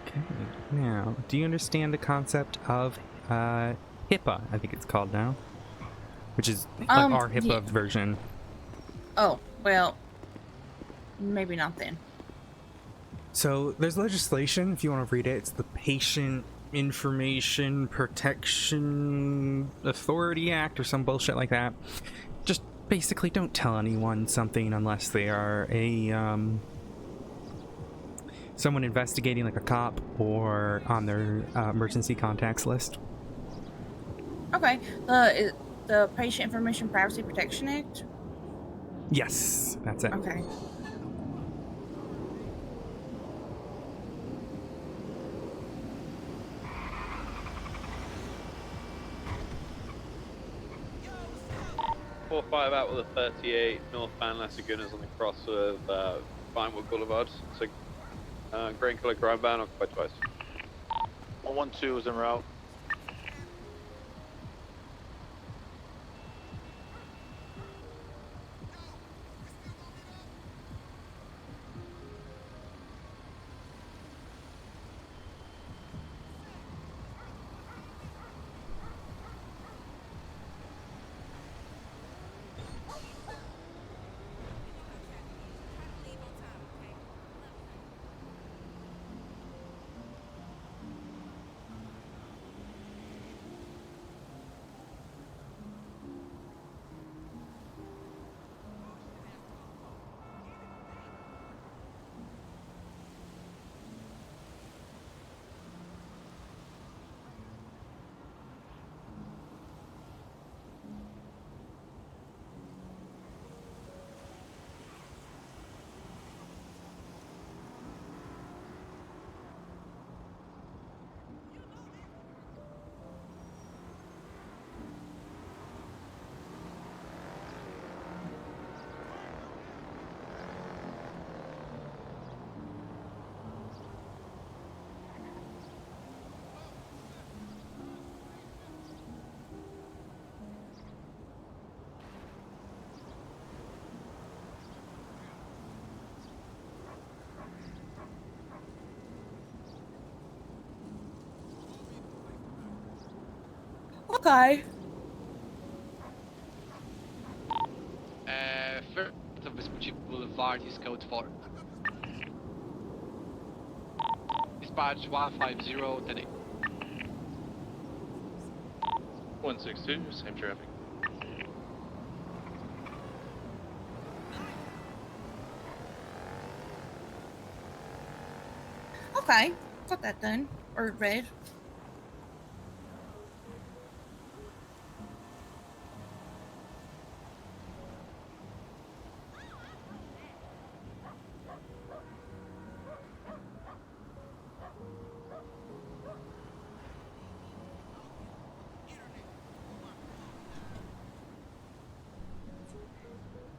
Okay. Now, do you understand the concept of HIPAA? I think it's called now, which is like our HIPAA version. Oh, well, maybe not then. So there's legislation, if you want to read it. It's the Patient Information Protection Authority Act or some bullshit like that. Just basically don't tell anyone something unless they are a someone investigating, like a cop, or on their emergency contacts list. Okay. The Patient Information Privacy Protection Act? Yes, that's it. Okay. Four 5 out with a 38 northbound Las Lagunas on the cross of Vinewood Boulevard. So green color groundbound occupied twice. 112 is en route. Okay. First of Vespucci Boulevard is code 4. Dispatch 150 10-8. 162, same traffic. Okay. Got that done. Or read.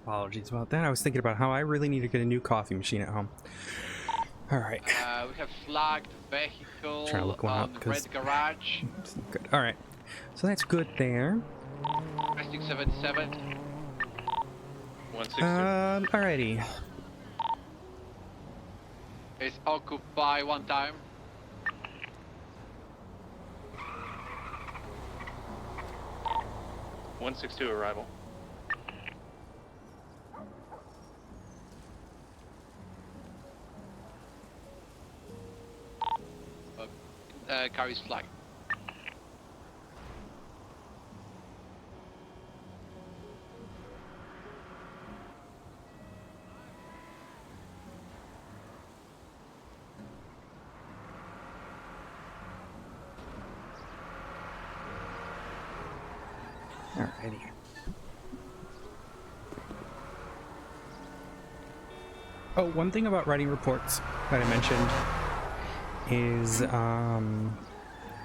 Apologies about that. I was thinking about how I really need to get a new coffee machine at home. All right. We have flagged vehicle Trying to look one on up red garage. it's not good. All right. So that's good there. 677. 162. Alrighty. It's occupied one time. $162 arrival. Carries flag. Alrighty. Oh, one thing about writing reports that I mentioned is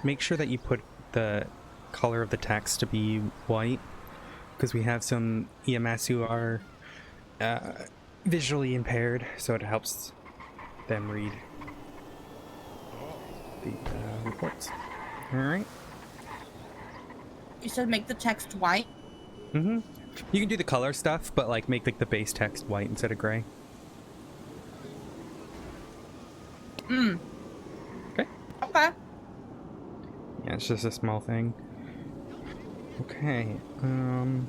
make sure that you put the color of the text to be white, because we have some EMS who are visually impaired, so it helps them read the reports. Alright. You said make the text white? Mm-hmm. You can do the color stuff, but like make like the base text white instead of gray. Mm. Okay. Okay. Yeah, it's just a small thing. Okay. I know.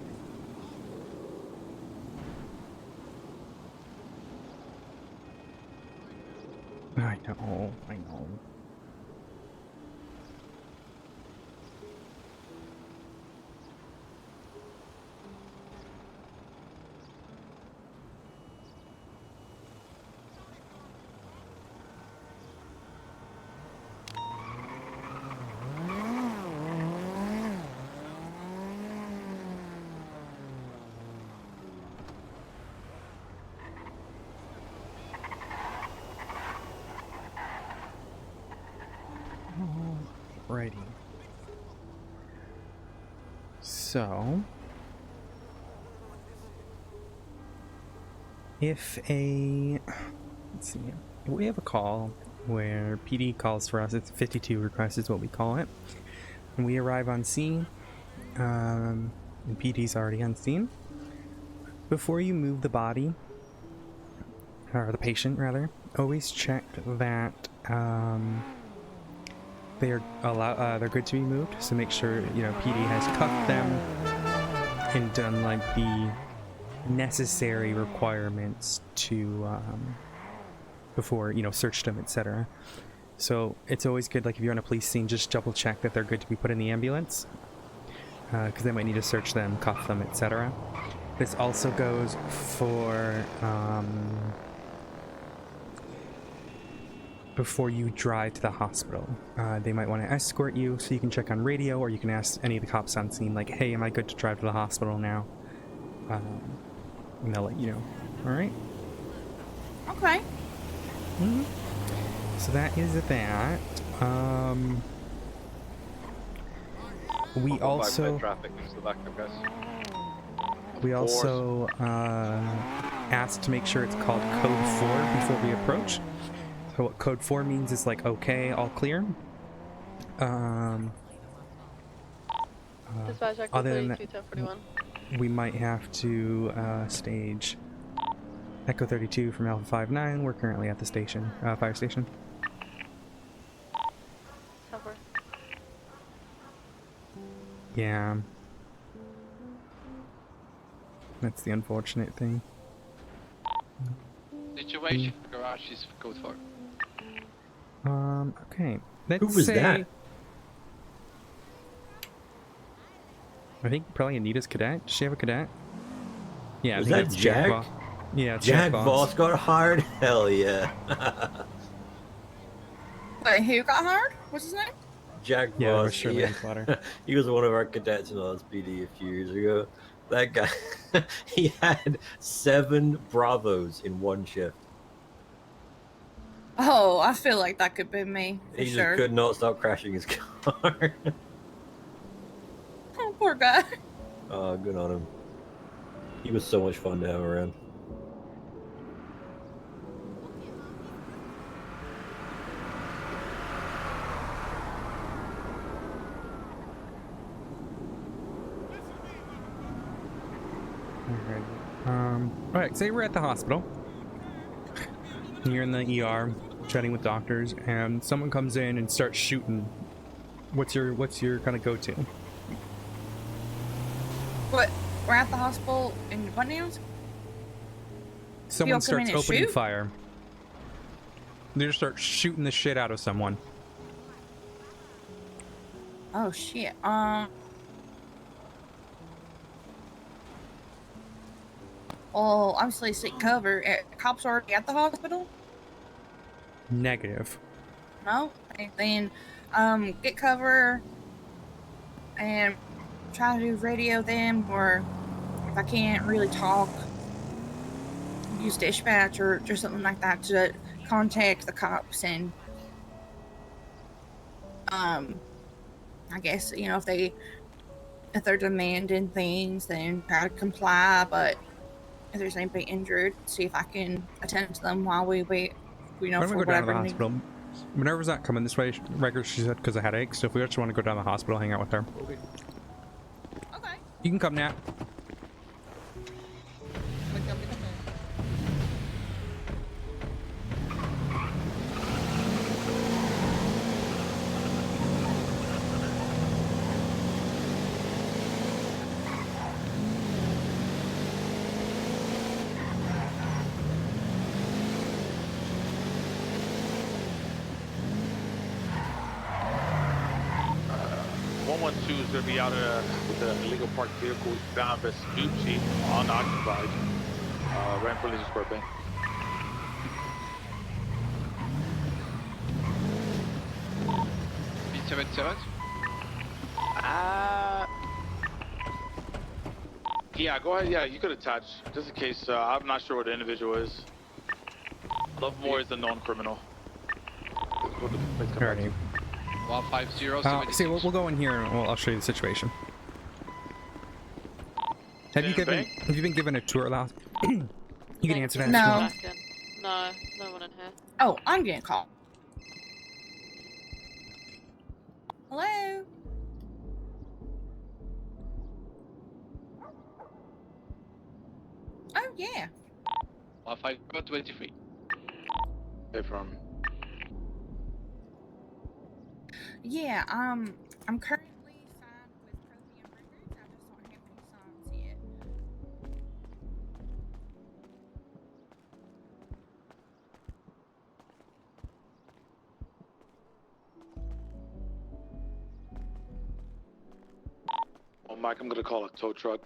Alrighty. So, if let's see, if we have a call where PD calls for us, it's 52 request is what we call it, and we arrive on scene, and PD's already on scene, before you move the body, or the patient rather, always check that they're good to be moved. So make sure PD has cuffed them and done like the necessary requirements to before searched them, etc. So it's always good, like if you're on a police scene, just double check that they're good to be put in the ambulance, because they might need to search them, cuff them, etc. This also goes for before you drive to the hospital. They might want to escort you, so you can check on radio, or you can ask any of the cops on scene, like, hey, am I good to drive to the hospital now? And they'll let you know. Alright? Okay. Mm-hmm. So that is that. We also... We also asked to make sure it's called Code 4 before we approach. So what Code 4 means is like, okay, all clear. Other than that, we might have to stage Echo 32 from Alpha 59. We're currently at the station, fire station. Cover. Yeah. That's the unfortunate thing. Situation garage is code 4. Okay. Let's Who was say... that? I think probably Anita's cadet. Does she have a cadet? Yeah, Was I think that that's Jack? Voss. Yeah, it's Jack Voss got hired? Hell yeah. Wait, who got hired? What's his name? Jack Yeah, that was Voss. Shirley Linklater. He was one of our cadets in LSPD a few years ago. That guy, he had 7 Bravos in one shift. Oh, I feel like that could be me for He sure. just could not stop crashing his car. Oh, poor guy. Oh, good on him. He was so much fun to have around. Alright, say we're at the hospital. You're in the ER, chatting with doctors, and someone comes in and starts shooting. What's your kind of go-to? What? We're at the hospital in what news? Someone starts opening fire. They just start shooting the shit out of someone. Oh shit. Well, obviously seek cover. Cops already at the hospital? Negative. No? Okay, then get cover and try to radio them, or if I can't really talk, use dispatch or something like that to contact the cops and I guess, you know, if they're demanding things, then try to comply, but if there's anybody injured, see if I can attend to them while we wait, you know, Why don't for we go down to whatever the needs. hospital? Minerva's not coming this way. Regular, she said, because of headaches. So if we just want to go down to the hospital, hang out with her. Okay. You can come now. Is going to be out with an illegal parked vehicle down Vespucci, unoccupied. Ran police square bank. B77? Yeah, go ahead. Yeah, you could attach, just in case. I'm not sure what the individual is. Lovemore is a known criminal. Alrighty. 150. See, we'll go in here and I'll show you the situation. Have you been given a tour last? You can answer that. No. No, no one in here. Oh, I'm getting called. Hello? Oh, yeah. 15023. Hey, from. Yeah, I'm currently signed with Prothean Records. I just don't have any songs yet. Oh, Mike, I'm going to call a tow truck.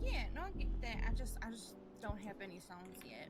Yeah, no, I get that. I just don't have any songs yet.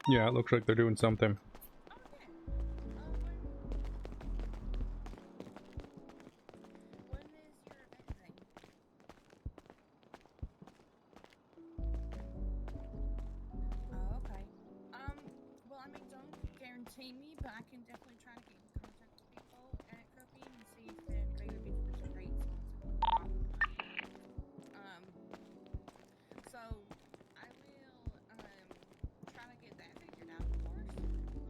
Yeah, it looks like they're doing something. Well, I mean, don't guarantee me, but I can definitely try to get in contact with people at Kirby and see if anybody would be willing to rate so I will try to get that figured out, of course,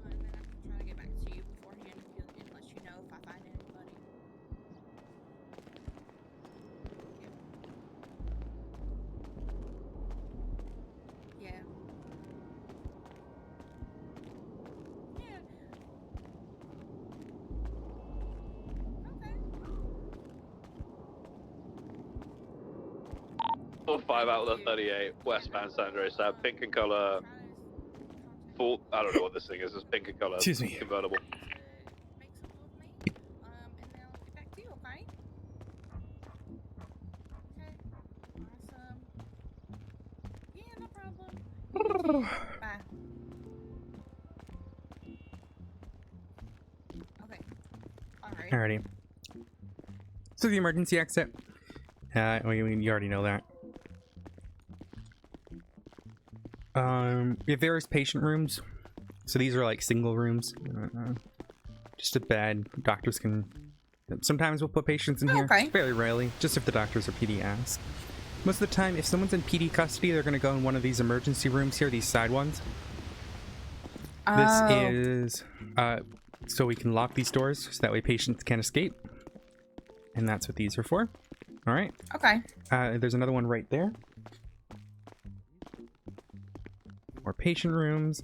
and then I can try to get back to you beforehand and let you know if I find anybody. Yeah. Or 5 out of the 38, westbound San Andreas, pink in color. Full, I don't know what this thing is. It's pink in color. Excuse me. Convertible. And then I'll get back to you, okay? Okay. Awesome. Yeah, no problem. Bye. Okay. Alright. Alrighty. So the emergency exit. You already know that. We have various patient rooms. So these are like single rooms. Just a bed. Doctors can... Sometimes we'll put patients in here. Okay. Very rarely. Just if the doctors are PD asked. Most of the time, if someone's in PD custody, they're going to go in one of these emergency rooms here, these side ones. This is... so we can lock these doors so that way patients can't escape. And that's what these are for. Alright. Okay. There's another one right there. More patient rooms.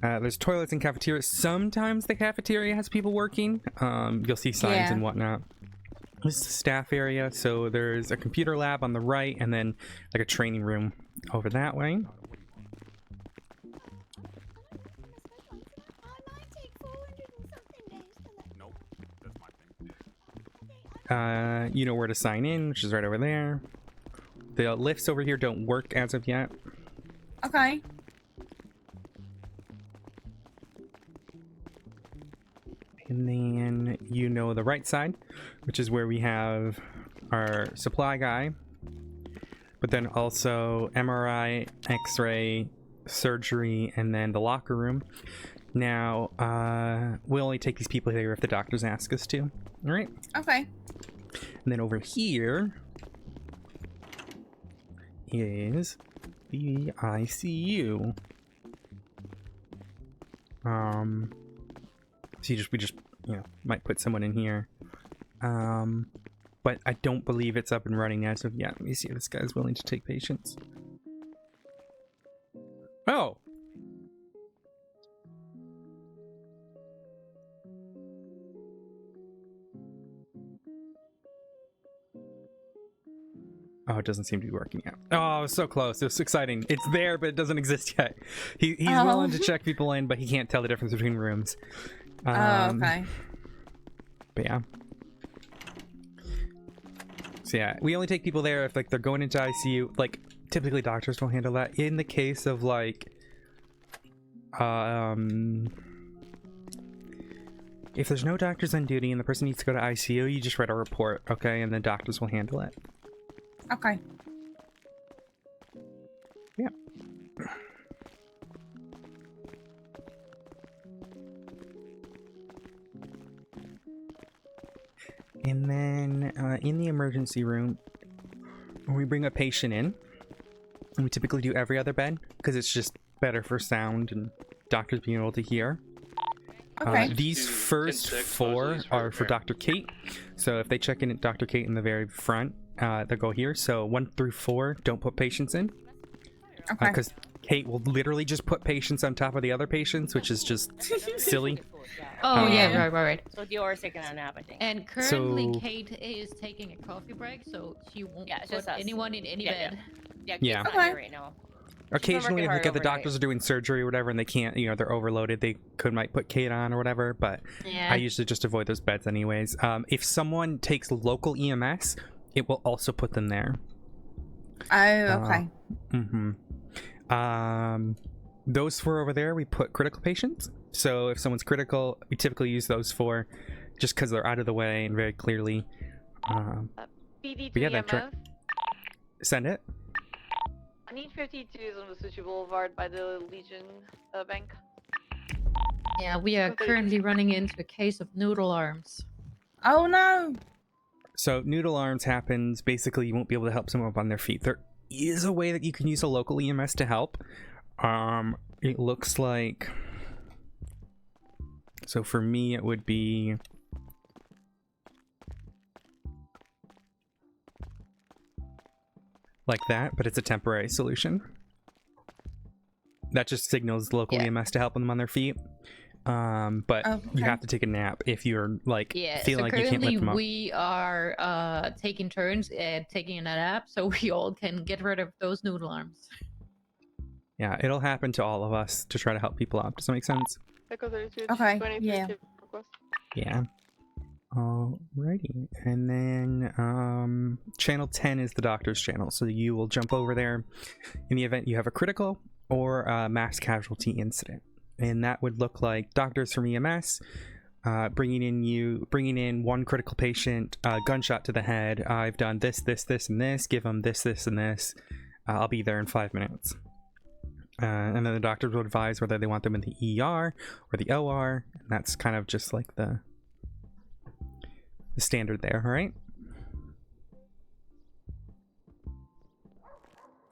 There's toilets and cafeterias. Sometimes the cafeteria has people working. You'll see signs and whatnot. This is the staff area, so there's a computer lab on the right, and then like a training room over that way. You know where to sign in, which is right over there. The lifts over here don't work as of yet. Okay. And then you know the right side, which is where we have our supply guy, but then also MRI, X-ray, surgery, and then the locker room. Now, we'll only take these people here if the doctors ask us to. All right. Okay. And then over here is the ICU. So we just might put someone in here. But I don't believe it's up and running as of yet. Let me see if this guy's willing to take patients. Oh. Oh, it doesn't seem to be working yet. Oh, it was so close. It was exciting. It's there, but it doesn't exist yet. He's willing to check people in, but he can't tell the difference between rooms. Okay. But yeah. So yeah, we only take people there if like they're going into ICU. Like typically doctors don't handle that. In the case of like, if there's no doctors on duty and the person needs to go to ICU, you just write a report, okay, and the doctors will handle it. Okay. Yeah. And then in the emergency room, when we bring a patient in, and we typically do every other bed because it's just better for sound and doctors being able to hear. Okay. These first 4 are for Dr. Kate. So if they check in at Dr. Kate in the very front, they'll go here. So 1 through 4, don't put patients in. Okay. Because Kate will literally just put patients on top of the other patients, which is just silly. Oh, yeah, right. So Dior's taking a nap, I think. And currently, So- Kate is taking a coffee break, so she won't Yeah, it's put just us. anyone in any Yeah, bed. Yeah, Yeah. Kate's not here right now. Occasionally, working like hard if the overnight. doctors are doing surgery or whatever and they can't, they're overloaded, they might put Kate on or whatever, but Yeah. I usually just avoid those beds anyways. If someone takes local EMS, it will also put them there. Oh, okay. those 4 over there, we put critical patients. So if someone's critical, we typically use those 4 just because they're out of the way and very clearly. PD But yeah, to EMS. Send it. I need 52s on the Sushi Boulevard by the Legion bank. Yeah, we are currently running into a case of noodle arms. Oh no! So noodle arms happens, basically you won't be able to help someone up on their feet. There is a way that you can use a local EMS to help. It looks like... So for me it would be... like that, but it's a temporary solution. That just signals local EMS to help them on their feet. But you have to take a nap if you're like feeling like you can't lift them up. We are taking turns taking a nap, so we all can get rid of those noodle arms. Yeah, it'll happen to all of us to try to help people out. Does that make sense? Okay, yeah. Yeah. Alrighty. And then channel 10 is the doctor's channel, so you will jump over there in the event you have a critical or a mass casualty incident. And that would look like doctors from EMS bringing in 1 critical patient, gunshot to the head. I've done this, this, this, and this. Give them this, this, and this. I'll be there in 5 minutes. And then the doctors will advise whether they want them in the ER or the OR. And that's kind of just like the standard there, all right?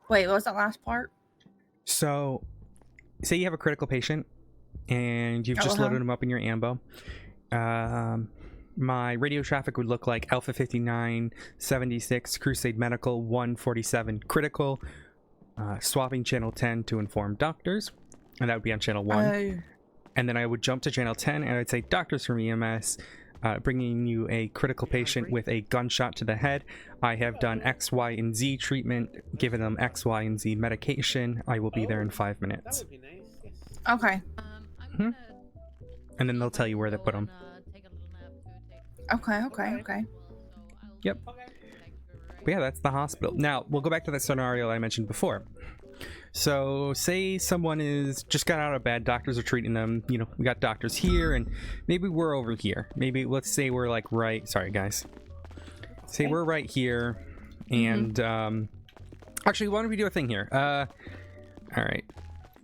Wait, what was that last part? So, say you have a critical patient and you've just loaded them up in your ambo. My radio traffic would look like Alpha 59, 76, Crusade Medical, 147 critical, swapping channel 10 to inform doctors, and that would be on channel 1. And then I would jump to channel 10 and I'd say doctors from EMS, bringing you a critical patient with a gunshot to the head. I have done X, Y, and Z treatment, given them X, Y, and Z medication. I will be there in 5 minutes. Okay. And then they'll tell you where to put them. Okay. Yep. But yeah, that's the hospital. Now, we'll go back to that scenario I mentioned before. So, say someone is just got out of bed, doctors are treating them, you know, we got doctors here, and maybe we're over here. Maybe, let's say we're like right, sorry guys. Say we're right here, and, actually, why don't we do a thing here? Alright.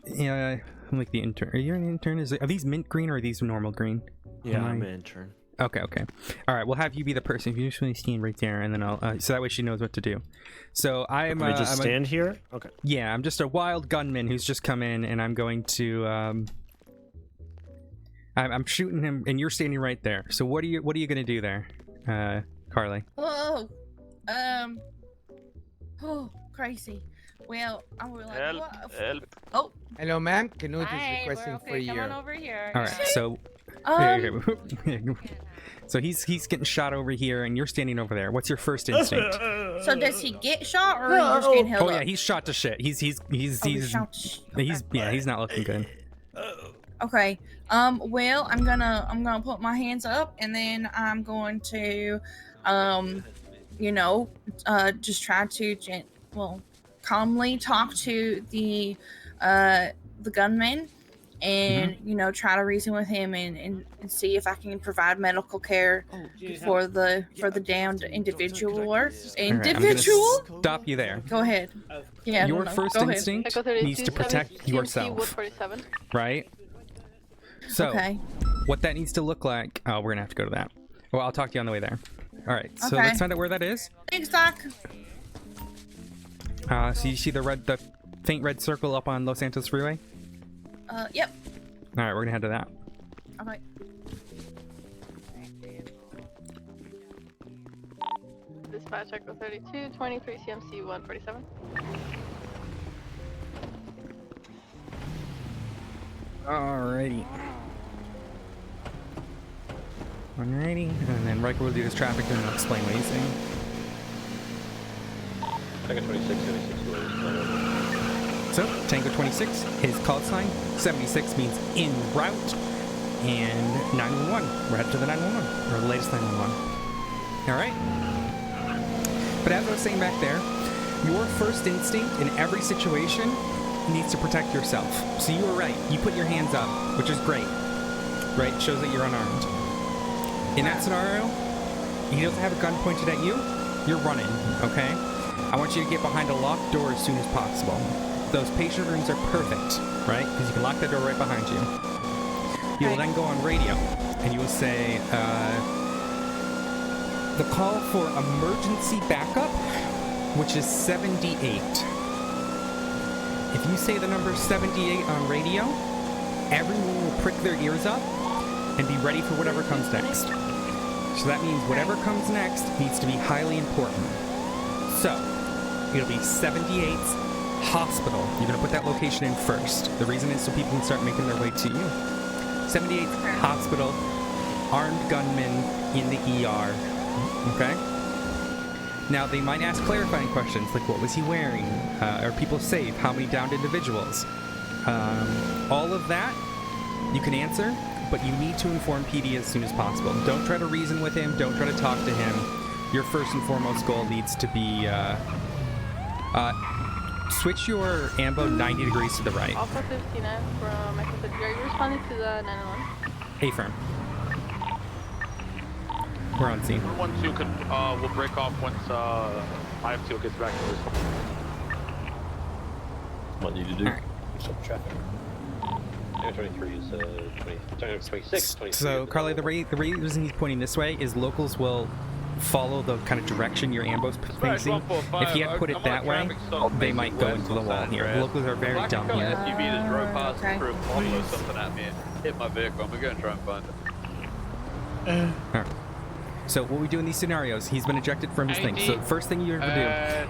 Yeah, I'm like the intern. Are you an intern? Are these mint green or are these normal green? Yeah, I'm an intern. Okay. All right, we'll have you be the person. If you just really stand right there, and then I'll so that way she knows what to do. So I'm. Can I just stand here? Okay. Yeah, I'm just a wild gunman who's just come in, and I'm going to. I'm shooting him, and you're standing right there. So what are you gonna do there, Carly? Oh, crazy. Well, I was like, help. Oh. Hello, ma'am. Canute Hi, is requesting we're okay. for Come you. on over here. All right, so. So he's getting shot over here, and you're standing over there. What's your first instinct? So does he get shot, or are you just getting held up? Oh yeah, he's shot to shit. He's not looking good. Okay. Well, I'm gonna put my hands up, and then I'm going to, just try to calmly talk to the gunman, and try to reason with him and see if I can provide medical care for the downed individual. Right, I'm gonna stop you there. Go ahead. Yeah. Your first instinct needs to protect yourself, right? So, what that needs to look like... Oh, we're gonna have to go to that. Well, I'll talk to you on the way there. All right, so let's find out where that is. Thanks, Doc. So you see the faint red circle up on Los Santos Freeway? Yep. All right, we're gonna head to that. Okay. Dispatch Echo 32, 23 CMC 147. Alrighty. And then Riker will do his traffic and I'll explain what he's saying. Tango 26, 76. So, Tango 26, his call sign, 76 means en route, and 911. We're headed to the 911, or the latest 911. Alright? But as I was saying back there, your first instinct in every situation needs to protect yourself. So you were right. You put your hands up, which is great. Right? Shows that you're unarmed. In that scenario, he doesn't have a gun pointed at you. You're running, okay? I want you to get behind a locked door as soon as possible. Those patient rooms are perfect, right? Because you can lock that door right behind you. You will then go on radio, and you will say, the call for emergency backup, which is 78. If you say the number 78 on radio, everyone will prick their ears up and be ready for whatever comes next. So that means whatever comes next needs to be highly important. So, it'll be 78's hospital. You're going to put that location in first. The reason is so people can start making their way to you. 78's hospital, armed gunman in the ER. Okay? Now, they might ask clarifying questions, like what was he wearing? Are people safe? How many downed individuals? All of that you can answer, but you need to inform PD as soon as possible. Don't try to reason with him. Don't try to talk to him. Your first and foremost goal needs to be switch your ambo 90 degrees to the right. Alpha 59 from Echo City. Are you responding to the 911? A-firm. We're on scene. Once you can, we'll break off once FTO gets back to this. What do you do? Stop traffic. 23 is 26. 23 so, Carly, the reason he's pointing this way is locals will follow the kind of direction your ambo's facing. If he had put it that way, they might go into the wall here. Locals are very dumb here. SUV just drove past through a bottle or something at me and hit my vehicle. I'm going to try and find it. Alright. So what we do in these scenarios, he's been ejected from his thing. So the first thing you ever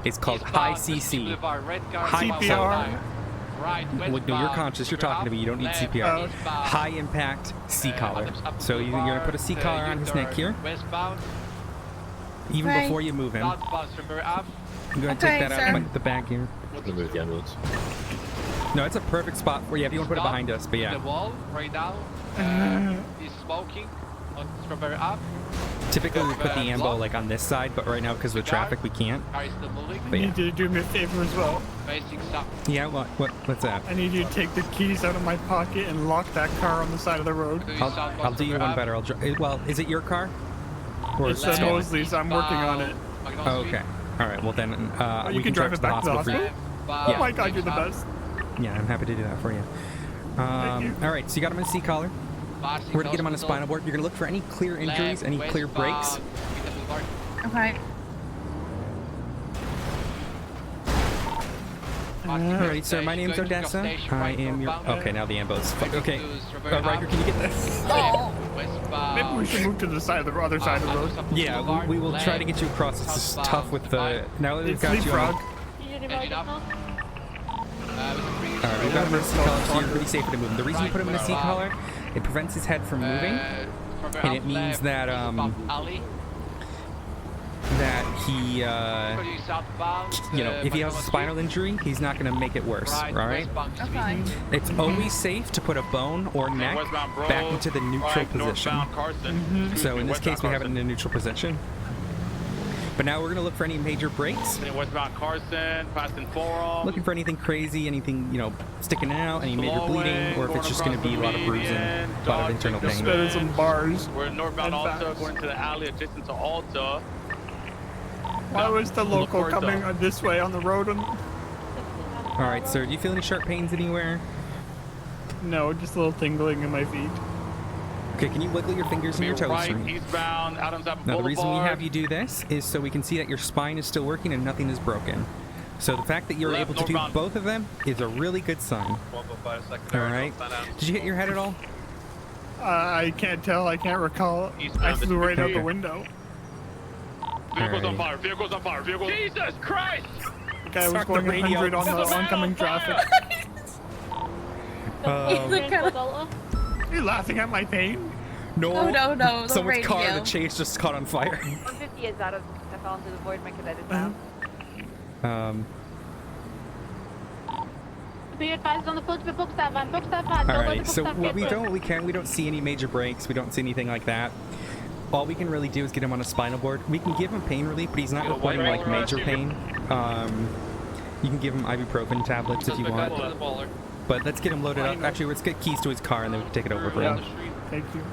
do is called high CC. CPR. No, you're conscious, you're talking to me, you don't need CPR. High impact C-collar. So you're going to put a C-collar on his neck here. Even before you move him. I'm going to take that out of the bag here. Move the ambulance. No, it's a perfect spot for you if you want to put it behind us, but yeah. The wall right now. He's smoking on Strawberry up. Typically we put the ambo like on this side, but right now because of the traffic we can't. Car is still moving. But yeah. I need you to do me a favor as well. Facing south. Yeah, what's that? I need you to take the keys out of my pocket and lock that car on the side of the road. I'll do you one better. Well, is it your car? Or it's Mosley's. I'm working on it. Oh, okay. All right. Well then, you can drive it back to the hospital. Yeah. Oh my God, you're the best. Yeah, I'm happy to do that for you. Thank you. All right. So you got him in a C-collar. We're gonna get him on a spinal board. You're gonna look for any clear injuries, any clear breaks. Okay. Alright, sir, my name's Odessa. I am your... Okay, now the ambo's... Okay. Riker, can you get this? Oh. Maybe we should move to the side of the other side of the road. Yeah, we will try to get you across. It's just tough with the... Now that we've got you on... Alright, we've got him in a C-collar, so you're pretty safe to move him. The reason you put him in a C-collar, it prevents his head from moving, and it means that, he, you know, if he has a spinal injury, he's not going to make it worse, alright? Okay. It's always safe to put a bone or neck back into the neutral position. So in this case, we have it in a neutral position. But now we're going to look for any major breaks. Westbound Carson, passing forearm. Looking for anything crazy, anything, you know, sticking out, any major bleeding, or if it's just going to be a lot of bruising, a lot of internal pain. Spitting some bars. We're northbound Alta, going to the alley adjacent to Alta. Why was the local coming this way on the road? Alright, sir, do you feel any sharp pains anywhere? No, just a little tingling in my feet. Okay, can you wiggle your fingers and your toes for me? Eastbound, Adams Apple Now, the reason we Boulevard. have you do this is so we can see that your spine is still working and nothing is broken. So the fact that you're able to do both of them is a really good sign. Alright. Did you hit your head at all? I can't tell. I can't recall. I flew right out the window. Vehicle's on fire. Vehicle's on fire. Vehicle's... Jesus Christ! The guy was going 100 on the oncoming traffic. Oh. Are you laughing at my pain? No. Oh, no, the Someone's radio. car in the chase just caught on fire. 150 is out of step onto the void. My cadet is down. Be advised on the floor to the bookstop van. Bookstop van. Alright, so we don't see any major breaks. We don't see anything like that. All we can really do is get him on a spinal board. We can give him pain relief, but he's not reporting like major pain. You can give him ibuprofen tablets if you want. But let's get him loaded up. Actually, let's get keys to his car and then we can take it over for him. Thank you.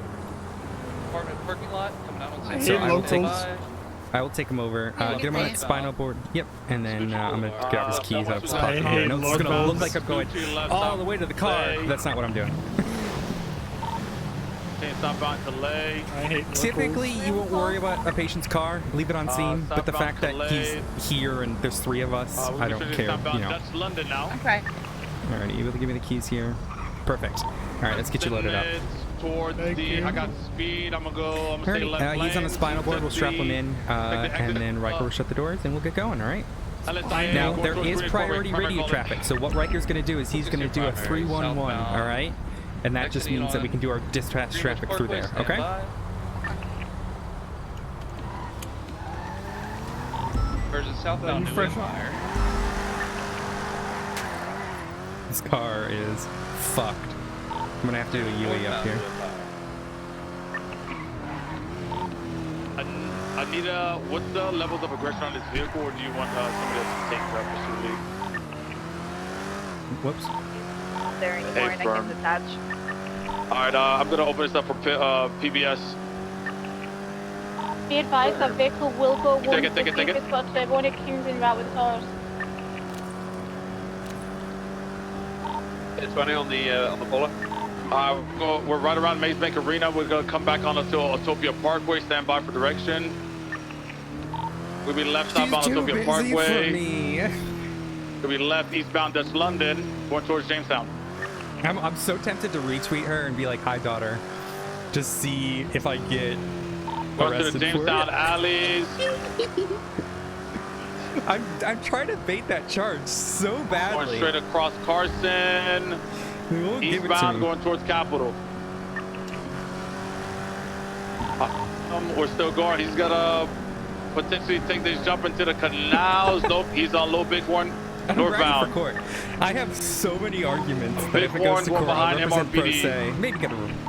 Apartment parking lot, coming out on So I will take him over, get him on that spinal board. Yep, and then I'm gonna grab his keys out of his pocket. I know this is gonna look like I'm going all the way to the car. That's not what I'm doing. Southbound delay. Typically, you won't worry about a patient's car. Leave it on scene. But the fact that he's here and there's 3 of us, I don't care. You know. That's London now. Okay. All right, you able to give me the keys here? Perfect. All right, let's get you loaded up. Towards the, I got speed. I'm gonna stay left lane. He's on the spinal board. We'll strap him in, and then Riker will shut the doors, and we'll get going. All right. Now there is priority radio traffic. So what Riker's going to do is he's going to do a 311. All right, and that just means that we can do our dispatch traffic through there. Okay. Versus southbound fire. This car is fucked. I'm gonna have to do a UE up here. Anita, what's the levels of aggression on this vehicle, or do you want somebody else to take pursuit lead? Whoops. Not there anymore, and I can detach. Alright, I'm gonna open this up for PBS. Be advised that vehicle will go 150 take it. It's got one at Kings en route with cars. It's running on the bullet. We're right around Maze Bank Arena. We're gonna come back on until Utopia Parkway. Stand by for direction. We'll be left southbound Utopia Parkway. We'll be left eastbound Dutch London, going towards Jamestown. I'm so tempted to retweet her and be like, "Hi, daughter." Just see if I get going to the arrested Jamestown for it. alleys. I'm trying to bait that charge so badly. Going straight across Carson. Eastbound going towards Capitol. We're still going. He's gonna potentially take this jump into the canals. Nope, he's on Low Bighorn. Northbound. For court. I have so many arguments that if it Bighorn's goes to court, behind I'll represent pro MRPD. se.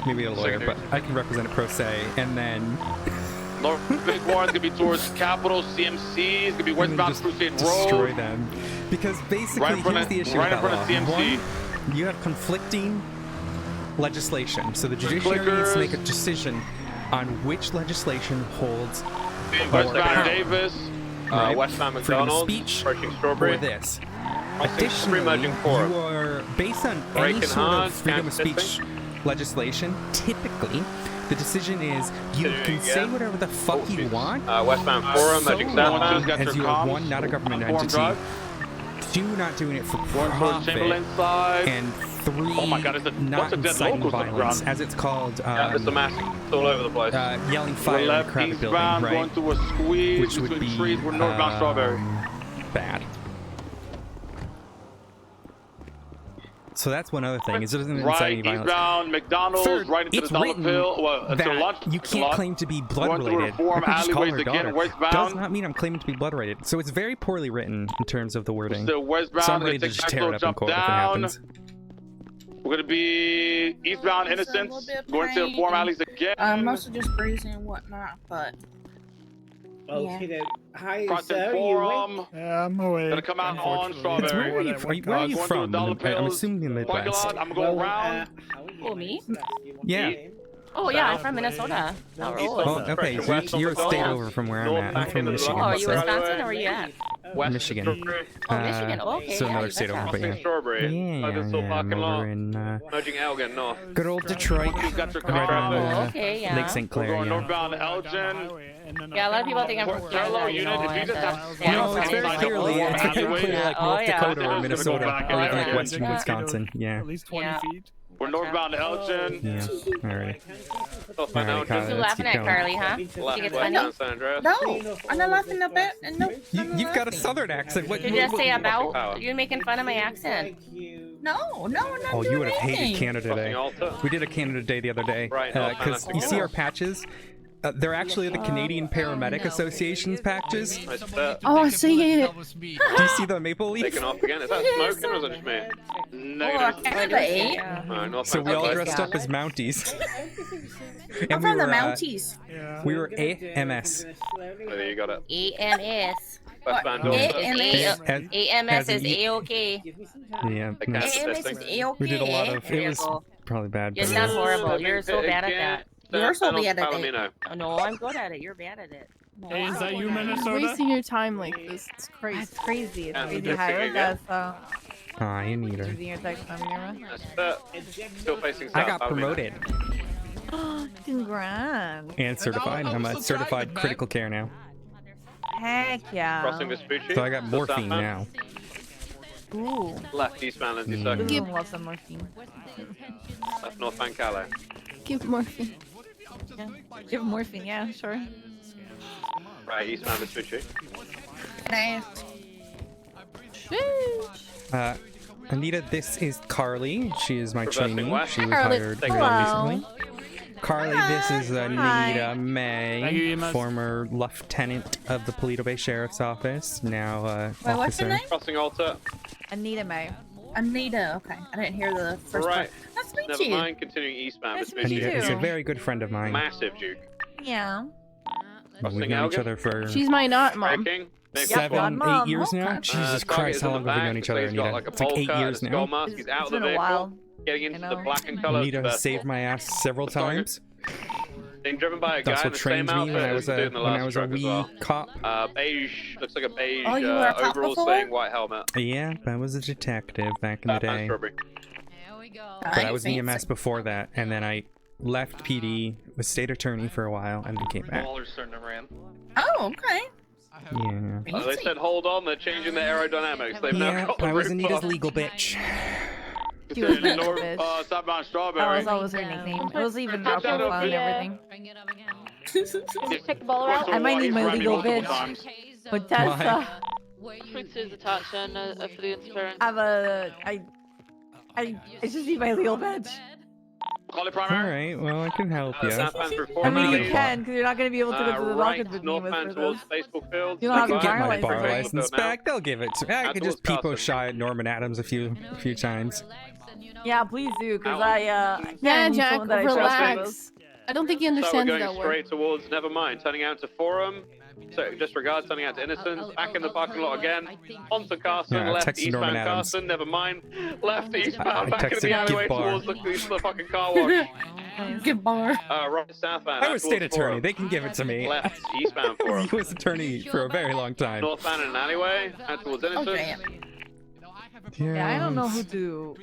Maybe a lawyer, but I can represent it pro se, and then North Bighorn's gonna be towards Capitol. CMC is gonna be westbound Crusade Road. destroy them. Because basically, here's the issue with that law. CMC. One, you have conflicting legislation, so the judiciary needs to make a decision on which legislation holds Westbound Davis. right? Westbound Freedom of McDonald's, speech approaching Strawberry. or this. I see Additionally, merging four. you are based on Breaking any sort hard, of freedom of speech counter-fisting. legislation. Typically, the decision is you can say whatever the fuck you want. Westbound Forum, so merging long southbound. as you are one, not a government entity. Two, not doing it for profit. And 3, Oh my God, it's a bunch not of dead inciting locals on the violence, ground. as it's called. Yeah, it's a mass. It's all over the place. Yelling We're fire in a left crowded building, eastbound, going right? through a squeeze Which would between be trees. We're northbound Strawberry. bad. So that's one other thing. Is it doesn't incite Right any violence. eastbound McDonald's, Third, right into it's the dollar written pill. Well, until that lunch. you can't claim to be blood Going through related. Reform I could just call alleyways her again, daughter. westbound. Does not mean I'm claiming to be blood related. So it's very poorly written in terms of the wording. Still westbound. So I'm Gonna ready to take just that tear little it up in jump court if it down. happens. We're gonna be eastbound Innocence, going to Reform alleys again. Mostly just breezing and whatnot, but. Okay, hi, Crossing sir. Forum. Yeah, I'm away. Gonna come out on Strawberry. Where are you Going from? through Dollar I'm Pills. assuming the Parking Midwest. lot. I'm gonna go around. Oh, me? Yeah. Oh, yeah, I'm from Minnesota. Oh, okay. So you're a state over from where I'm at. I'm from Michigan. Oh, are you so- Wisconsin or where you at? Michigan. Oh, Michigan. Okay, So yeah, another you state betcha. over, but yeah. Strawberry. Yeah, I'm over in Merging Elgin north. good old Detroit. Right on Okay, yeah. Lake St. We're Clair. going Yeah. northbound Elgin. Yeah, a lot of people think I'm from Hello, Canada, you unit. know, If you and, just have No, it's very clearly like Oh, North yeah. Dakota or Minnesota, back or in even like there. Western Yeah. Wisconsin. Yeah. At least 20 Yeah. feet. We're northbound Elgin. Yeah. Alright. Northbound Alright, Elgin. Kyle, You let's laughing keep at going. Carly, huh? Think Left it's funny? westbound San Andreas. No, I'm not laughing about it. No. You've got a southern accent. What? Did you just say about? You're making fun of my accent. No, I'm not Oh, you doing would have hated anything. Canada Day. Alta. We did a Canada Day the other day. Right, Because you see our patches? They're actually the Canadian Paramedic Association's patches. Nice bet. Oh, I see it. Do you see the maple leaf? Taking off again. Is that smoking or is that just me? Oh, Negative. Canada, eh? No, So we all Okay, dressed got up as Mounties. I'm And we from the were, Mounties. we were AMS. There you got it. EMS. Westbound AMS is A-OK. Yeah. AMS is A-OK. We did a lot of. There It you was go. probably bad. You're but not it was- horrible. You're so bad at that. You're so bad at it. Oh, no, I'm good at it. You're bad at it. Hey, is that you, Minnesota? Wasting your time like this. It's crazy. That's crazy. It's crazy. Hi, Odessa. Ah, you need her. Using your text on camera. Still facing south. I got promoted Congrats. and certified. I'm a certified critical care now. Heck yeah. Crossing Vespucci. So I got morphine southbound. now. Ooh. Left eastbound Lindsay Mm. Circle. Give love some morphine. Left northbound Calais. Give morphine. Yeah. Give morphine, yeah, sure. Right, eastbound Vespucci. Anita, this is Carly. She is my Reversing trainee. west. She was Carly. hired Hello. recently. Carly, this is Anita Hi. May, Thank you, EMS. former lieutenant of the Paleto Bay Sheriff's Office, now Wait, what's your officer. name? Crossing Alta. Anita May. Anita. Okay, I didn't hear the first Right. part. Nice to meet Never you. mind, continuing eastbound Nice to meet Vespucci. Anita is a too. very good friend of mine. Massive Duke. Yeah. We've known each other for She's my not mom. Braking. seven, Mom. 8 years now. Okay. Jesus Target Christ, is how in long the have we back. known each other, He's got Anita? like a It's like pole 8 cut, years a skull now. mask. He's out It's of the been a vehicle. while. Getting into You the know? black and colored Anita saved my ass several times. Being driven by a guy That's in what the same trained me outfit when I as was the a dude in the when I last was a truck as wee well. cop. Beige, looks like a beige Oh, you were a cop overall before? saying white helmet. Yeah, I was a detective back in the day. Strawberry. There we go. But I was Fancy. EMS before that, and then I left PD, was state attorney for a while, and then came back. Baller's starting to ram. Oh, okay. Yeah. They said hold on, they're changing the aerodynamics. They've now Yeah, got the I was roof Anita's up. legal bitch. She was my North, bitch. southbound That Strawberry. was always her nickname. It was even Touch her out of profile and the, everything. Bring it up again. Just take the ball out. I might need my legal multiple bitch. times. Odessa. Fritz is attached and for the interference. I just need my legal bitch. Call it primary. Alright, well, I can help you. Southbound through I mean, you Fortnite. can, because you're not going to be able to go to the Right, rocket with me with northbound for towards this. baseball fields. You don't I have can a get car my license, bar right? license back. They'll give it to me. I Out could just towards people Carson. shy at Norman Adams a few times. Yeah, please do, because Yeah, can't need Jack, someone that I trust with relax. this. I don't think he So we're understands going that word. straight towards Nevermind, turning out to Forum. So disregard, turning out to Innocence. Back in the parking lot again. Onto Carson, Yeah, I left texted Norman eastbound Adams. Carson. Nevermind. Left eastbound, I back into texted the alleyway Kid Bar. towards the fucking car wash. Good bar. Right southbound. I out was state towards attorney. Forum. They can give it to me. Left eastbound Forum. He was attorney for a very long time. Northbound in an alleyway. Out towards Innocence. Okay. Yeah, I don't know who to...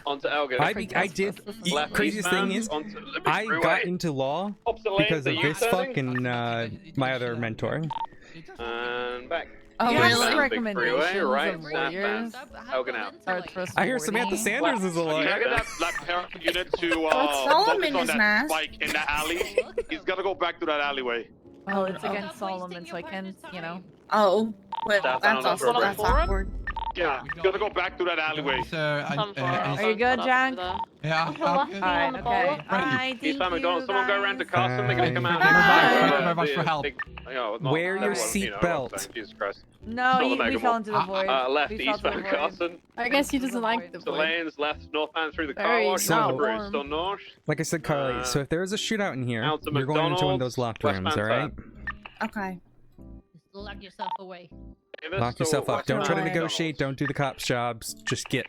Onto Elgin. I did. The Left craziest thing eastbound is, onto Liberty I Freeway. got into law Opposite lane, because so of you this turning? fucking my other mentor. And back. Oh, You have really? some Big recommendations freeway, right, of lawyers? southbound. Elgin out. I hear Samantha Sanders is a lawyer. Target that parent unit to Solomon focus on is that nice. spike in the alley. He's gotta go back to that alleyway. Well, it's against Solomon, so I can't, you know. Oh, well, Southbound that's on also that's Forum? awkward. Yeah, he's gotta go back to that alleyway. Are you good, Jack? Yeah, Alright, okay. Bye, thank Eastbound McDonald's, someone go around to guys. Carson. They're gonna come out. Thank you very much for help. Wear your seatbelt. Jesus Christ. No, Not the we Mega fell Mall. into the void. Left We fell to the eastbound void. Carson. I guess he doesn't like the The void. lanes left northbound through the car Very wash. So- Bridge still north. Like I said, Carly, so if there's a shootout in here, Out to you're going into one of McDonald's, those locked westbound rooms, alright? Okay. Lock yourself away. Davis, Lock so yourself up. Don't try to Right. negotiate. Don't do the cops' jobs. Just get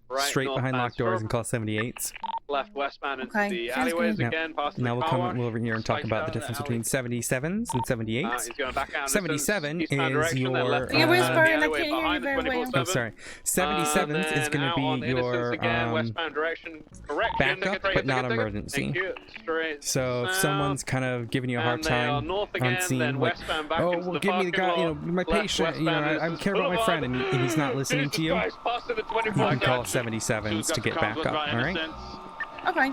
Right, straight behind northbound locked doors Spur. and call 78s. Left westbound into Okay, the sounds alleyways good. Now- again, past the Now we'll car come wash. over here and talk Spikes about out the in difference alley. between 77s and 78s. He's going back out. 77 eastbound is direction, then your, left You're hand whispering, I alleyway can't hear behind you the very well. 24/7. Oh, sorry. 77s is Then going out to on be Innocence your again, westbound direction. Correction. backup, but not emergency. Thank you. Straight So if south. someone's kind of giving you a hard And they are time north on again, scene, then like, westbound back oh, into well, the give me the guy, parking you know, lot. my Left patient, you know, westbound I is care about my Boulevard. friend, and he's not listening to you. Jesus Christ, past the You 24 can call junction. 77s to get back up, alright? Okay.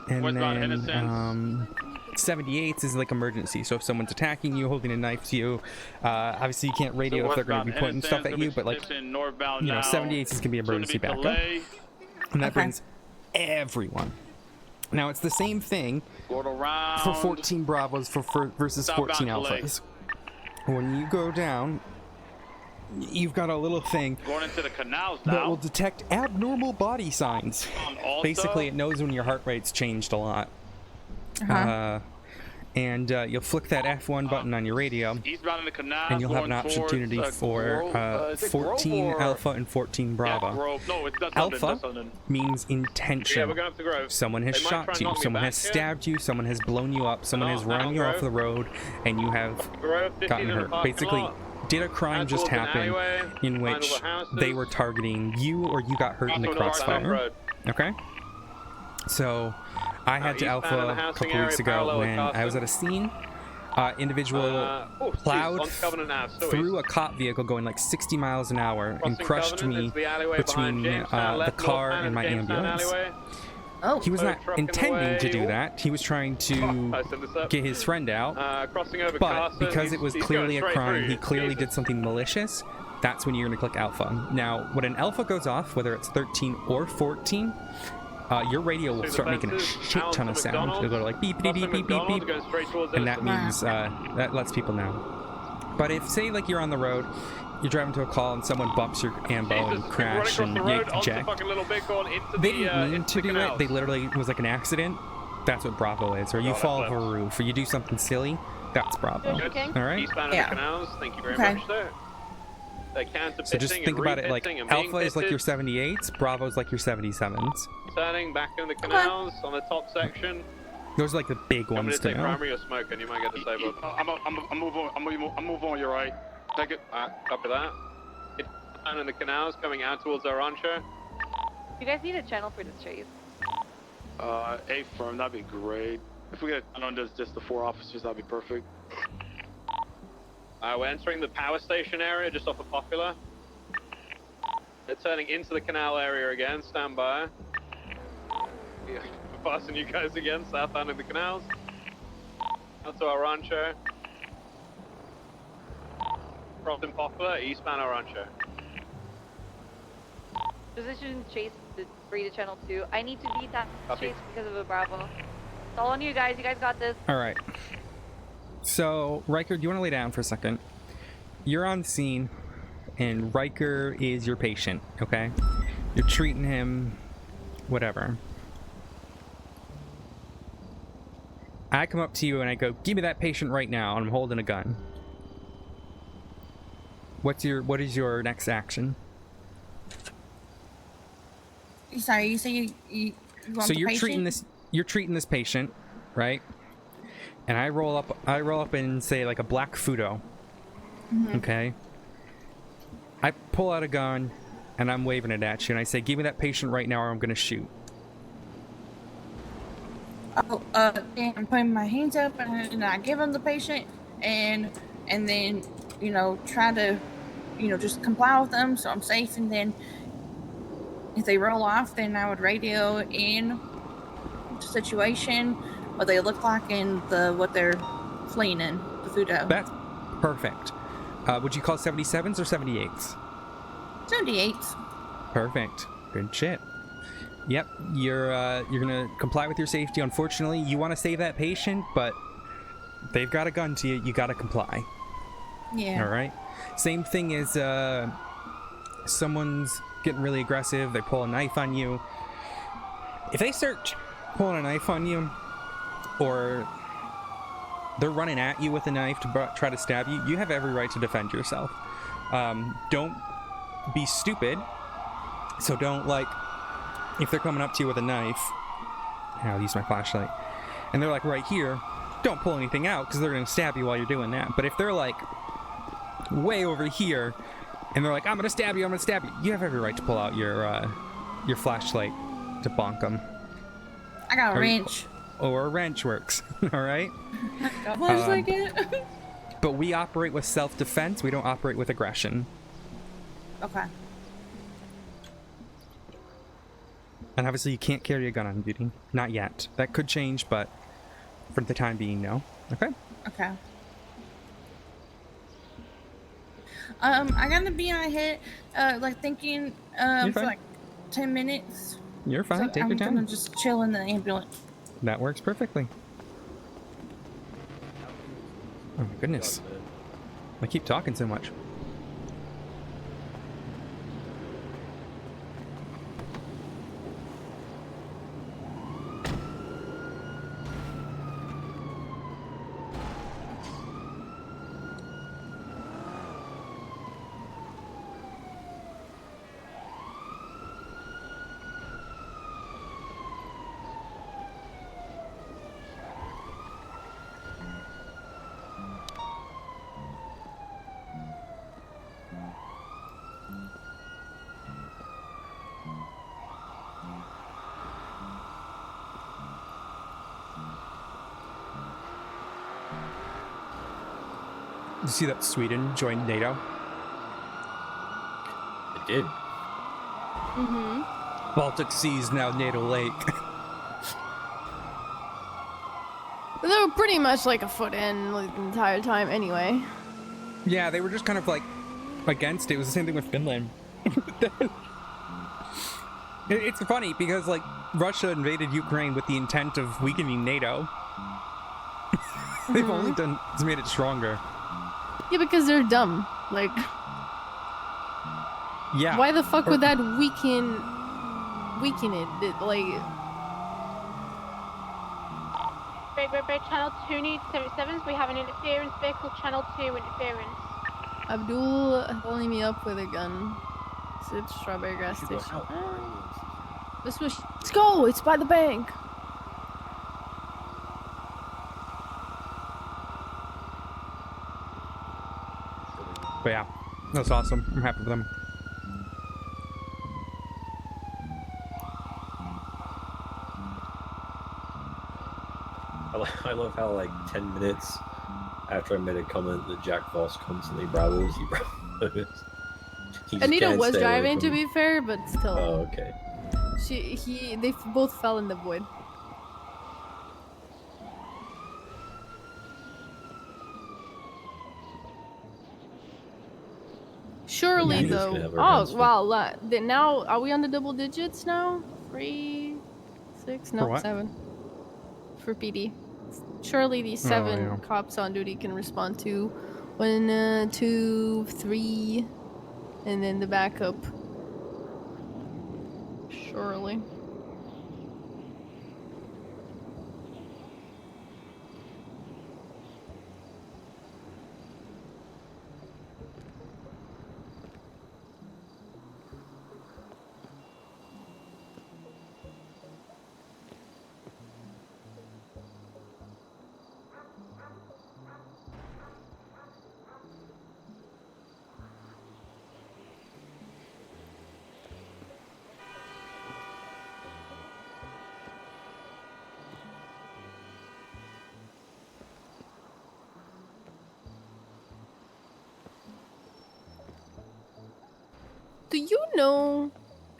And Westbound then, Innocence. 78s is like emergency, so if someone's attacking you, holding a knife to you, obviously you can't radio if they're going to be pointing stuff at you, but like, you know, 78s is going to be emergency backup. And that brings everyone. Now it's the same thing for 14 Bravos versus 14 Alphas. When you go down, you've got a little thing Going into the canals that will now. detect abnormal body signs. On Alta. Basically, it knows when your heart rate's changed a lot. and you'll flick that F1 button on your radio, Eastbound in the canal. and you'll have an opportunity for 14 Alpha and 14 Bravo. No, that's Alpha means intention. Yeah, we're going up to Grove. Someone has They might try shot and you, knock me someone back has here. stabbed you, someone has blown you up, someone has run you off the road, and you have Grove, 15 gotten in the hurt. parking Basically, lot. did a crime Out just towards an happen alleyway, in behind which all the houses. they were targeting you or you got hurt in the crossfire? Okay? So, I had to eastbound in the Alpha a housing couple area, weeks ago parallel with when I was Carson. at a scene. Individual plowed through a cop vehicle going like 60 miles an hour and crushed me between the car and my ambulance. Oh. He was not intending to do that. He was trying to get his friend out. Crossing over But Carson, because it was he's clearly a going straight crime, through. he clearly Jesus. did something malicious. That's when you're going to click Alpha. Now, when an Alpha goes off, whether it's 13 or 14, your radio will start making a shit ton of sound. It'll go to like beep, beep, beep, beep, beep, beep, and that means that lets people know. But if, say, like you're on the road, you're driving to a call and someone bumps your ambo and crash and yank the jack, they didn't mean to do it. They literally was like an accident. That's what Bravo is. Or you fall off a roof, or you do something silly. That's Bravo. All right. Eastbound in the canals. Thank you very much, sir. So just think about it like Alpha is like your 78s, Bravo's like your 77s. Turning back in the canals on the top section. Those are like the big I'm ones gonna to take know. primary or smoke, and you might get disabled. I'm move on your right. Take it. Copy that. It's down in the canals, coming out towards our rancho. You guys need a channel for this chase. A firm, that'd be great. If we get on just the 4 officers, that'd be perfect. We're entering the power station area just off of Popular. They're turning into the canal area again. Stand by. Yeah, we're passing you guys again, southbound of the canals. Out to our rancho. Crossing Popular, eastbound our rancho. Position chase to free to channel 2. I need to beat that Copy. chase because of a Bravo. It's all on you guys. You guys got this. All right. So, Riker, do you want to lay down for a second? You're on scene, and Riker is your patient, okay? You're treating him, whatever. I come up to you and I go, give me that patient right now, and I'm holding a gun. What is your next action? Sorry, you say you want So the you're patient? treating this patient, right? And I roll up and say like a black Fudo. Okay. I pull out a gun and I'm waving it at you and I say, give me that patient right now or I'm gonna shoot. Oh, and I'm putting my hands up and I give him the patient and then, you know, try to, you know, just comply with them so I'm safe, and then if they roll off, then I would radio in the situation, what they look like, and what they're fleeing in, the Fudo. That's perfect. Would you call 77s or 78s? 78s. Perfect. Good shit. Yep, you're gonna comply with your safety. Unfortunately, you want to save that patient, but they've got a gun to you. You gotta comply. Yeah. All right. Same thing as someone's getting really aggressive. They pull a knife on you. If they start pulling a knife on you, or they're running at you with a knife to try to stab you, you have every right to defend yourself. Don't be stupid. So don't, like, if they're coming up to you with a knife, I'll use my flashlight, and they're like right here, don't pull anything out because they're going to stab you while you're doing that. But if they're like way over here and they're like, I'm going to stab you, you have every right to pull out your flashlight to bonk them. I got a wrench. Or a wrench works. All right? But we operate with self-defense. We don't operate with aggression. Okay. And obviously you can't carry a gun on duty. Not yet. That could change, but for the time being, no. Okay? Okay. I'm gonna be on hit, like thinking, for like 10 minutes. You're fine. So Take your time. I'm gonna just chill in the ambulance. That works perfectly. Oh my goodness. I keep talking so much. You see that Sweden joined NATO? It did. Mm-hmm. Baltic Sea is now NATO Lake. They were pretty much like a foot in like, the entire time anyway. Yeah, they were just kind of like against it. It was the same thing with Finland. It's funny because like Russia invaded Ukraine with the intent of weakening NATO. They've only it's made it stronger. Yeah, because they're dumb. Like, yeah. Why the fuck would that weaken it? Like. Red, channel 2 needs 77s. We have an interference vehicle, channel 2 interference. Abdul holding me up with a gun. It's Strawberry Grass Station. Let's go! It's by the bank! But yeah, that's awesome. I'm happy with them. I love how like 10 minutes after I made a comment that Jack Voss constantly bravos, he bravos. Anita was driving, to be fair, but still. Oh, okay. They both fell in the void. Surely, though. Oh, wow. Now, are we on the double digits now? 3, 6, no, 7. For PD. Surely these 7 cops on duty can respond to 1, 2, 3, and then the backup. Surely. Do you know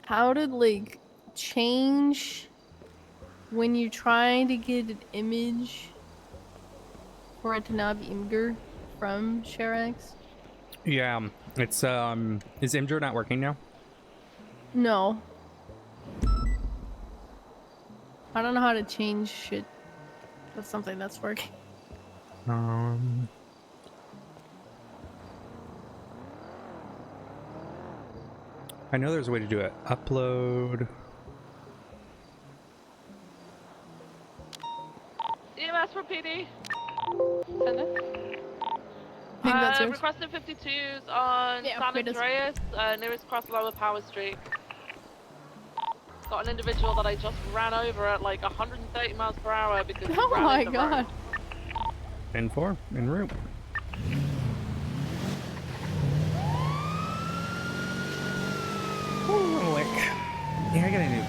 how to like change when you're trying to get an image for it to not be Imgur from ShareX? Yeah, it's is Imgur not working now? No. I don't know how to change shit. That's something that's working. I know there's a way to do it. Upload. EMS for PD. Send it. Requested 52s on San Andreas, nearest cross Lower Power Street. Got an individual that I just ran over at like 130 miles per hour because he ran in the road. 10-4, en route. Yeah, I got a new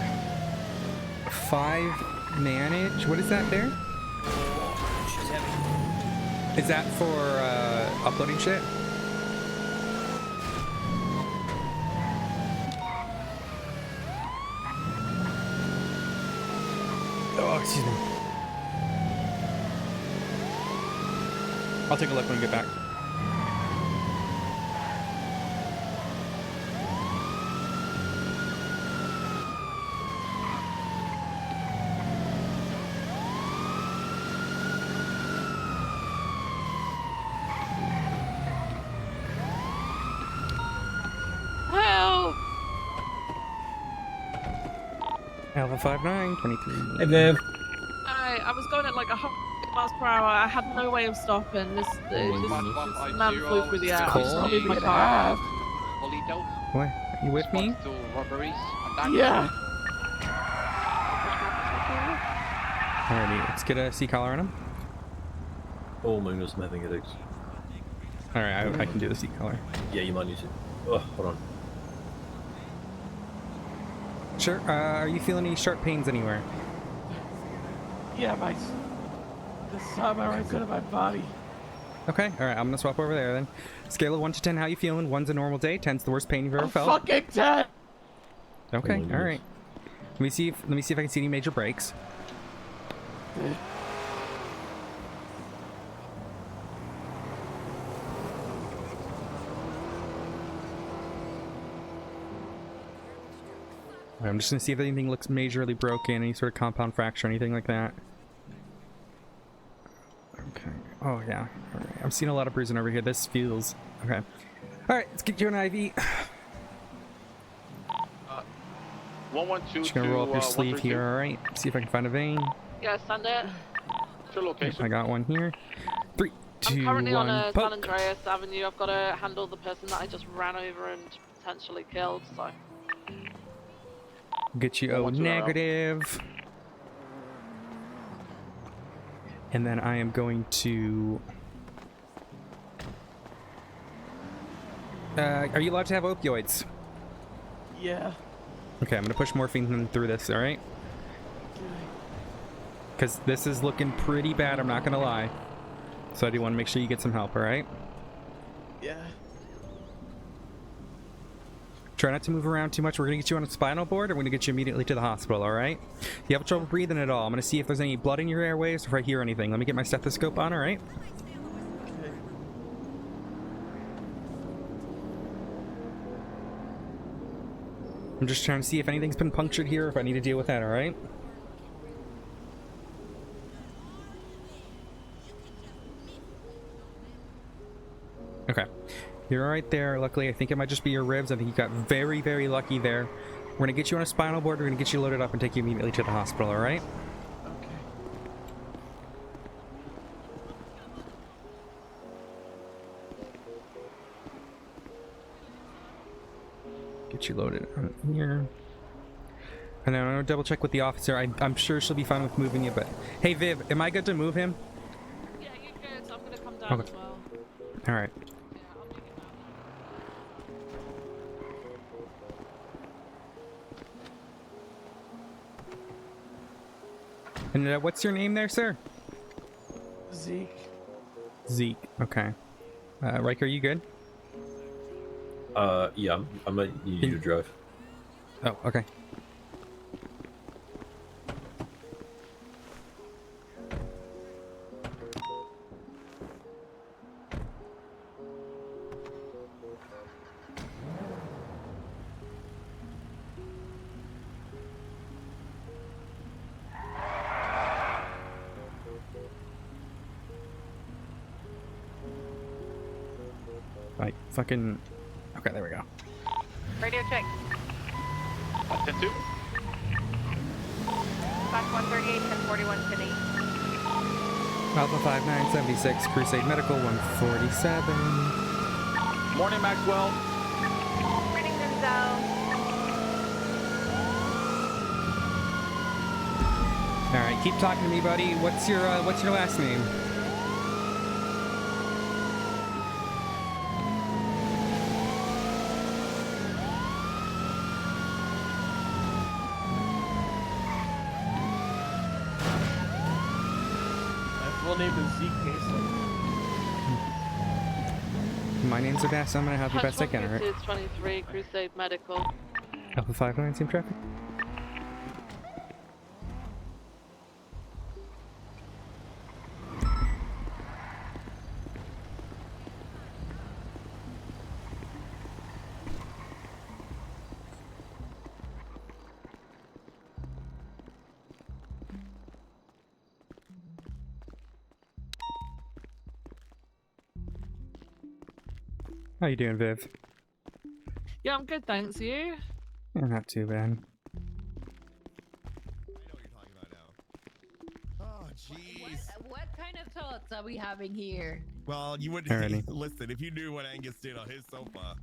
5 manage. What is that there? Is that for uploading shit? Oh, excuse me. I'll take a look when we get back. Alpha 59, 23. Hey, Viv. I was going at like 100 miles per hour. I had no way of stopping. This man flew through the air. I just moved my car. What? Are you with me? Yeah. Alrighty, let's get a C-collar on him. Oh my goodness, I'm having headaches. Alright, I can do the C-collar. Yeah, you might need to. Oh, hold on. Sure. Are you feeling any sharp pains anywhere? Yeah, the side of my right side of my body. Okay, alright, I'm gonna swap over there then. Scale of 1 to 10, how you feeling? 1's a normal day, 10's the worst pain you've ever felt. Fucking 10! Okay, alright. Let me see if I can see any major breaks. I'm just gonna see if anything looks majorly broken, any sort of compound fracture, anything like that. Okay. Oh yeah. All right. I'm seeing a lot of bruising over here. This feels okay. All right. Let's get you an IV. 112. Just gonna roll up your sleeve here. All right. See if I can find a vein. Yeah, send it. Your location. I got one here. 3, 2, I'm currently 1. on Poke. San Andreas Avenue. I've got to handle the person that I just ran over and potentially killed. So. Get you O negative. And then I am going to... are you allowed to have opioids? Yeah. Okay, I'm going to push morphine through this, alright? Because this is looking pretty bad, I'm not going to lie. So I do want to make sure you get some help, alright? Yeah. Try not to move around too much. We're going to get you on a spinal board, or we're going to get you immediately to the hospital, alright? If you have trouble breathing at all, I'm going to see if there's any blood in your airways, or if I hear anything. Let me get my stethoscope on, alright? Okay. I'm just trying to see if anything's been punctured here, or if I need to deal with that, alright? Okay. You're alright there. Luckily, I think it might just be your ribs. I think you got very, very lucky there. We're going to get you on a spinal board. We're going to get you loaded up and take you immediately to the hospital, alright? Okay. Get you loaded on here. And then I'm going to double check with the officer. I'm sure she'll be fine with moving you, but... Hey, Viv, am I good to move him? Yeah, you're good. So I'm going to come down as well. Alright. And what's your name there, sir? Zeke. Zeke. Okay. Riker, you good? Yeah, I might need you to drive. Oh, okay. Like, fucking... Okay, there we go. Radio check. 10-2. Back 138, 1041, 10 8. Alpha 5976, Crusade Medical 147. Morning, Maxwell. Reading them down. Alright, keep talking to me, buddy. What's your last name? My full name is Zeke Mason. My name's Odessa. I'm gonna help you best I can, alright? 23, Crusade Medical. Alpha 59, same traffic? How you doing, Viv? Yeah, I'm good, thanks. You? Yeah, not too bad. Oh, jeez. What kind of thoughts are we having here? Well, you wouldn't listen if you knew what Angus did on his sofa.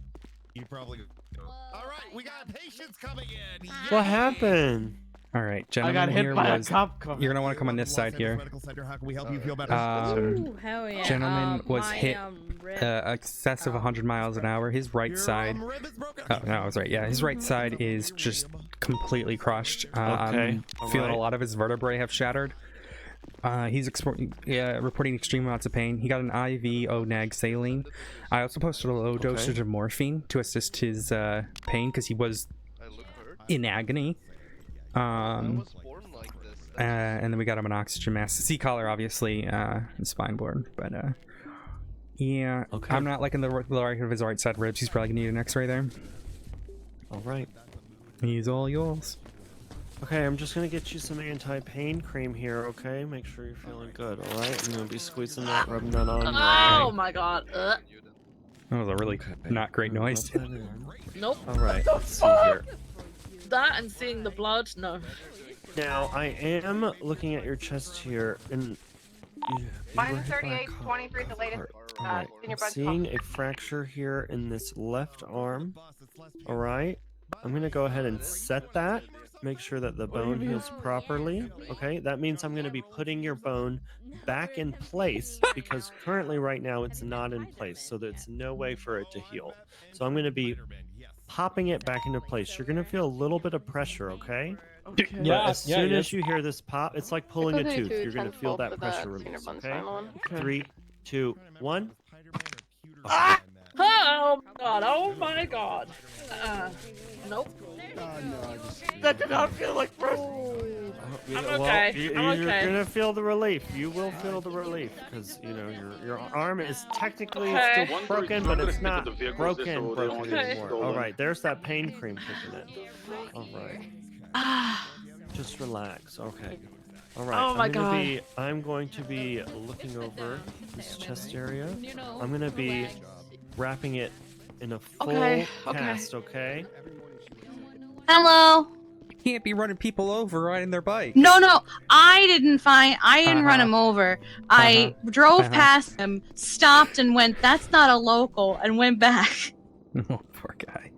You probably. All right, we got patients coming in. What happened? All right, gentlemen. I got hit here by a was, cop car. You're gonna want to come on this side here. Medical Center, how can we help you feel better? Ooh, hell yeah. Gentleman was hit excess of 100 miles an hour. His right side. Oh no, I was right. Yeah, his right side is just completely crushed. I'm feeling a lot of his vertebrae have shattered. He's reporting extreme amounts of pain. He got an IV ONAG saline. I also posted a low dosage of morphine to assist his pain because he was in agony. And then we got him an oxygen mask. C-collar, obviously, and spine board. But yeah, I'm not liking the right of his right side ribs. He's probably gonna need an X-ray there. All right. He's all yours. Okay, I'm just gonna get you some anti-pain cream here, okay? Make sure you're feeling good, alright? I'm gonna be squeezing that, rubbing that on you. Oh my god. That was a really not great noise. Nope. Alright, let's see here. That and seeing the blood, no. Now, I am looking at your chest here, and... Mine 38, 23 the latest. Alright, I'm seeing a fracture here in this left arm. Alright, I'm gonna go ahead and set that. Make sure that the bone heals properly. Okay, that means I'm going to be putting your bone back in place because currently right now it's not in place, so there's no way for it to heal. So I'm going to be popping it back into place. You're going to feel a little bit of pressure, okay? Yeah, as soon as you hear this pop, it's like pulling a tooth. You're going to feel that pressure release, okay? 3, 2, 1. Ah! Oh my god, oh my god. Nope. That did not feel like first. I'm okay. You're gonna feel the relief. You will feel the relief because you know your arm is technically still broken, but it's not broken anymore. All right, there's that pain cream kicking in. All right. Just relax. Okay. All right. Oh my god. I'm going to be looking over this chest area. I'm gonna be wrapping it in a full cast. Okay. Hello. You can't be running people over riding their bike. No, I didn't run him over. I drove past him, stopped and went, that's not a local, and went back. Oh, poor guy.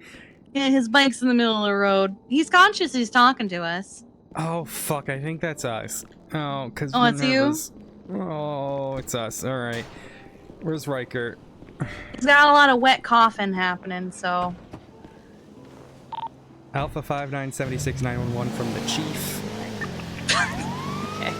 Yeah, his bike's in the middle of the road. He's conscious, he's talking to us. Oh, fuck, I think that's us. Oh, because it's you? Oh, it's us. All right. Where's Riker? He's got a lot of wet coughing happening, so... Alpha 5976911 from the chief. Okay.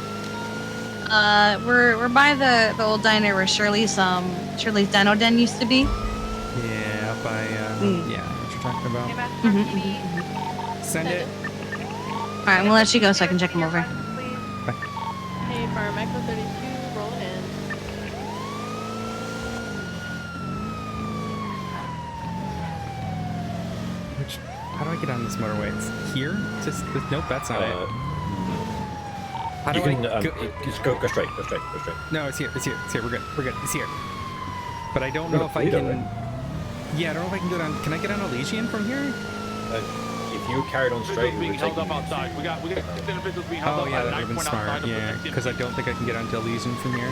We're by the old diner where Shirley's Dino Den used to be. Yeah, up by yeah, what you're talking about. Send it. All right, we'll let you go so I can check him over. Bye. Hey, Fire Micro 32, rolling in. How do I get on this motorway? It's here? Just nope, that's not it. How do I just go straight, go straight. No, it's here. We're good. It's here. But I don't know if I can. Yeah, I don't know if I can get on. Can I get on Elysian from here? If you carried on straight, being held up outside. We got individuals being held up. Oh yeah, that would have been smart. Yeah, because I don't think I can get onto Elysian from here.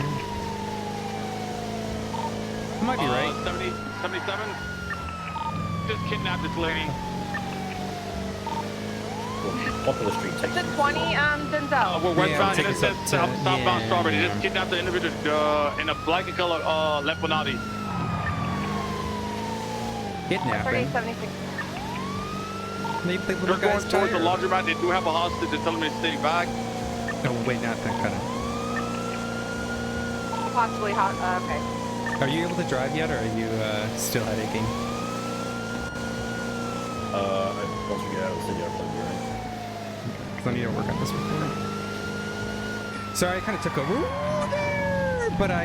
I might be right. 77. Just kidnapped this lady. Top of the street. It's a 20, Denzel. We're westbound, southbound Strawberry. They just kidnapped the individual in a black and color Lampanati. Kidnapping? 3076. They're going towards the laundromat. They do have a hostage. They're telling me to stay back. No, wait, not that kind of. Possibly hot. Okay. Are you able to drive yet, or are you still headaching? Once we get out of the city, I'll plug you right. Because I need to work on this report. Sorry, I kind of took over there, but I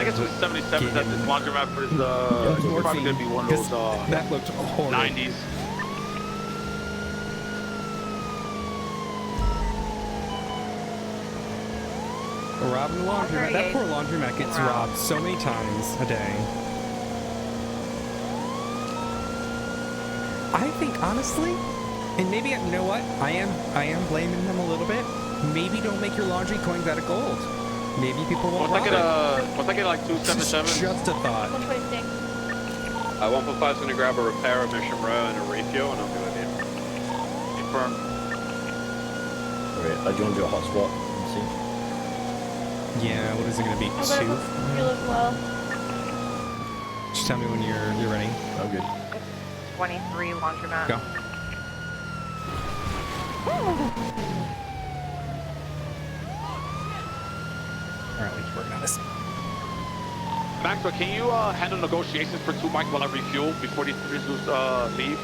guess it was 77 at this laundromat for his, it's probably going to be one of those, that looked horrible. 90s. Robbing the laundromat. That poor laundromat gets robbed so many times a day. I think, honestly, and maybe, you know what? I am blaming them a little bit. Maybe don't make your laundry coins out of gold. Maybe people won't rob it. Once I get like 277. Just a thought. 126. 145's gonna grab a repair of Mission Row and a refuel, and I'll be with you. Confirmed. Alright, do you want to do a hotspot and see? Yeah, what is it gonna be? 2? Fuel as well. Just tell me when you're ready. Oh, good. 23 laundromat. Go. currently working on this. Maxwell, can you handle negotiations for 2 mics while I refuel before these producers leave?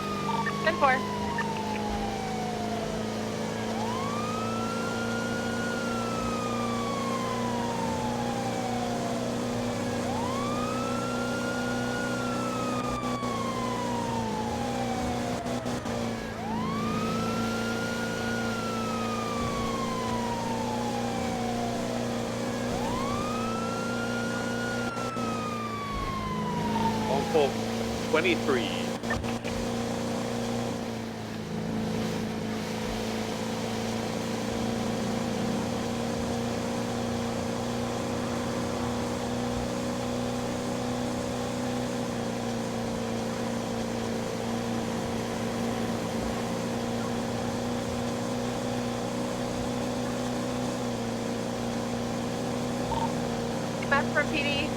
10-4. For 23. Map for PD.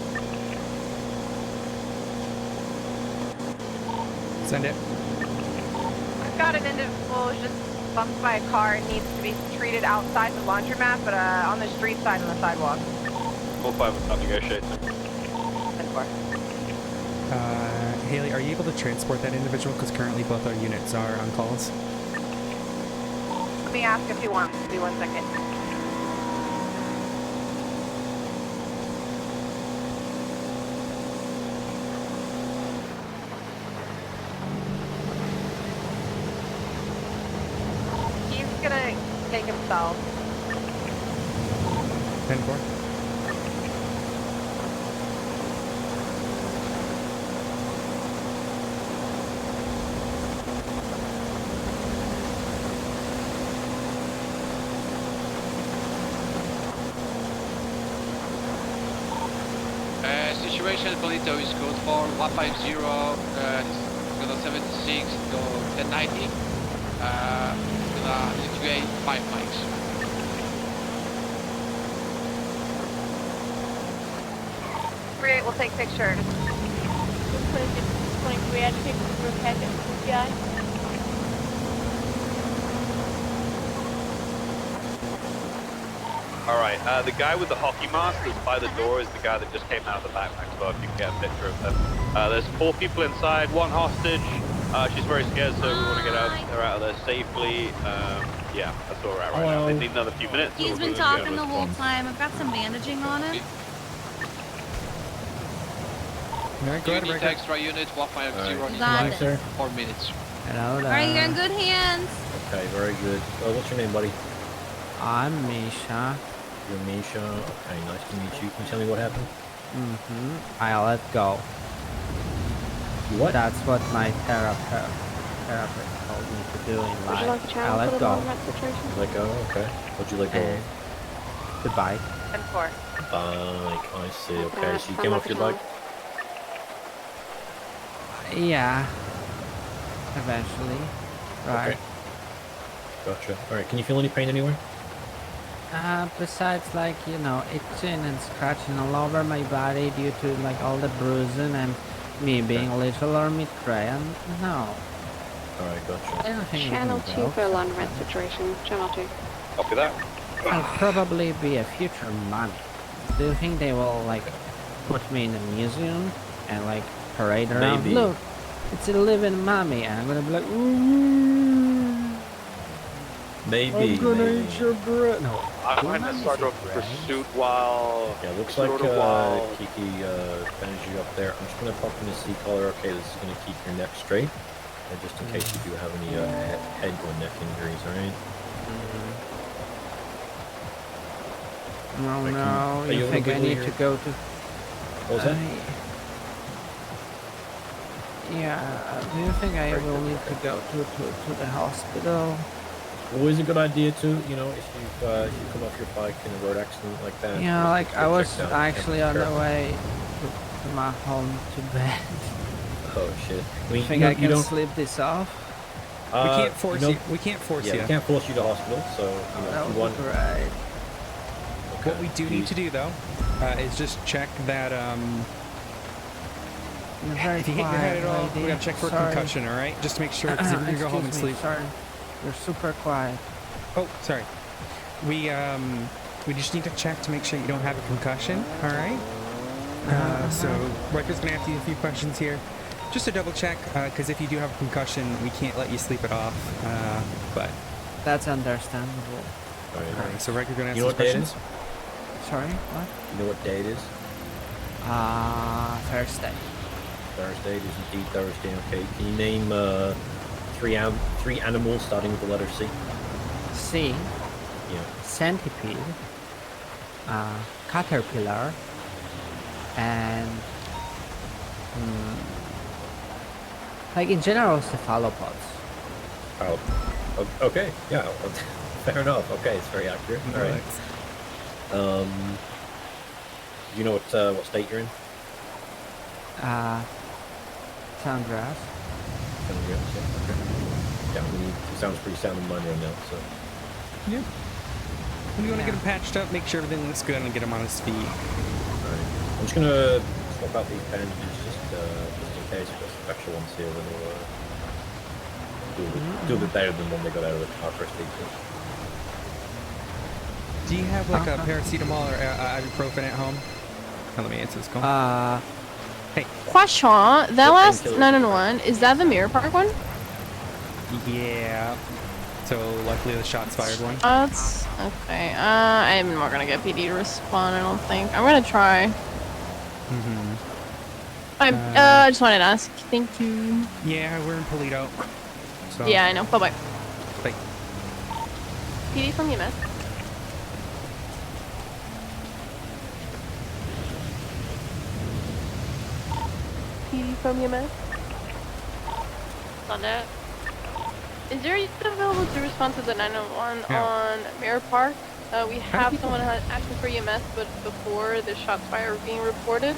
Send it. I've got an individual who's just bumped by a car and needs to be treated outside the laundromat, but on the street side on the sidewalk. 4-5 is not negotiating. 10-4. Haley, are you able to transport that individual? Because currently both our units are on calls. Let me ask if he wants. Give me 1 second. Gonna take himself. 10-4. Situation Polito is code for 150, gonna 76 to 1090. Integrate 5 mics. Great, we'll take pictures. 23, I take for a packet of CPI. Alright, the guy with the hockey mask that's by the door is the guy that just came out of the back, Maxwell, if you can get a picture of them. There's 4 people inside, 1 hostage. She's very scared, so we want to get her out of there safely. Yeah, that's where we're at right now. They need another few minutes. He's been talking the whole time. I've got some bandaging on him. Alright, go ahead, need extra unit, 150 Got it. 4 minutes. Hello there. Alright, you're in good hands. Okay, very good. What's your name, buddy? I'm Misha. You're Misha. Okay, nice to meet you. Can you tell me what happened? I let go. What? That's what my therapist told me to do in life. I let go. Let go? Okay. What'd you let go of? The bike. 10-4. Bike, I see. Okay, so you came off your bike? Yeah. Eventually. Right. Okay. Gotcha. Alright, can you feel any pain anywhere? Besides, like, you know, itching and scratching all over my body due to, like, all the bruising and me being a little Armitrean, no. Alright, gotcha. Channel 2 for laundromat situation. Channel 2. Copy that. I'll probably be a future mummy. Do you think they will, like, put me in a museum and, like, parade around? Maybe. Look, it's a living mummy, and I'm gonna be like, ooh. Maybe. I'm gonna eat your bread. No. I'm going to start off pursuit while... Yeah, looks like Kiki finished you up there. I'm just going to pop in the C-collar. Okay, this is going to keep your neck straight. Just in case you do have any head or neck injuries, alright? No, no, you think I need to go to... What was that? Yeah, do you think I will need to go to the hospital? Always a good idea to, you know, if you come off your bike in a road accident like that. Yeah, like I was actually on the careful. way to my home to bed. Oh shit! I think I can sleep this off. We can't force you. We can't force you. We can't force you to hospital. So you know, that if you would want. be great. Okay. What we do need to do though is just check that. You're very if you hit your head at all, we gotta check for concussion. All right, just to make sure. Because if you go home and sleep. Sorry. You're super quiet. Oh, sorry. We We just need to check to make sure you don't have a concussion. All right. So Riker's gonna ask you a few questions here, just to double check, because if you do have a concussion, we can't let you sleep it off. But that's understandable. All right. So Riker's gonna ask You know you what day it questions. is? Sorry, what? You know what day it is? Thursday. Thursday. It is indeed Thursday. Okay. Can you name three animals starting with the letter C? C. Yeah. Centipede. Caterpillar. And like in general, cephalopods. Oh, okay. Yeah. Well, fair enough. Okay, it's very accurate. All right. You know what state you're in? San Andreas. San Andreas. Yeah. Okay. Yeah. I mean, he sounds pretty sound in mind right now. So. Yeah. We want to get him patched up, make sure everything looks good, and get him on his feet. Alright. I'm just gonna swap out these bandages just in case. We've got some extra ones here, then we'll do a bit better than when they got out of the car first aid kit. Do you have like a paracetamol or ibuprofen at home? Let me answer this call. Hey. Question. That last 911, is that the Mirror Park one? Yeah. So luckily the shots fired one. That's okay. I'm not gonna get PD to respond. I don't think. I'm gonna try. I just wanted to ask. Thank you. Yeah, we're in Toledo. So. Yeah, I know. Bye bye. Bye. PD from EMS. PD from EMS. On that. Is there available to respond to the 911 on Mirror Park? We have someone asking for EMS, but before the shots fired were being reported.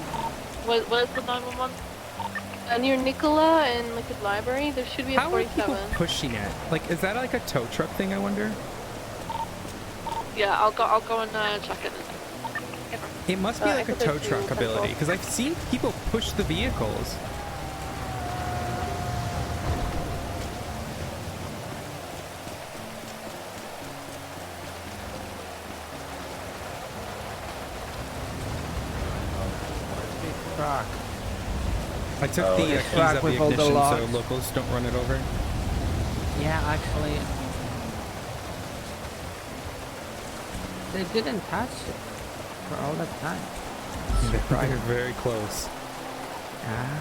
What is the 911? Near Nicola and Liquid Library, there should be a 47. How are people pushing it? Like, is that like a tow truck thing, I wonder? Yeah, I'll go and check it. It must be like a tow truck ability, because I've seen people push the vehicles. I took the keys out of the ignition so locals don't run it over. Yeah, actually, they didn't touch it for all that time. They're very close. Yeah.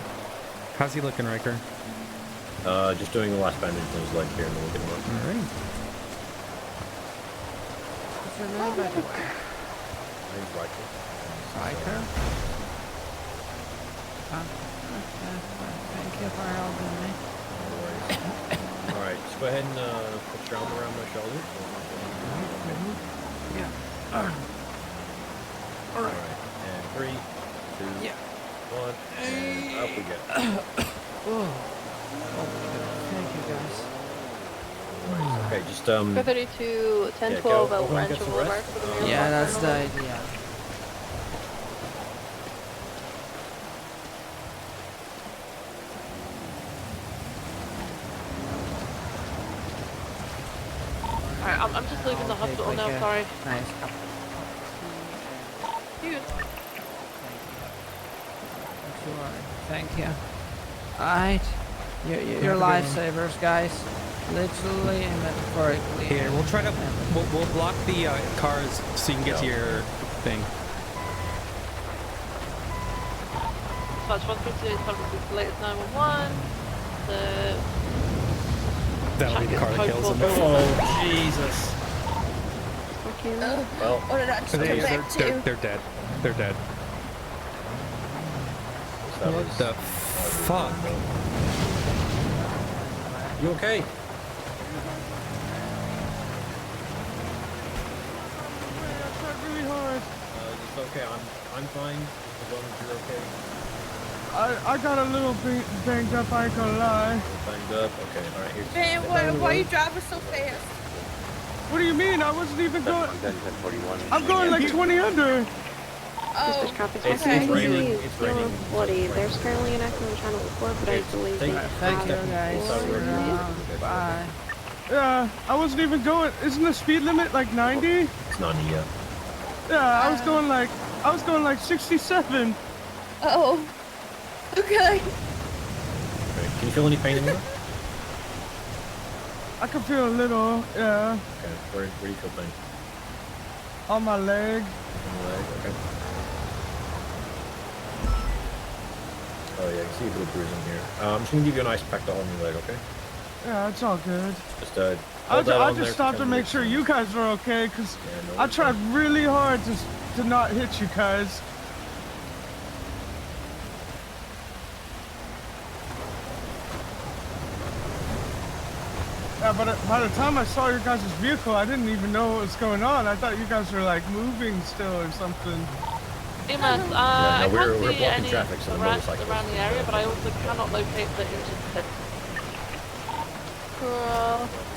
How's he looking, Riker? Just doing the last bandage on his leg here and then we'll get him up. Alright. What's your name, by the way? My name's Riker. Riker? Thank you for helping me. No worries. Alright, just go ahead and put your arm around my shoulder. Yeah. Alright. And 3, 2, 1, and up we go. Thank you, guys. Okay, just 432, 1012 El Rancho Boulevard for the Mirror Yeah, Park that's the Carnival. idea. Alright, I'm just leaving the hospital now, sorry. Nice. Dude. Thank you. Alright. You're lifesavers, guys. Literally and metaphorically. Here, we'll try to... We'll block the cars so you can get to your thing. So I just want to get the latest 911. That'll be the car that kills him. Oh, Jesus. Well, what did I just come back to? They're dead. They're dead. What the fuck? You okay? Really hard. It's okay. I'm fine. As long as you're okay. I got a little banged up, I ain't gonna lie. Banged up. Okay. All right. Here's. Man, why are you driving so fast? What do you mean? I wasn't even going. I'm going like 20 under. Oh, Dispatch copy. It's Okay, raining. he's It's feeling raining. bloody. There's currently an accident channel report, but I believe they Thank you, guys. Bye. Yeah, I wasn't even going. Isn't the speed limit like 90? It's 90, yeah. Yeah, I was going like 67. Oh. Okay. Can you feel any pain anywhere? I can feel a little, yeah. Okay, where do you feel pain? On my leg. On your leg, okay. Oh yeah, I can see a bit of bruising here. I'm just gonna give you an ice pack on your leg, okay? Yeah, it's all good. Just I just stopped to make sure you guys were okay, because I tried really hard to not hit you guys. Yeah, but by the time I saw your guys' vehicle, I didn't even know what was going on. I thought you guys were like moving still or something. EMS, I can't see any rats around the area, but I also cannot locate the engine.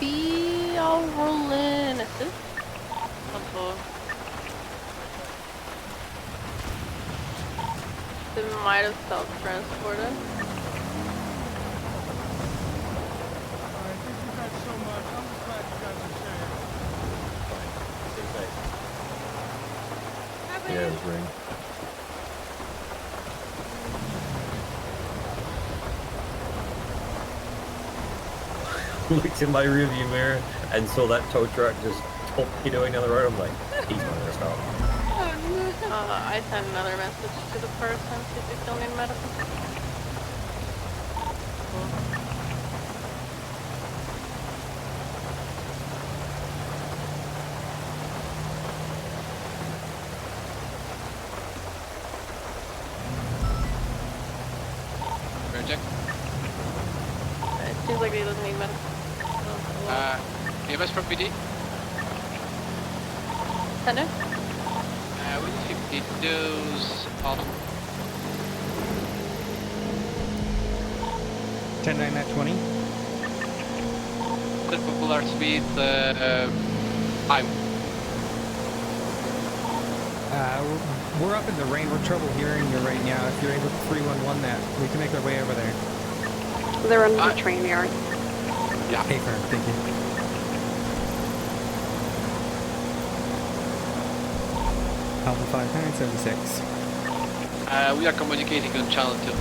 Be I'll roll in assist. They might have self-transported. Yeah, it was ring. Looked in my rearview mirror and saw that tow truck just torpedoing down the road. I'm like, he's not gonna stop. I sent another message to the person, see if they still need medical. Check. It seems like he doesn't need medical. EMS from PD? Thunder? We need 52s on 10-9 at 20. the popular speed. I'm. We're up in the rain. We're trouble hearing you right now. If you're able to 311 that, we can make our way over there. They're under the train yard. Yeah. Hey, firm. Thank you. Alpha 5976. We are communicating on channel 2.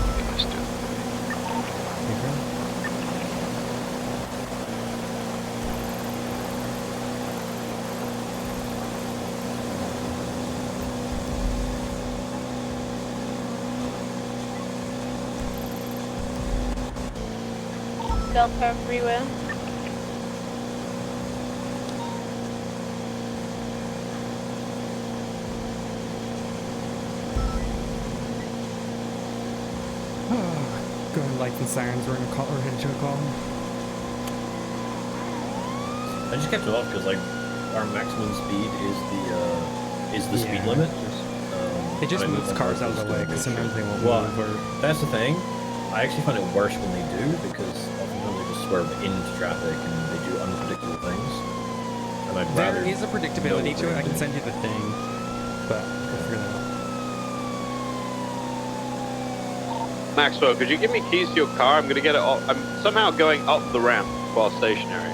Delta freeway. Going lights and sirens. We're headed to a call. I just kept it off because like our maximum speed is the speed limit. It just moves cars out of the way because sometimes they won't move. Or... That's the thing. I actually find it worse when they do because oftentimes they just swerve into traffic and they do unpredictable things. And I'd rather. There is a predictability to it. I can send you the thing, but we'll figure that out. Maxwell, could you give me keys to your car? I'm gonna get it up. I'm somehow going up the ramp while stationary.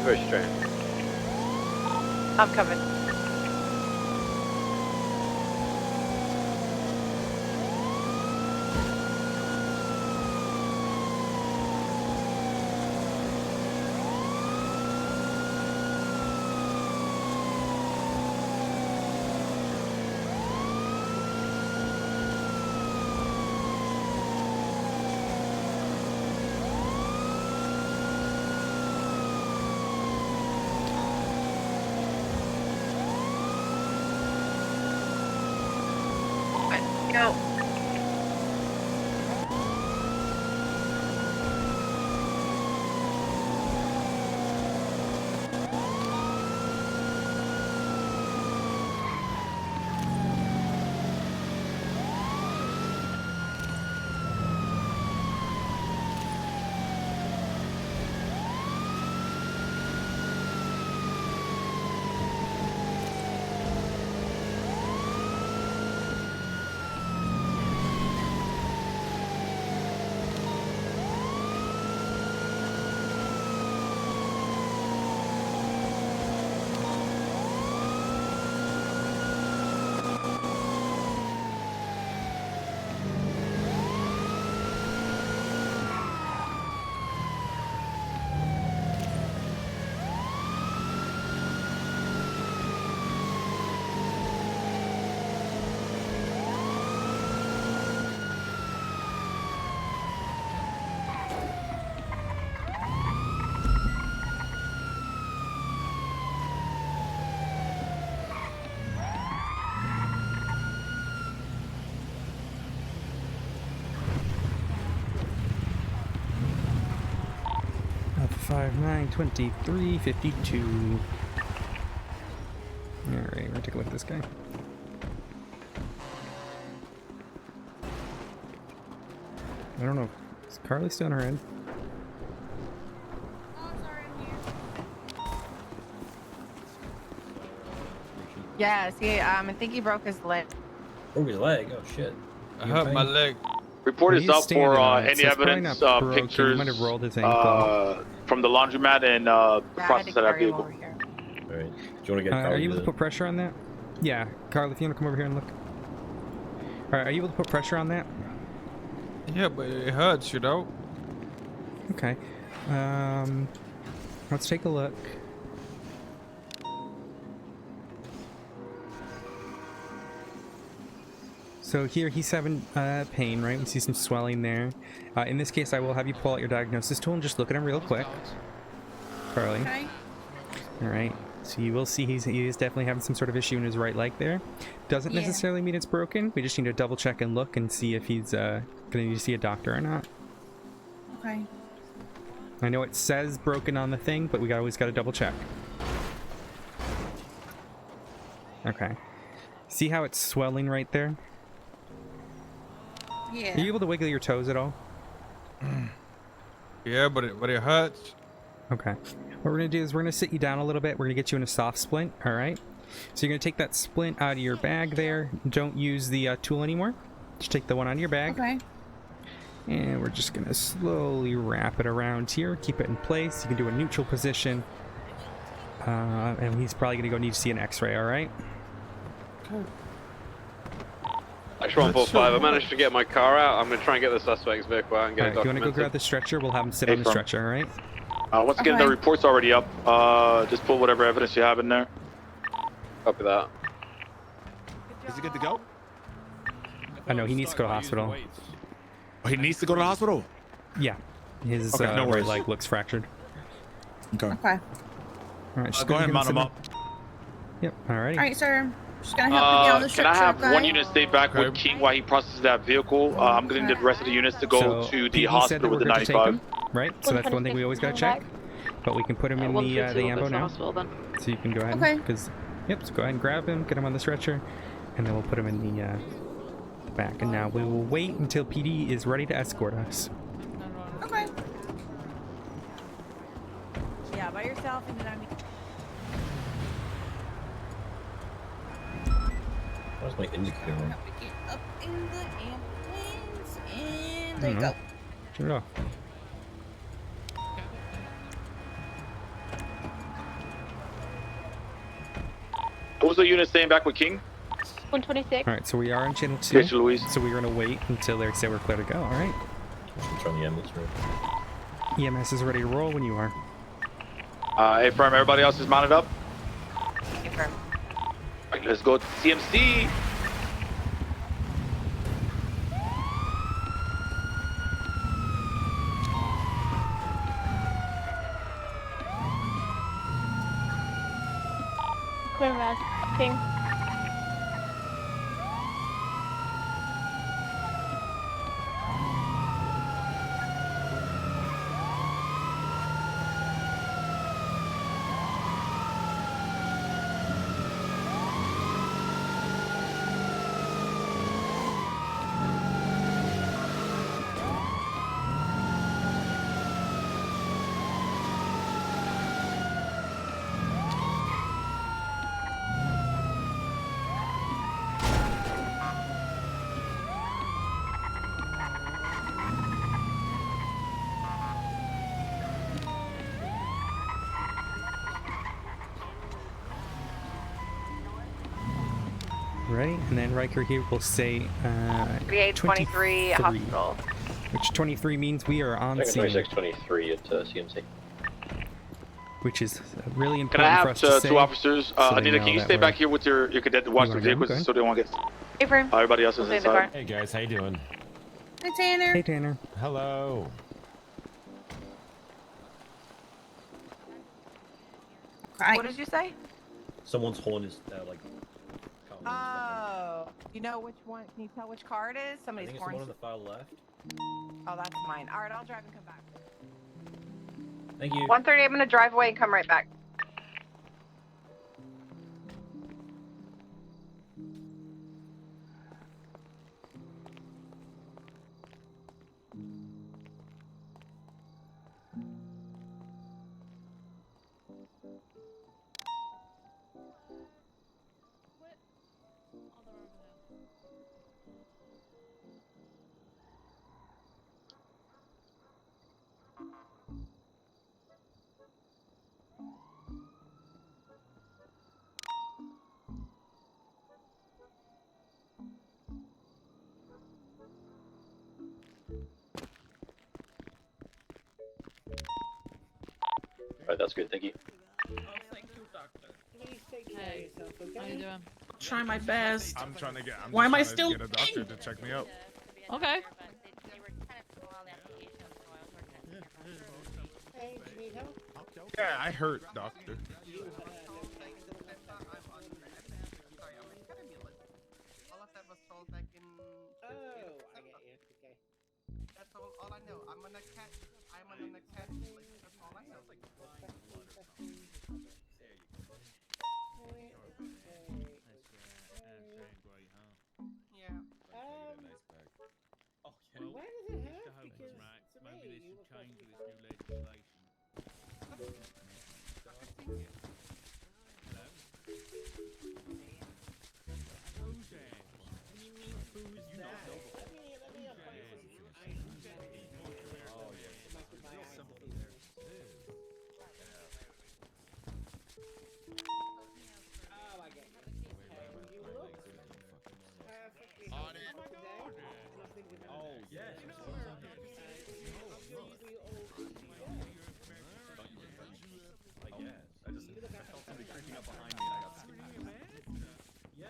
Very strange. I'm coming. Go. A-59, 2352. Alright, we're gonna take a look at this guy. I don't know. Is Carly still on her end? Yeah, see, I think he broke his leg. Broke his leg? Oh shit. I hurt my leg. Report Well, is he's up standing for on it, any so it's probably evidence, not broken. He pictures might have rolled his ankle. From the laundromat and the process of that vehicle. Alright. Do you want to get Are Carly you able to to- put pressure on that? Yeah, Carl, if you want to come over here and look. Alright, are you able to put pressure on that? Yeah, but it hurts, you know? Okay. Let's take a look. So here he's having pain, right? We see some swelling there. In this case, I will have you pull out your diagnosis tool and just look at him real quick. Carly. Okay. Alright. So you will see he is definitely having some sort of issue in his right leg there. Doesn't necessarily mean it's broken. We just need to double check and look and see if he's going to need to see a doctor or not. Okay. I know it says broken on the thing, but we always got to double check. Okay. See how it's swelling right there? Yeah. Are you able to wiggle your toes at all? Yeah, but it hurts. Okay. What we're going to do is we're going to sit you down a little bit. We're going to get you in a soft splint, all right? So you're going to take that splint out of your bag there. Don't use the tool anymore. Just take the one out of your bag. Okay. And we're just going to slowly wrap it around here. Keep it in place. You can do a neutral position. And he's probably going to need to see an x-ray, all right? Okay. Actually, 145, I managed to get my car out. I'm going to try and get the suspect's vehicle out and get it Alright, if you want to go documented. grab the stretcher, we'll have him sit on the stretcher, all right? Once again, the report's already up. Just put whatever evidence you have in there. Copy that. Is he good to go? I know he needs to go to the hospital. Oh, he needs to go to the hospital? Yeah. His Okay, no right worries. leg looks fractured. Okay. Okay. Alright, just Go ahead and mount sit him down. up. Yep, alrighty. Alright, sir. Just gonna help you get on the Can I stretcher, have okay? one unit stay back with King while he processes that vehicle? I'm going to need the rest of the units to go So, to the PD said hospital that with the we're good to take 95. him, right? So that's one thing we always gotta check. But we can put him in the ambo now. So you can go ahead Okay. because yep, so go ahead and grab him, get him on the stretcher, and then we'll put him in the back. And now we will wait until PD is ready to escort us. Okay. Yeah, by yourself and then I mean. Where's my indicator on? Get up in the ambulance and I there you don't go. know. Turn it off. What was the unit staying back with King? 126. Alright, so we are on channel 2. Okay, Louise. So we're gonna wait until they say we're clear to go, alright? Turn the ambulance around. EMS is ready to roll when you are. A-firm, everybody else is mounted up? A-firm. Alright, let's go to CMC. Clear red. King. Ready? And then Riker here will say 3823 hospital. Which 23 means we are on Second scene. 2623 at CMC. Which is really Can important I for have us to say. two officers? so they Anita, know can you that stay we're- back here with your cadet to watch You the wanna go? vehicles Okay. so they won't get... A-firm. Everybody else is We'll stay in the inside. car. Hey guys, how you doing? Hi, Tanner. Hey, Tanner. Hello. What did you say? Someone's horn is like. Oh, you know which one? Can you tell which car it is? I Somebody's think it's the horn. one on the far left. Oh, that's mine. All right, I'll drive and come back. Thank you. 1:30. I'm gonna drive away and come right back. Alright, that's good, thank you. Thank you, doctor. Please take care of yourself, okay? How you doing? Try my best. I'm trying to get. Why am I trying to still get a doctor to check me out. Okay. Hey, do you need help? Yeah, I hurt, doctor. All of that was told back in. Oh, I get you. Okay. That's all I know. I'm on a cat. That's all I know. Yeah. Why does it hurt? Because to me, you were supposed to be fine. Let me apply some ice. Oh, I get you. You look perfectly healthy today. Nothing to know. Oh, yes. I guess. I just felt somebody creeping up behind me and I got scared. Yeah.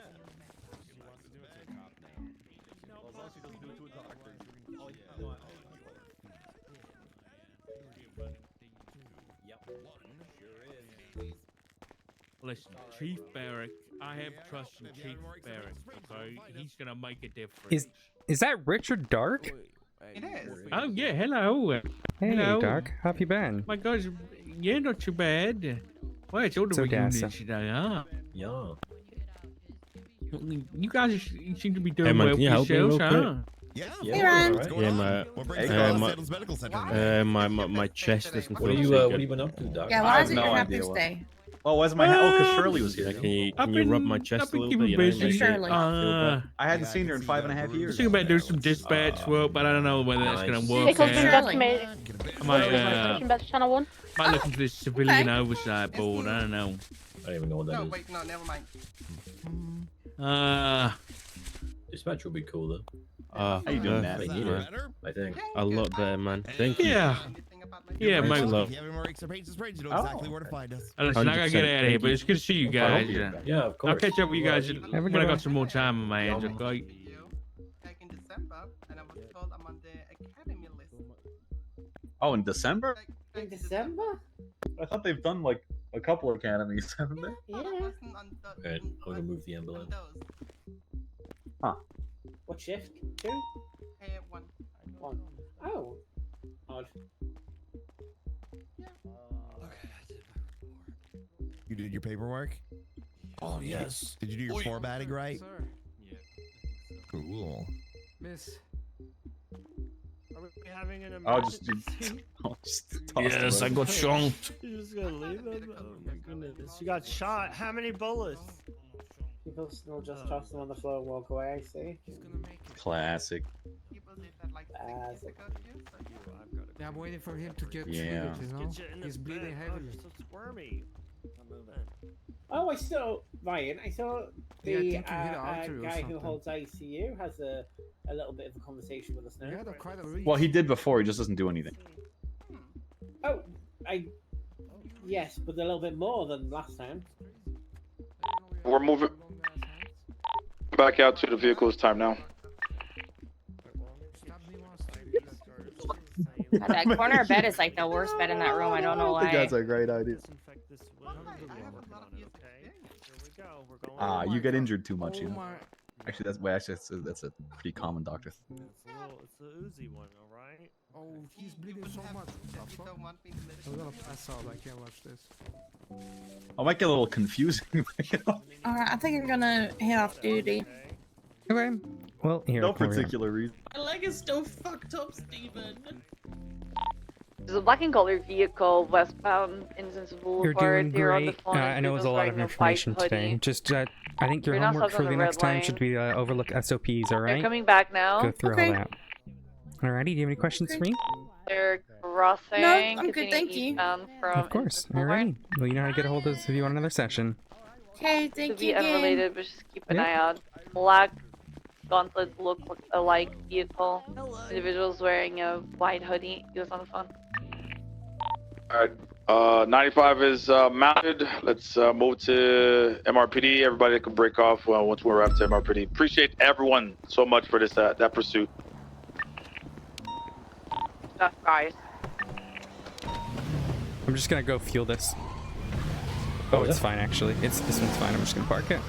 She wants to do it to a cop now. Well, as long as she doesn't do it to a doctor. Oh, yeah. No, Yep. Sure is. Listen, Chief Barrick, I have trust in Chief Barrick, okay? He's gonna make a difference. Is that Richard Dark? It is. Oh, yeah, hello. Hey, Hello. Dark. How have you been? My gosh, yeah, not too bad. Well, it's all the Odessa. reunion today, huh? Yeah. You guys seem to be doing Hey, man, well can you for help me yourselves, real quick? huh? Yeah. Hey, Ryan. What's going on? We're breaking Salem Medical Center. My chest doesn't feel What too have good. you been up to, Doc? Yeah, why is it your happy day? Oh, why's my oh, because Shirley was here. Can you rub my chest a little bit? You know, make Shirley. I hadn't seen her in 5.5 years. Thinking about doing some dispatch work, but I don't know whether that's gonna work Pickles been out. decimated. I might, Station back to channel 1. might look into this civilian oversight board. I don't know. I don't even know what that No, is. wait, no, never mind. Dispatch would be cool though. How you doing, Matt? They need it, I think. A lot better, man. Thank you. Yeah. Yeah, Thanks a mate. lot. If you have any more extra pages, you know exactly where to find us. Listen, I gotta get out of here, but it's good to see you guys. Yeah, of course. I'll catch up with you guys Have a when good I one. got some more time on my hands, okay? Back in December, and I was told I'm on the academy list. Oh, in December? In December? I thought they've done like a couple of academies, haven't they? Yeah. Alright, I'm gonna move the ambulance. Huh. What shift? 2? 1. 1. Oh. Odd. You did your paperwork? Oh, yes. Did you do your formatting right? Sir. Yeah. Cool. Miss. Are we having an I'll emergency? just toss Yes, it I over. got shot. You're just gonna leave it? Oh my goodness. You got shot. How many bullets? People still just toss them on the floor and walk away, I see. Classic. Classic. Yeah, I'm waiting for him to get Yeah. treated, you know? He's bleeding heavily. So squirmy. Oh, I saw, Ryan, I saw Yeah, I the think he hit an artery or guy who something. holds ICU has a little bit of a conversation with us now. Yeah, they're quite a reach. Well, he did before. He just doesn't do anything. Oh, yes, but a little bit more than last time. We're moving back out to the vehicle. It's time now. God, that corner bed is like the worst bed in that room. I don't know I think why. that's a great idea. Ah, you get injured too much, you know. Actually, that's a pretty common doctor. It's a Uzi one, all right. Oh, he's bleeding so much. What the fuck? I'm gonna pass out. I can't watch this. I might get a little confusing. Alright, I think I'm gonna head off duty. Okay. Well, here. No come over here. particular reason. My leg is still fucked up, Steven. There's a black and color vehicle westbound Innocence You're Boulevard. doing They're on the great. phone. I know it was a lot of information today. Just, I think your We're not homework stopped on for the the next red time line. should be overlook SOPs. All right. They're coming back now. Go through Okay. all that. Alrighty. Do you have any questions for me? They're crossing. No, I'm good, continuing thank you. eastbound from Of course. Innocence Boulevard. Alrighty. Well, you know how to get a hold of us if you want another session. Okay, To thank be you again. unrelated, but just keep an Yep. eye out. Black gauntlet look alike vehicle. Individuals wearing a white hoodie. He was on the phone. Alright, 95 is mounted. Let's move to MRPD. Everybody can break off once we're after MRPD. Appreciate everyone so much for this that pursuit. Stuff, guys. I'm just gonna go fuel this. Oh, it's fine actually. This one's fine. I'm just gonna park it.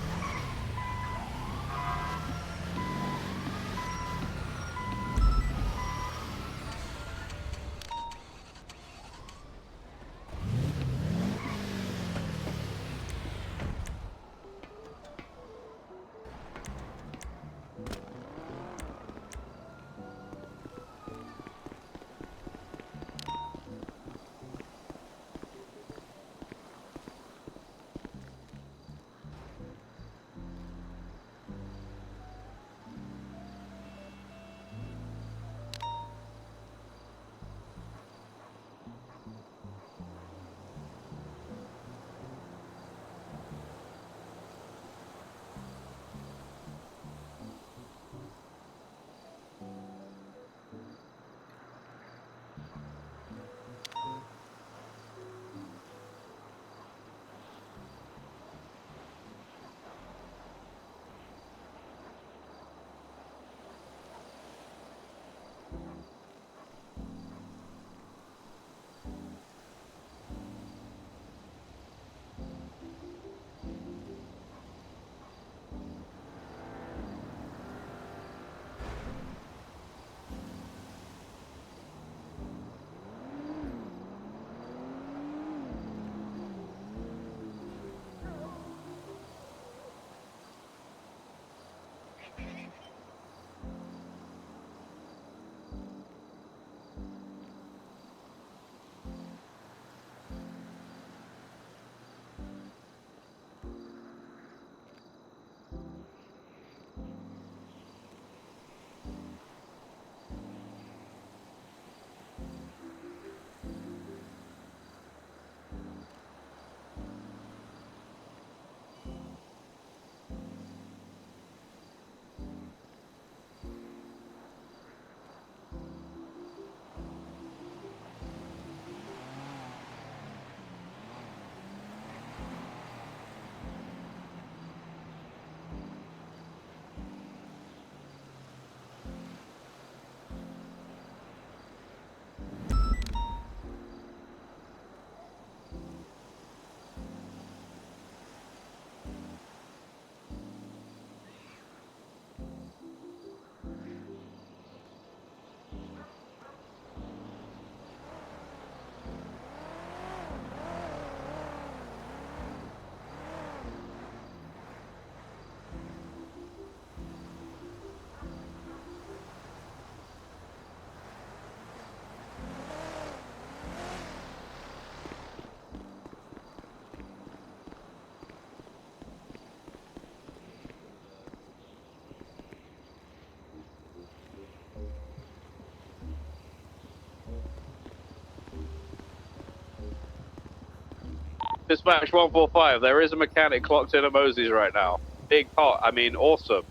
Dispatch 145, there is a mechanic clocked in at Mosey's right now. Big pot, I mean, awesome.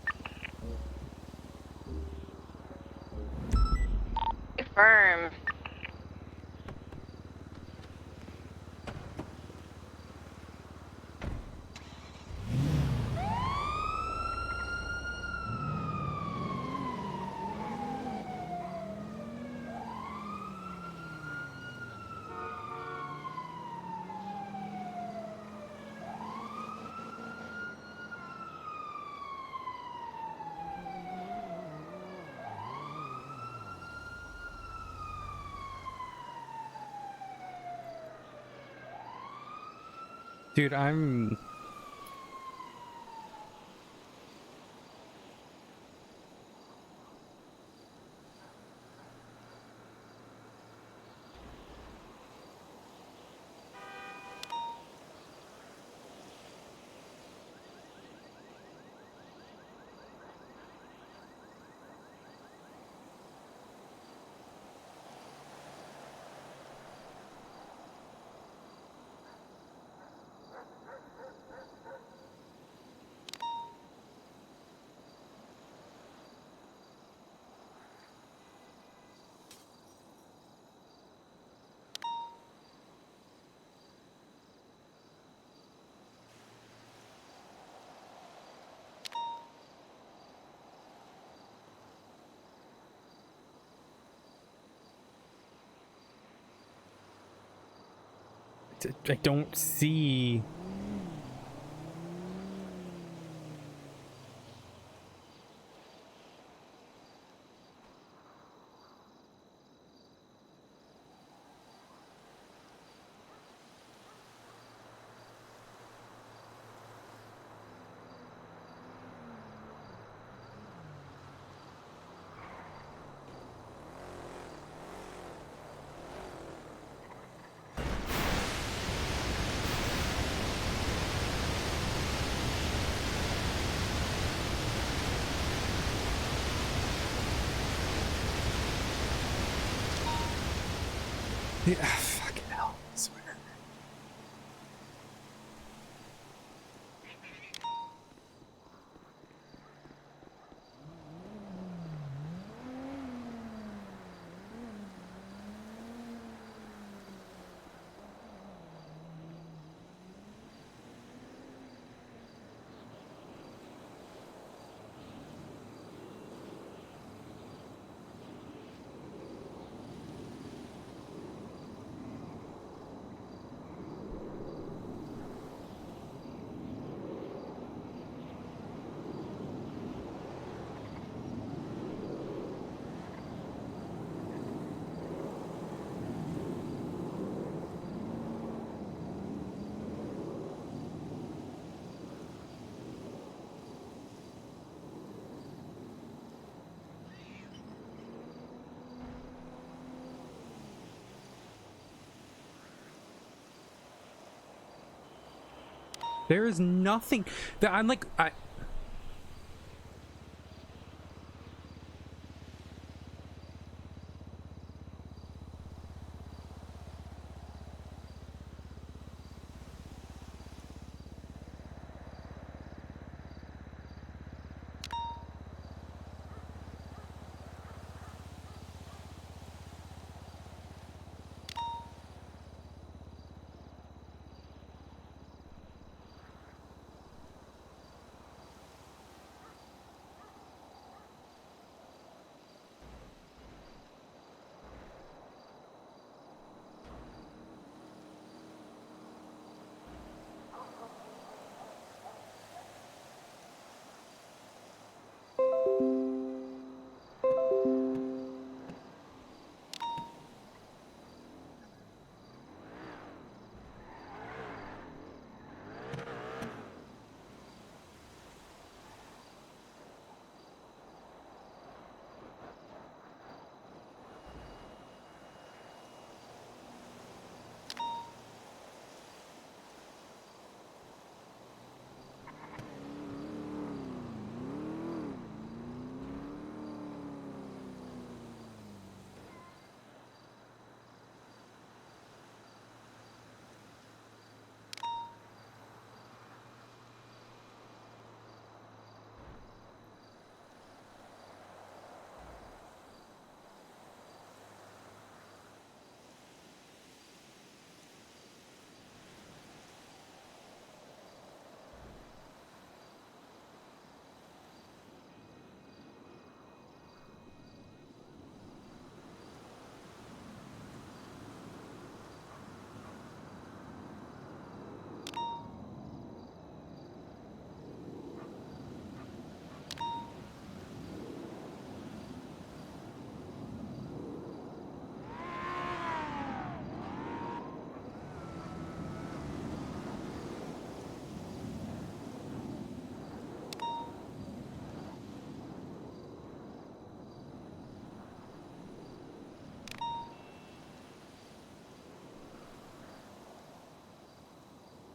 Confirm. Dude, I'm... I don't see... Yeah, fucking hell, I swear. There is nothing that I'm like,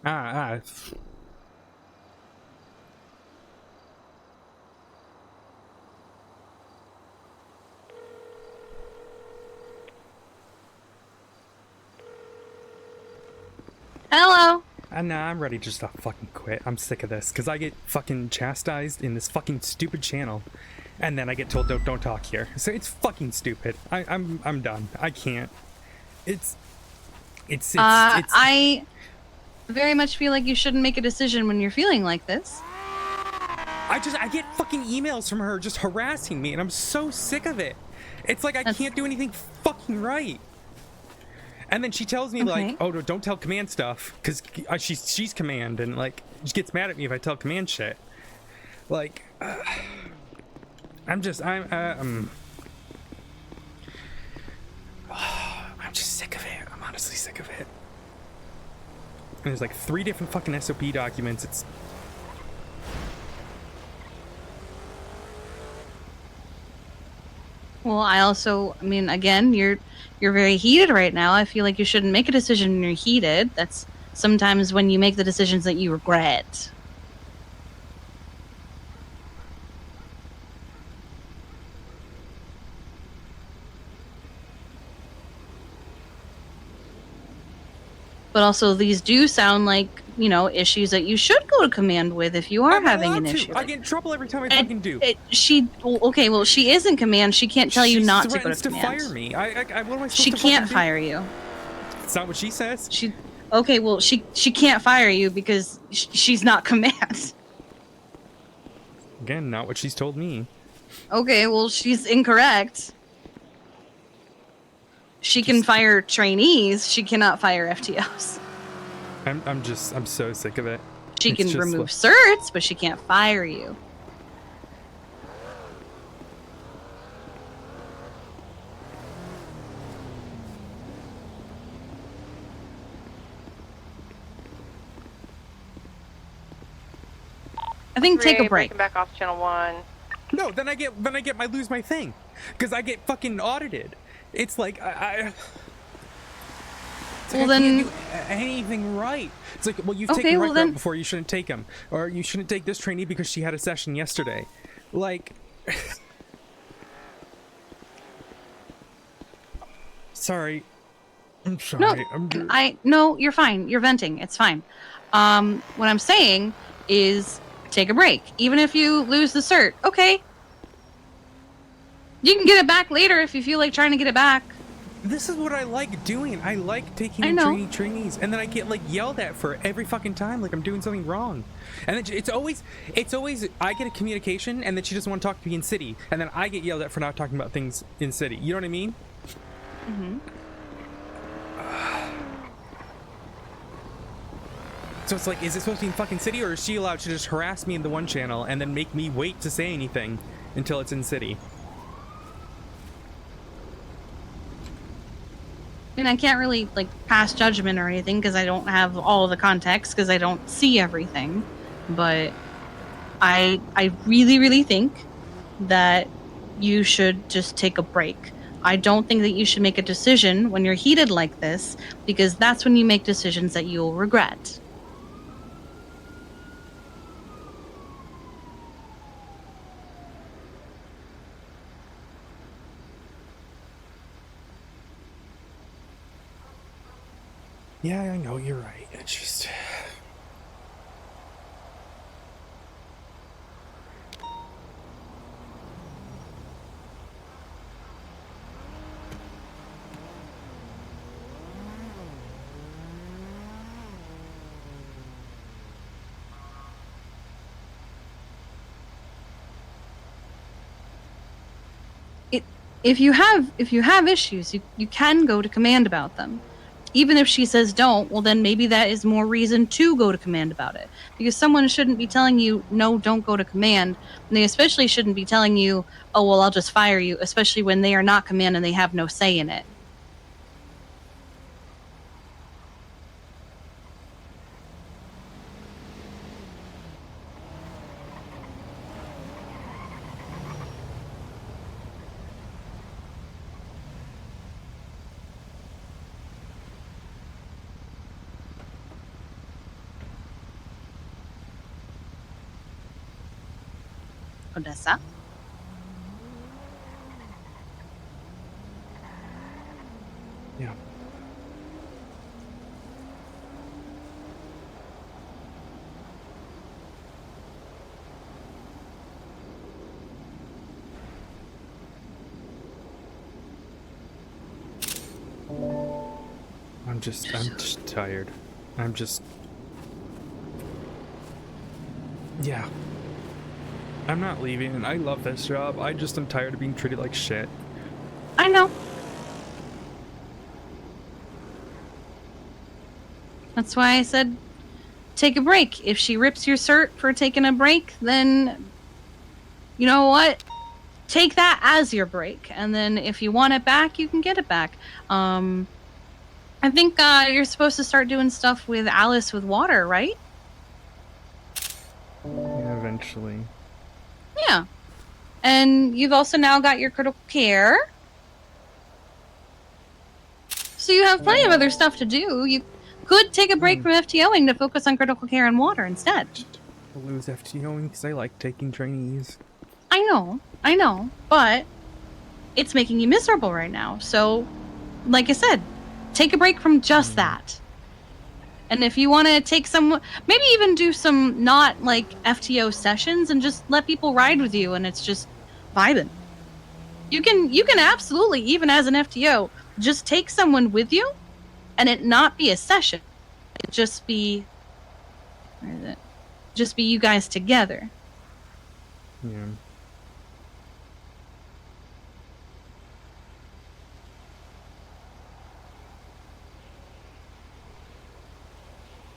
Ah. Hello. Nah, I'm ready just to fucking quit. I'm sick of this, because I get fucking chastised in this fucking stupid channel, and then I get told don't talk here. So it's fucking stupid. I'm done. I can't. It's I very much feel like you shouldn't make a decision when you're feeling like this. I get fucking emails from her just harassing me, and I'm so sick of it. It's like I can't do anything fucking right. And then she tells me like, oh no, don't tell command stuff, because she's command, and like she gets mad at me if I tell command shit. Like, I'm just sick of it. I'm honestly sick of it. And there's like 3 different fucking SOP documents. It's Well, I mean, again, you're very heated right now. I feel like you shouldn't make a decision when you're heated. That's sometimes when you make the decisions that you regret. But also, these do sound like, you know, issues that you should go to command with if you are having an issue. I get in trouble every time I fucking do. Okay, well, she is in command. She can't tell you not to go to She threatens command. to fire me. What am I supposed She to can't fucking do? fire you. It's not what she says. Okay, well, she can't fire you because she's not command. Again, not what she's told me. Okay, well, she's incorrect. She can fire trainees. She cannot fire FTOs. I'm so sick of it. She It's can just remove like- certs, but she can't fire you. I think take a break. Breaking back off channel 1. No, then I lose my thing, because I get fucking audited. It's like I Well, can't then do anything right. It's like, well, you've Okay, taken well rec then- route before, you shouldn't take him, or you shouldn't take this trainee because she had a session yesterday. Like, sorry, I'm sorry. No, you're fine. You're venting. It's fine. What I'm saying is take a break. Even if you lose the cert, okay. You can get it back later if you feel like trying to get it back. This is what I like doing. I like taking I in know. trainees, and then I get like yelled at for every fucking time, like I'm doing something wrong. And then it's always I get a communication, and then she doesn't want to talk to me in city, and then I get yelled at for not talking about things in city. You know what I mean? Mm-hmm. So it's like, is it supposed to be in fucking city, or is she allowed to just harass me in the one channel and then make me wait to say anything until it's in city? And I can't really like pass judgment or anything because I don't have all the context because I don't see everything. But I really, really think that you should just take a break. I don't think that you should make a decision when you're heated like this, because that's when you make decisions that you'll regret. Yeah, I know, you're right. It's just... If you have issues, you can go to command about them. Even if she says don't, well then maybe that is more reason to go to command about it. Because someone shouldn't be telling you, no, don't go to command. And they especially shouldn't be telling you, oh, well, I'll just fire you, especially when they are not command and they have no say in it. Odessa. Yeah. I'm just tired. Yeah. I'm not leaving, and I love this job. I just am tired of being treated like shit. I know. That's why I said take a break. If she rips your cert for taking a break, then you know what? Take that as your break. And then if you want it back, you can get it back. I think you're supposed to start doing stuff with Alice with water, right? Yeah, eventually. Yeah. And you've also now got your critical care. So you have plenty of other stuff to do. You could take a break from FTOing to focus on critical care and water instead. I'll lose FTOing because I like taking trainees. I know, but it's making you miserable right now. So, like I said, take a break from just that. And if you want to take some, maybe even do some not like FTO sessions and just let people ride with you, and it's just vibing. You can absolutely, even as an FTO, just take someone with you, and it not be a session. It just be, where is it? Just be you guys together. Yeah.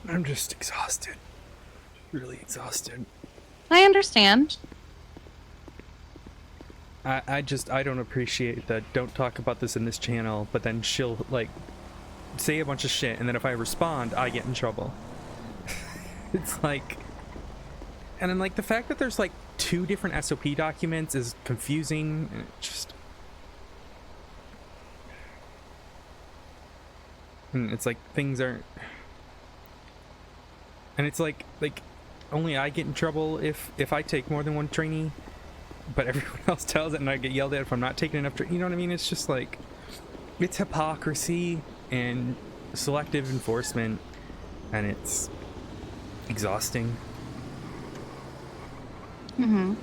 I'm just exhausted. Really exhausted. I understand. I don't appreciate that. Don't talk about this in this channel, but then she'll like say a bunch of shit, and then if I respond, I get in trouble. It's like, and then like the fact that there's like 2 different SOP documents is confusing. And it just, and it's like things aren't, and it's like only I get in trouble if I take more than one trainee, but everyone else tells it, and I get yelled at if I'm not taking enough. You know what I mean? It's just like, it's hypocrisy and selective enforcement, and it's exhausting. Mm-hmm.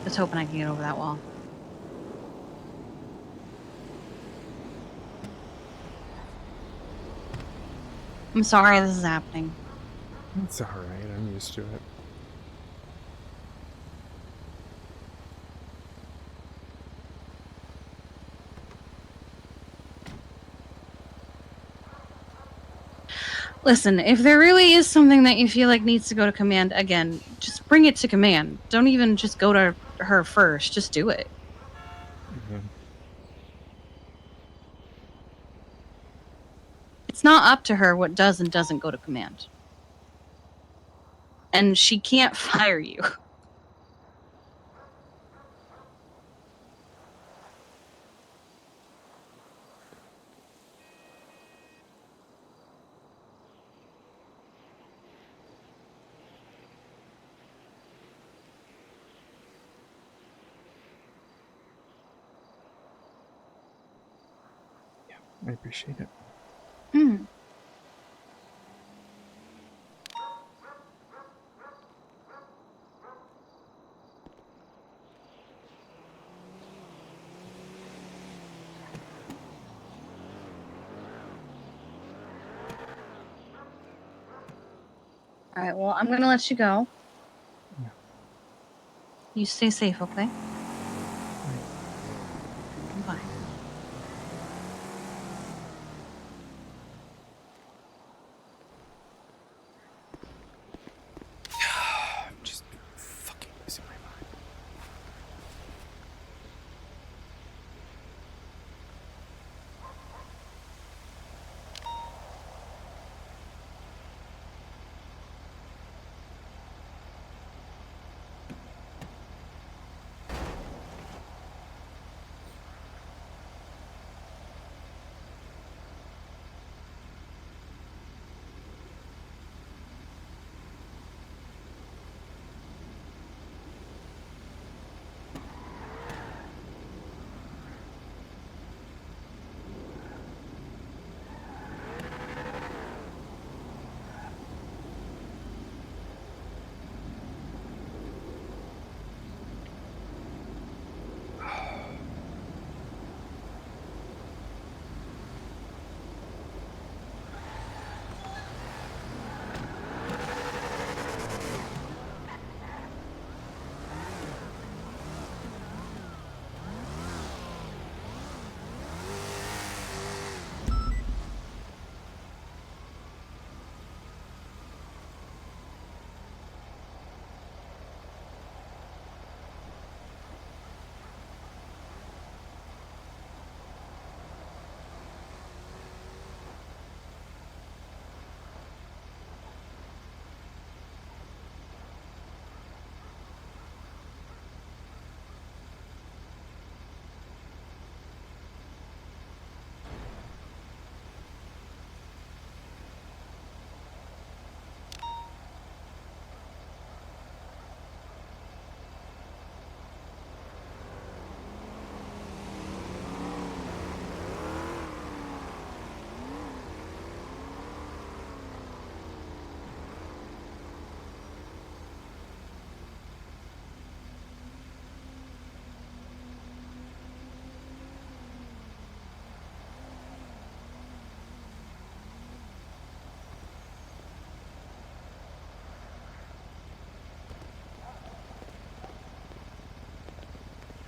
Just hoping I can get over that wall. I'm sorry this is happening. It's alright, I'm used to it. Listen, if there really is something that you feel like needs to go to command, again, just bring it to command. Don't even just go to her first. Just do it. Mm-hmm. It's not up to her what does and doesn't go to command. And she can't fire you. I appreciate it. Hmm. All right, well, I'm going to let you go. Yeah. You stay safe, okay? Bye. I'm just fucking losing my mind.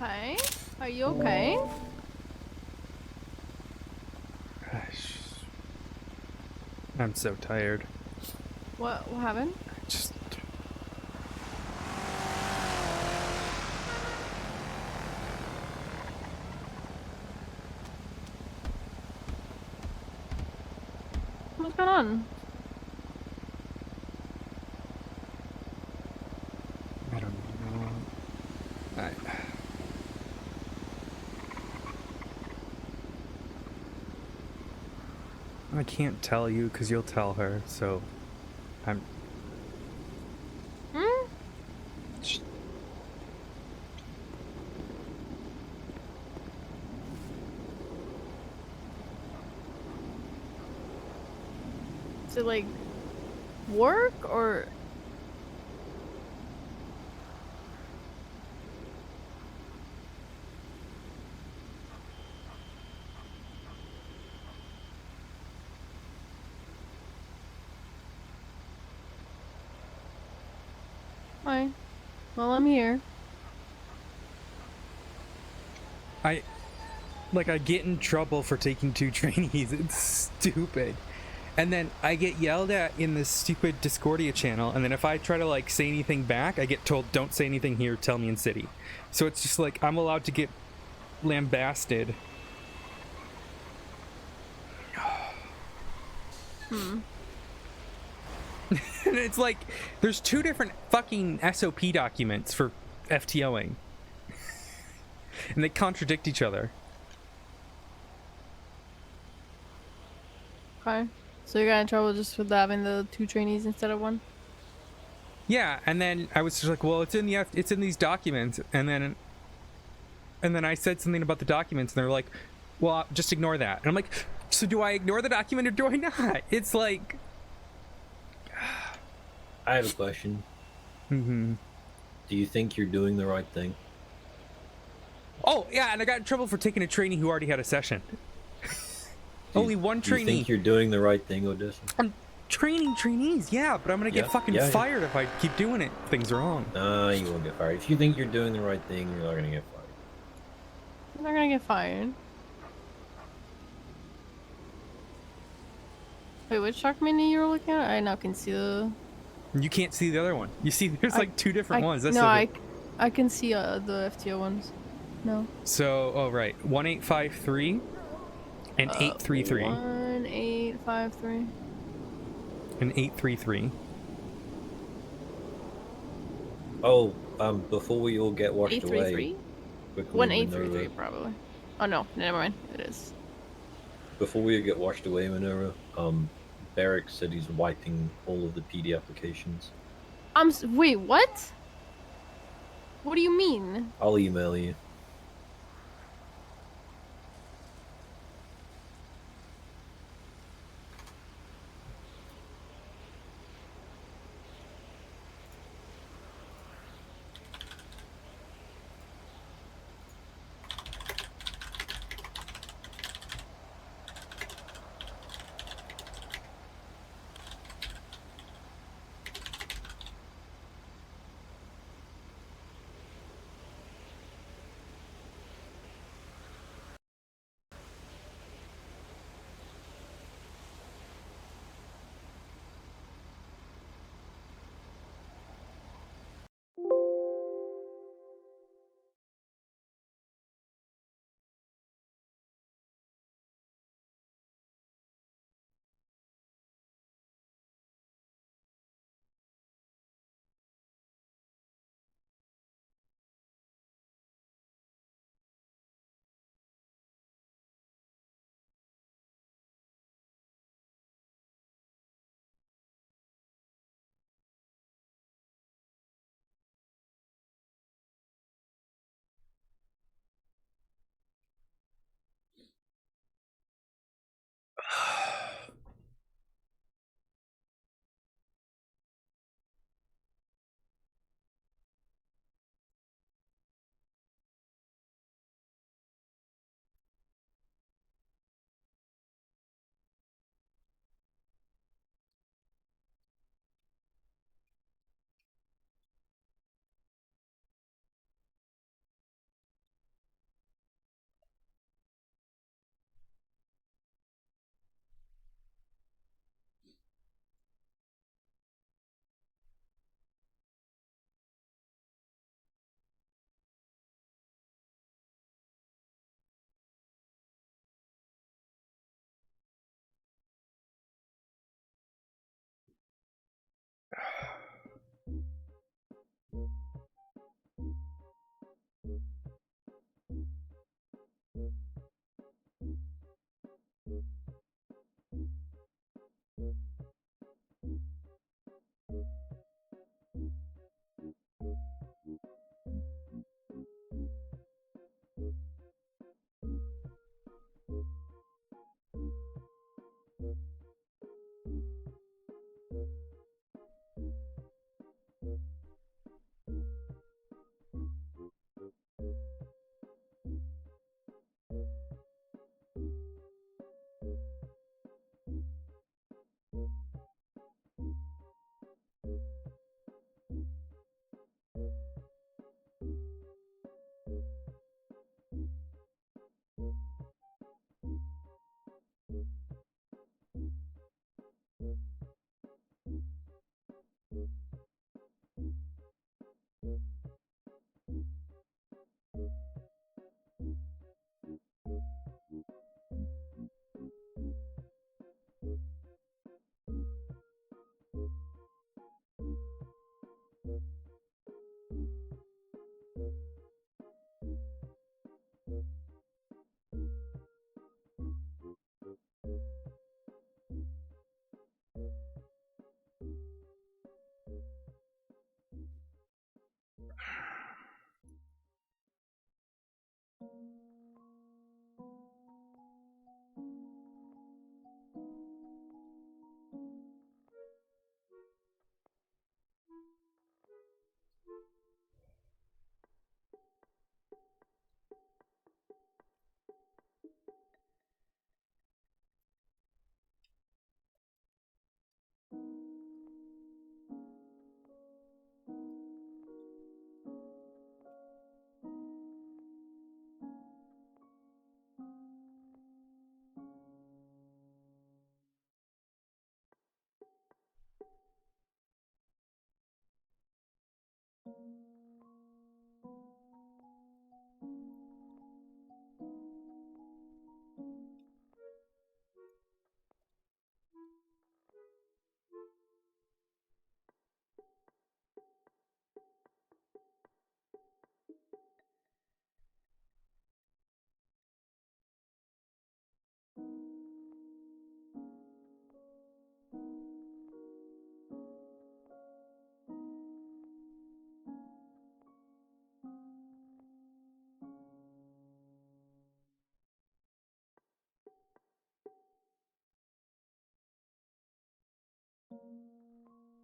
Okay. Are you okay? Gosh. I'm so tired. What happened? Just. What's going on? I don't know. I can't tell you because you'll tell her, so I'm. Hmm? Is it like work or? Hi. Well, I'm here. I get in trouble for taking 2 trainees. It's stupid. And then I get yelled at in this stupid Discordia channel, and then if I try to like say anything back, I get told don't say anything here, tell me in city. So it's just like I'm allowed to get lambasted. Hmm. And it's like there's 2 different fucking SOP documents for FTOing. And they contradict each other. Okay. So you got in trouble just with having the 2 trainees instead of 1? Yeah, and then I was just like, well, it's in these documents, and then I said something about the documents, and they're like, well, just ignore that. And I'm like, so do I ignore the document or do I not? It's like, I have a question. Mm-hmm. Do you think you're doing the right thing? Oh yeah, and I got in trouble for taking a trainee who already had a session. Only 1 Do you trainee. think you're doing the right thing, Odessa? I'm training trainees, yeah, but I'm gonna get fucking fired if I keep doing it. Things wrong. Nah, you won't get fired. If you think you're doing the right thing, you're not gonna get fired. I'm not gonna get fired. Wait, which shark mini you were looking at? I now can see the... You can't see the other one. You see, there's like 2 different ones. That's no, the I can see the FTO ones. No. So, oh right, 1853 and 833. 1853. And 833. Oh, before we all get washed away. 833? quickly, 1833 probably. Oh no, never mind. It is. Before we get washed away, Minerva, Barrick said he's wiping all of the PD applications. Wait, what? What do you mean? I'll email you.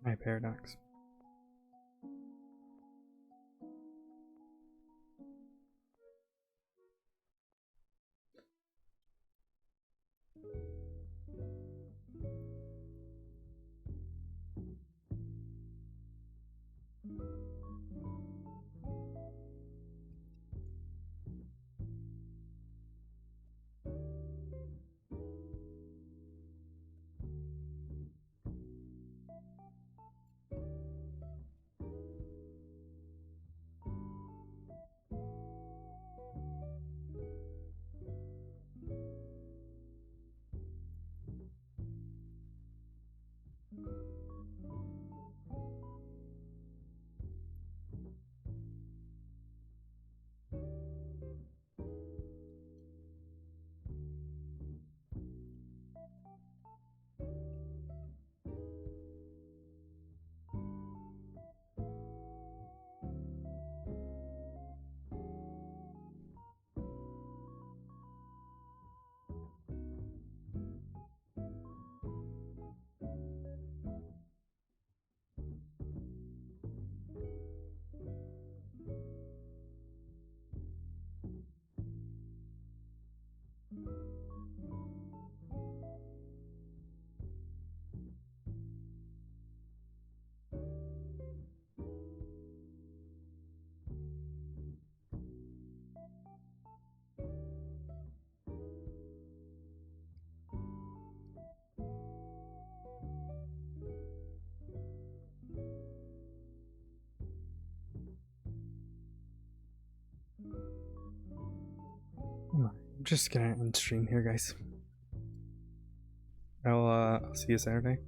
My paradox. I'm just gonna end stream here, guys. I'll see you Saturday.